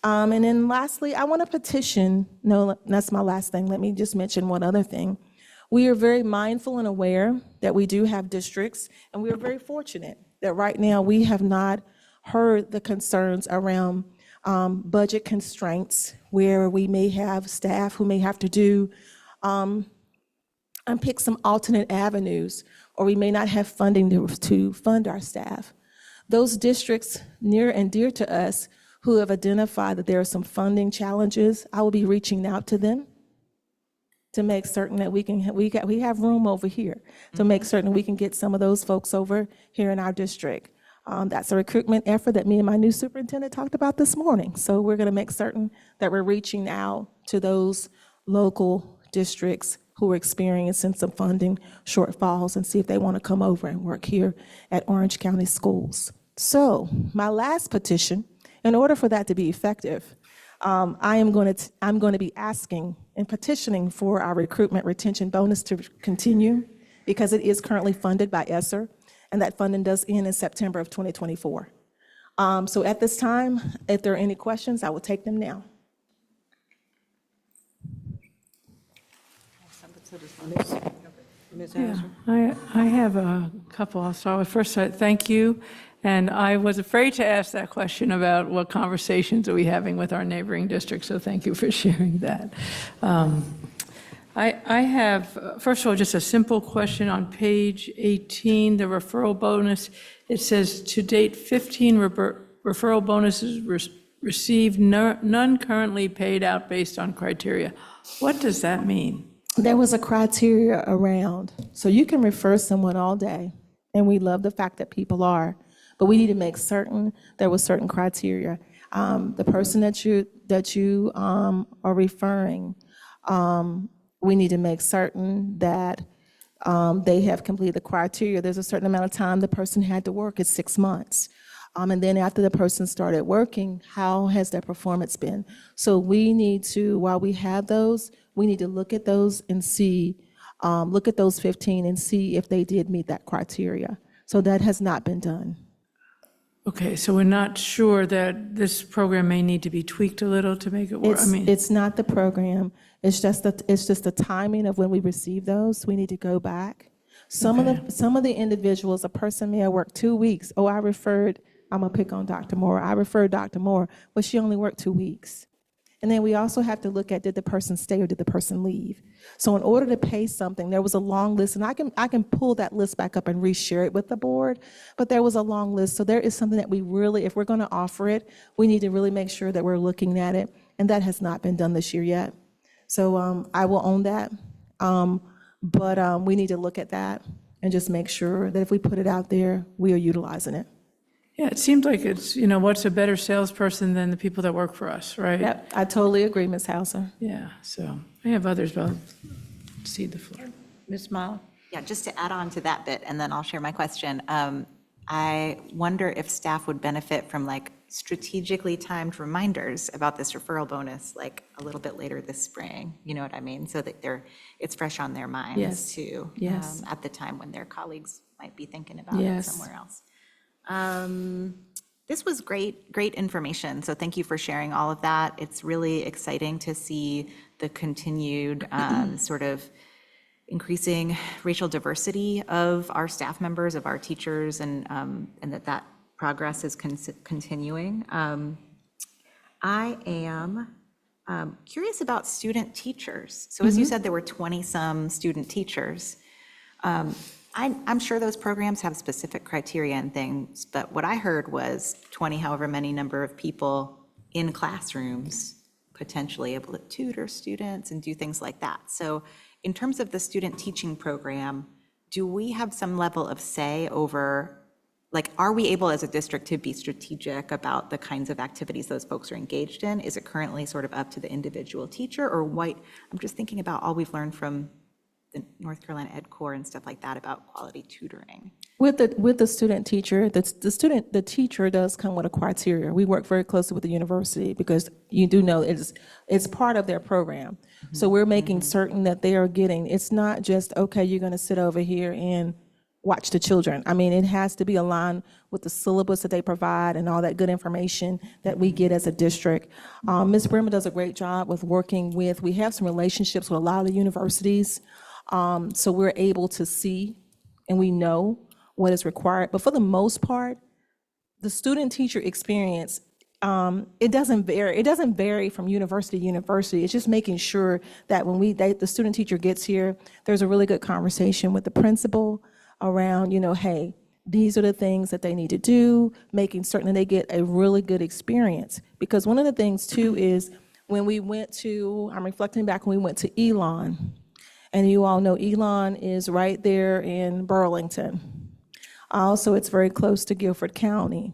And then lastly, I want to petition, no, that's my last thing, let me just mention one other thing. We are very mindful and aware that we do have districts, and we are very fortunate that right now we have not heard the concerns around budget constraints, where we may have staff who may have to do and pick some alternate avenues, or we may not have funding to fund our staff. Those districts near and dear to us who have identified that there are some funding challenges, I will be reaching out to them to make certain that we have room over here, to make certain we can get some of those folks over here in our district. That's a recruitment effort that me and my new superintendent talked about this morning. So we're going to make certain that we're reaching out to those local districts who are experiencing some funding shortfalls and see if they want to come over and work here at Orange County Schools. So my last petition, in order for that to be effective, I'm going to be asking and petitioning for our recruitment retention bonus to continue because it is currently funded by ESSER, and that funding does end in September of 2024. So at this time, if there are any questions, I will take them now. Yeah, I have a couple. I'll start with first, thank you. And I was afraid to ask that question about what conversations are we having with our neighboring districts, so thank you for sharing that. I have, first of all, just a simple question on page 18, the referral bonus. It says, to date, 15 referral bonuses received, none currently paid out based on criteria. What does that mean? There was a criteria around, so you can refer someone all day, and we love the fact that people are, but we need to make certain there was certain criteria. The person that you are referring, we need to make certain that they have completed the criteria. There's a certain amount of time the person had to work, it's 6 months. And then after the person started working, how has their performance been? So we need to, while we have those, we need to look at those and see, look at those 15 and see if they did meet that criteria. So that has not been done. Okay, so we're not sure that this program may need to be tweaked a little to make it work? It's not the program, it's just the timing of when we receive those. We need to go back. Some of the individuals, a person may have worked 2 weeks. Oh, I'm gonna pick on Dr. Moore. I referred Dr. Moore, but she only worked 2 weeks. And then we also have to look at, did the person stay or did the person leave? So in order to pay something, there was a long list, and I can pull that list back up and reshare it with the board, but there was a long list. So there is something that we really, if we're gonna offer it, we need to really make sure that we're looking at it, and that has not been done this year yet. So I will own that, but we need to look at that and just make sure that if we put it out there, we are utilizing it. Yeah, it seems like it's, what's a better salesperson than the people that work for us, right? Yep, I totally agree, Ms. Hauser. Yeah, so I have others, but I'll cede the floor. Ms. Mile? Yeah, just to add on to that bit, and then I'll share my question. I wonder if staff would benefit from strategically timed reminders about this referral bonus, a little bit later this spring, you know what I mean? So that it's fresh on their minds Yes. too. Yes. At the time when their colleagues might be thinking about it somewhere else. This was great information, so thank you for sharing all of that. It's really exciting to see the continued sort of increasing racial diversity of our staff members, of our teachers, and that progress is continuing. I am curious about student teachers. So as you said, there were 20-some student teachers. I'm sure those programs have specific criteria and things, but what I heard was 20, however many number of people in classrooms potentially able to tutor students and do things like that. So in terms of the student teaching program, do we have some level of say over, are we able as a district to be strategic about the kinds of activities those folks are engaged in? Is it currently sort of up to the individual teacher, or I'm just thinking about all we've learned from the North Carolina Ed Corps and stuff like that about quality tutoring. With the student teacher, the teacher does come with a criteria. We work very closely with the university because you do know it's part of their program. So we're making certain that they are getting, it's not just, okay, you're gonna sit over here and watch the children. I mean, it has to be aligned with the syllabus that they provide and all that good information that we get as a district. Ms. Bremer does a great job with working with, we have some relationships with a lot of the universities. So we're able to see and we know what is required. But for the most part, the student-teacher experience, it doesn't vary. It doesn't vary from university to university. It's just making sure that when the student-teacher gets here, there's a really good conversation with the principal around, hey, these are the things that they need to do, making certain that they get a really good experience. Because one of the things too is when we went to, I'm reflecting back when we went to Elon, and you all know Elon is right there in Burlington. Also, it's very close to Guilford County.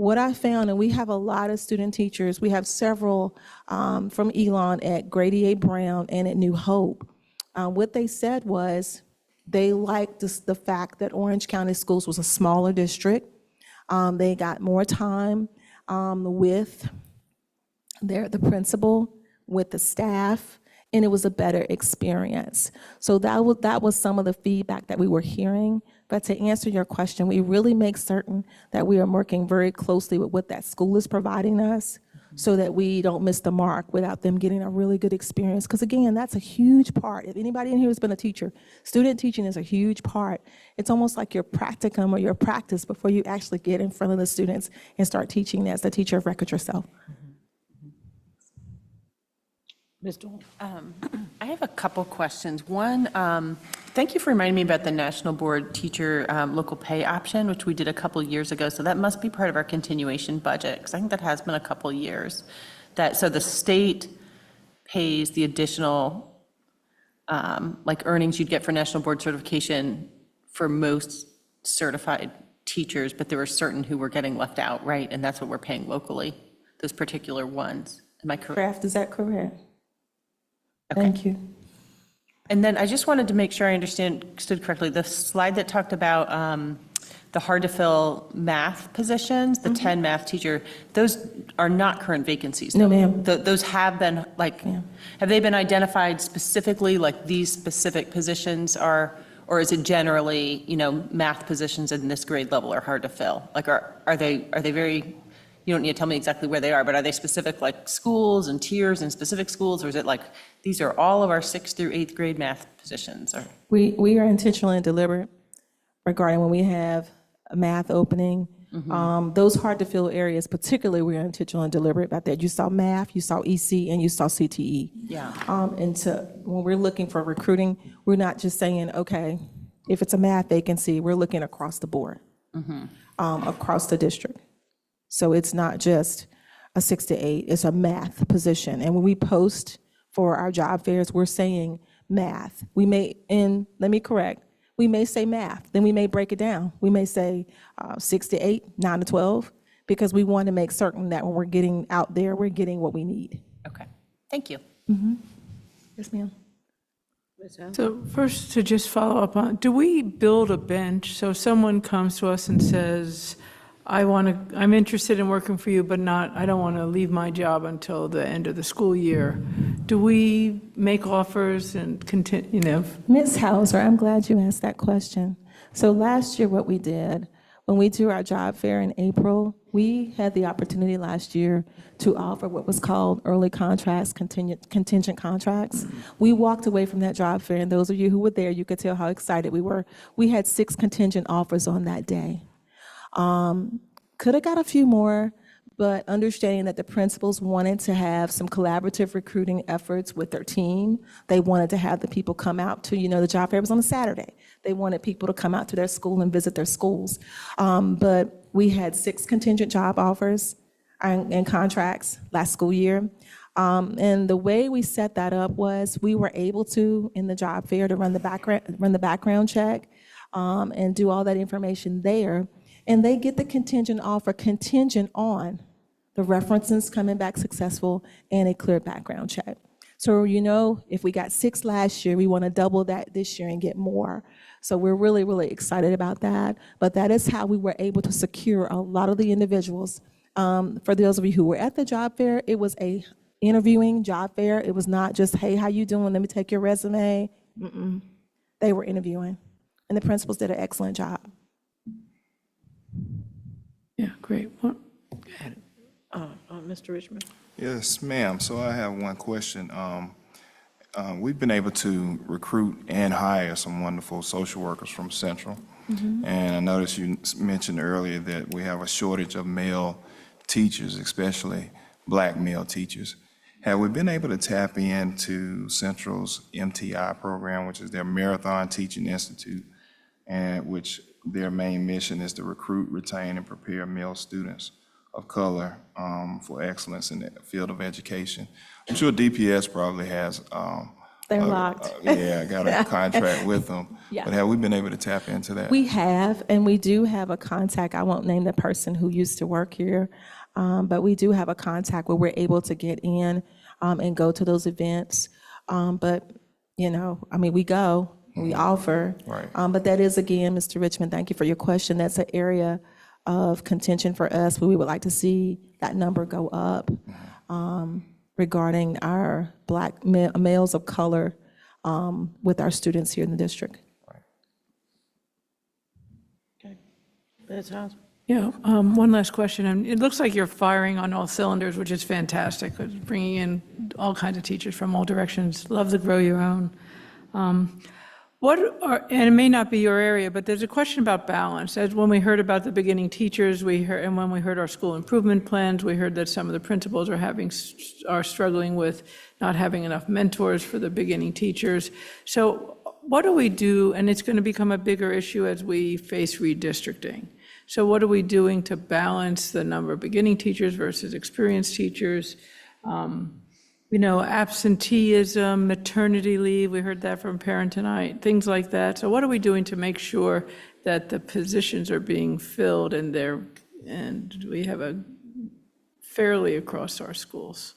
what I found, and we have a lot of student teachers, we have several from Elon at Grady A. Brown and at New Hope. What they said was they liked the fact that Orange County Schools was a smaller district. They got more time with the principal, with the staff, and it was a better experience. So that was some of the feedback that we were hearing. But to answer your question, we really make certain that we are working very closely with what that school is providing us so that we don't miss the mark without them getting a really good experience. Because again, that's a huge part. If anybody in here has been a teacher, student teaching is a huge part. It's almost like your practicum or your practice before you actually get in front of the students and start teaching as the teacher of record yourself. Ms. Doyle. I have a couple questions. One, thank you for reminding me about the National Board Teacher Local Pay option, which we did a couple years ago. So that must be part of our continuation budget, because I think that has been a couple years. So the state pays the additional like earnings you'd get for National Board certification for most certified teachers, but there were certain who were getting left out, right? And that's what we're paying locally, those particular ones. Am I correct? Is that correct? Okay. Thank you. And then I just wanted to make sure I understood correctly, the slide that talked about the hard-to-fill math positions, the 10 math teacher, those are not current vacancies? No, ma'am. Those have been, like, have they been identified specifically, like these specific positions are, or is it generally, math positions in this grade level are hard to fill? Like, are they very, you don't need to tell me exactly where they are, but are they specific, like schools and tiers and specific schools, or is it like, these are all of our 6th through 8th grade math positions? Or We are intentional and deliberate regarding when we have a math opening. Those hard to fill areas, particularly, we are intentional and deliberate about that. You saw math, you saw EC, and you saw CTE. Yeah. When we're looking for recruiting, we're not just saying, okay, if it's a math vacancy, we're looking across the board, across the district. So it's not just a 6 to 8, it's a math position. And when we post for our job fairs, we're saying math. We may say math, then we may break it down. We may say 6 to 8, 9 to 12, because we want to make certain that when we're getting out there, we're getting what we need. Okay, thank you. Yes, ma'am. So first, to just follow up on, do we build a bench? So if someone comes to us and says, I'm interested in working for you, but I don't want to leave my job until the end of the school year. Do we make offers and continue, Ms. Hauser, I'm glad you asked that question. So last year, what we did, when we do our job fair in April, we had the opportunity last year to offer what was called early contracts, contingent contracts. We walked away from that job fair, and those of you who were there, you could tell how excited we were. We had 6 contingent offers on that day. Could have got a few more, but understanding that the principals wanted to have some collaborative recruiting efforts with their team. They wanted to have the people come out to, the job fair was on a Saturday. They wanted people to come out to their school and visit their schools. But we had 6 contingent job offers and contracts last school year. And the way we set that up was we were able to, in the job fair, to run the background check and do all that information there. And they get the contingent offer contingent on the references coming back successful and a clear background check. So, if we got 6 last year, we want to double that this year and get more. So we're really, really excited about that. But that is how we were able to secure a lot of the individuals. For those of you who were at the job fair, it was a interviewing job fair. It was not just, hey, how you doing? Let me take your resume. They were interviewing. And the principals did an excellent job. Yeah, great. Mr. Richmond. Yes, ma'am. So I have one question. We've been able to recruit and hire some wonderful social workers from Central. And I noticed you mentioned earlier that we have a shortage of male teachers, especially Black male teachers. Have we been able to tap into Central's MTI program, which is their Marathon Teaching Institute, and which their main mission is to recruit, retain, and prepare male students of color for excellence in the field of education? I'm sure DPS probably has They're locked. Yeah, I got a contract with them. Yeah. But have we been able to tap into that? We have, and we do have a contact. I won't name the person who used to work here, but we do have a contact where we're able to get in and go to those events. But, we go, we offer. Right. But that is, again, Mr. Richmond, thank you for your question. That's an area of contention for us where we would like to see that number go up regarding our Black males of color with our students here in the district. Yeah, one last question. And it looks like you're firing on all cylinders, which is fantastic, bringing in all kinds of teachers from all directions. Love to grow your own. And it may not be your area, but there's a question about balance. As when we heard about the beginning teachers, and when we heard our school improvement plans, we heard that some of the principals are struggling with not having enough mentors for the beginning teachers. So what do we do? And it's going to become a bigger issue as we face redistricting. So what are we doing to balance the number of beginning teachers versus experienced teachers? Absenteeism, maternity leave, we heard that from parent tonight, things like that. So what are we doing to make sure that the positions are being filled and we have a fairly across our schools?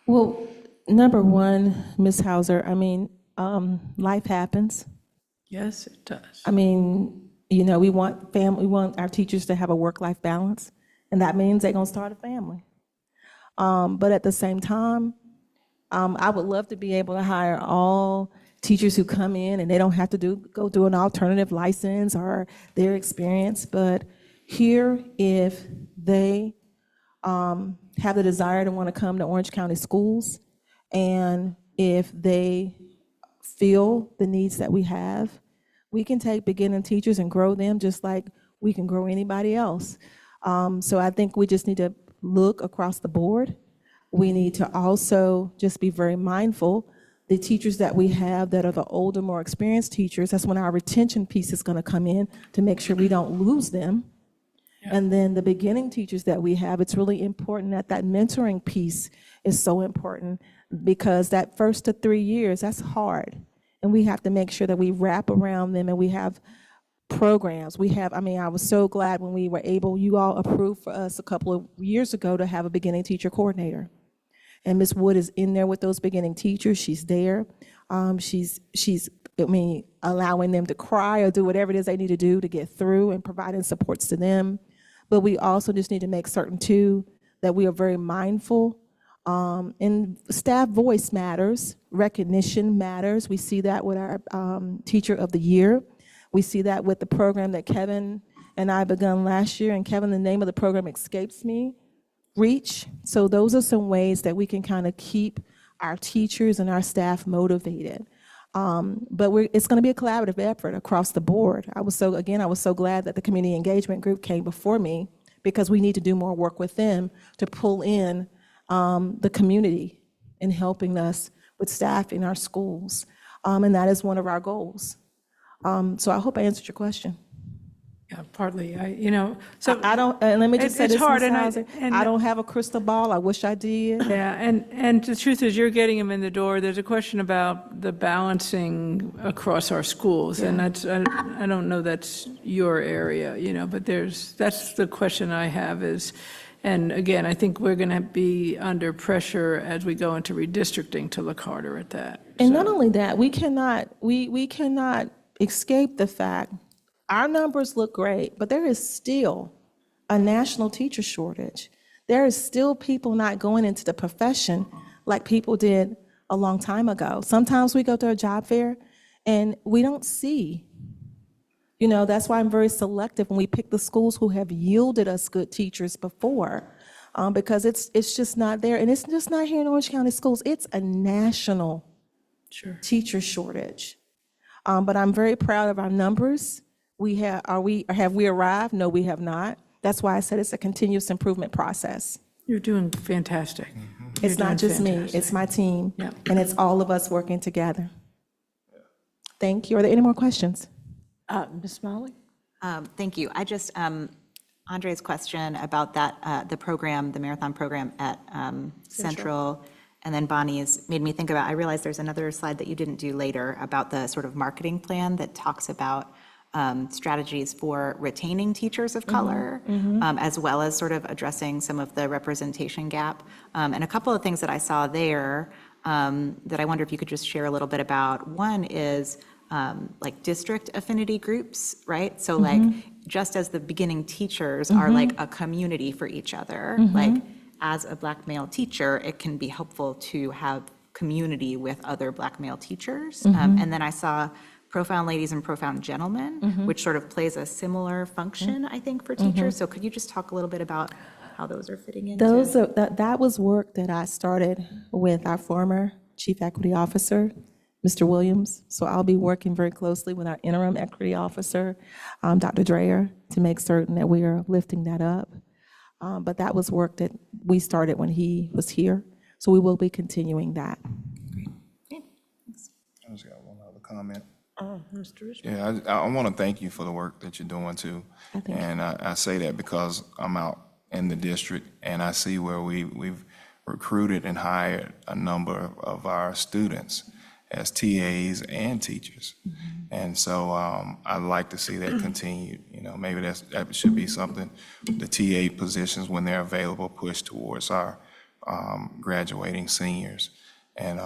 Well, number one, Ms. Hauser, life happens. Yes, it does. We want our teachers to have a work-life balance, and that means they're gonna start a family. But at the same time, I would love to be able to hire all teachers who come in and they don't have to go do an alternative license or their experience. But here, if they have the desire to want to come to Orange County schools, and if they feel the needs that we have, we can take beginning teachers and grow them just like we can grow anybody else. So I think we just need to look across the board. We need to also just be very mindful. The teachers that we have that are the older, more experienced teachers, that's when our retention piece is going to come in to make sure we don't lose them. Yeah. And then the beginning teachers that we have, it's really important that mentoring piece is so important, because that first to 3 years, that's hard. And we have to make sure that we wrap around them and we have programs. I was so glad when we were able, you all approved for us a couple of years ago to have a beginning teacher coordinator. And Ms. Wood is in there with those beginning teachers. She's there. She's allowing them to cry or do whatever it is they need to do to get through and providing supports to them. But we also just need to make certain too that we are very mindful. And staff voice matters, recognition matters. We see that with our Teacher of the Year. We see that with the program that Kevin and I begun last year. And Kevin, the name of the program escapes me. Reach. So those are some ways that we can kind of keep our teachers and our staff motivated. But it's going to be a collaborative effort across the board. I was so glad that the community engagement group came before me, because we need to do more work with them to pull in the community in helping us with staff in our schools. And that is one of our goals. So I hope I answered your question. Yeah, partly. So I don't. And let me just say it's this, hard, Ms. Hauser, I don't have a crystal ball. I wish I did. Yeah, and the truth is, you're getting them in the door. There's a question about the balancing across our schools, and that's I don't know that's your area, but that's the question I have is. And again, I think we're going to be under pressure as we go into redistricting to look harder at that. And not only that, we cannot escape the fact our numbers look great, but there is still a national teacher shortage. There is still people not going into the profession like people did a long time ago. Sometimes we go to a job fair and we don't see. That's why I'm very selective when we pick the schools who have yielded us good teachers before, because it's just not there. And it's just not here in Orange County schools. It's a national teacher shortage. But I'm very proud of our numbers. Have we arrived? No, we have not. That's why I said it's a continuous improvement process. You're doing fantastic. It's not just me, it's my team, and it's all of us working together. Thank you. Are there any more questions? Ms. Smalley? Thank you. I just, Andre's question about that, the program, the marathon program at Central And then Bonnie has made me think about, I realized there's another slide that you didn't do later about the sort of marketing plan that talks about strategies for retaining teachers of color, as well as sort of addressing some of the representation gap. And a couple of things that I saw there that I wonder if you could just share a little bit about. One is like district affinity groups, right? So like, just as the beginning teachers are like a community for each other, like as a Black male teacher, it can be helpful to have community with other Black male teachers. And then I saw Profound Ladies and Profound Gentlemen, which sort of plays a similar function, I think, for teachers. So could you just talk a little bit about how those are fitting into? That was work that I started with our former Chief Equity Officer, Mr. Williams. So I'll be working very closely with our interim equity officer, Dr. Dreyer, to make certain that we are lifting that up. But that was work that we started when he was here. So we will be continuing that. I just got one other comment. Mr. Richmond. Yeah, I want to thank you for the work that you're doing too. And I say that because I'm out in the district and I see where we've recruited and hired a number of our students as TAs and teachers. And so I'd like to see that continue. You know, maybe that should be something, the TA positions when they're available, push towards our graduating seniors. And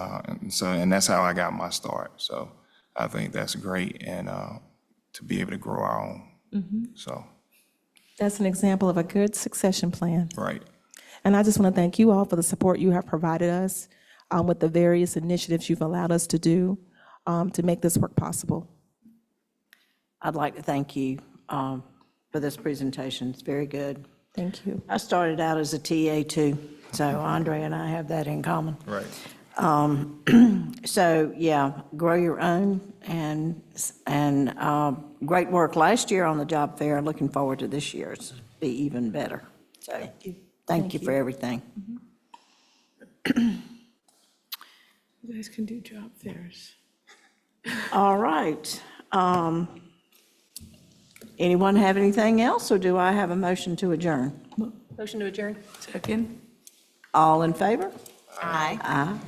that's how I got my start. So I think that's great, and to be able to grow our own. So That's an example of a good succession plan. right. And I just want to thank you all for the support you have provided us with the various initiatives you've allowed us to do to make this work possible. I'd like to thank you for this presentation. It's very good. Thank you. I started out as a TA too, so Andre and I have that in common. Right. So, yeah, grow your own, and great work last year on the job fair. Looking forward to this year's be even better. So, thank you for everything. You guys can do job fairs. All right. Anyone have anything else, or do I have a motion to adjourn? Motion to adjourn? Second? All in favor? Aye. Aye.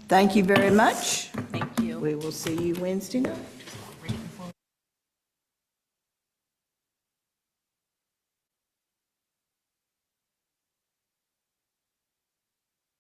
Thank you very much. Thank you. We will see you Wednesday night.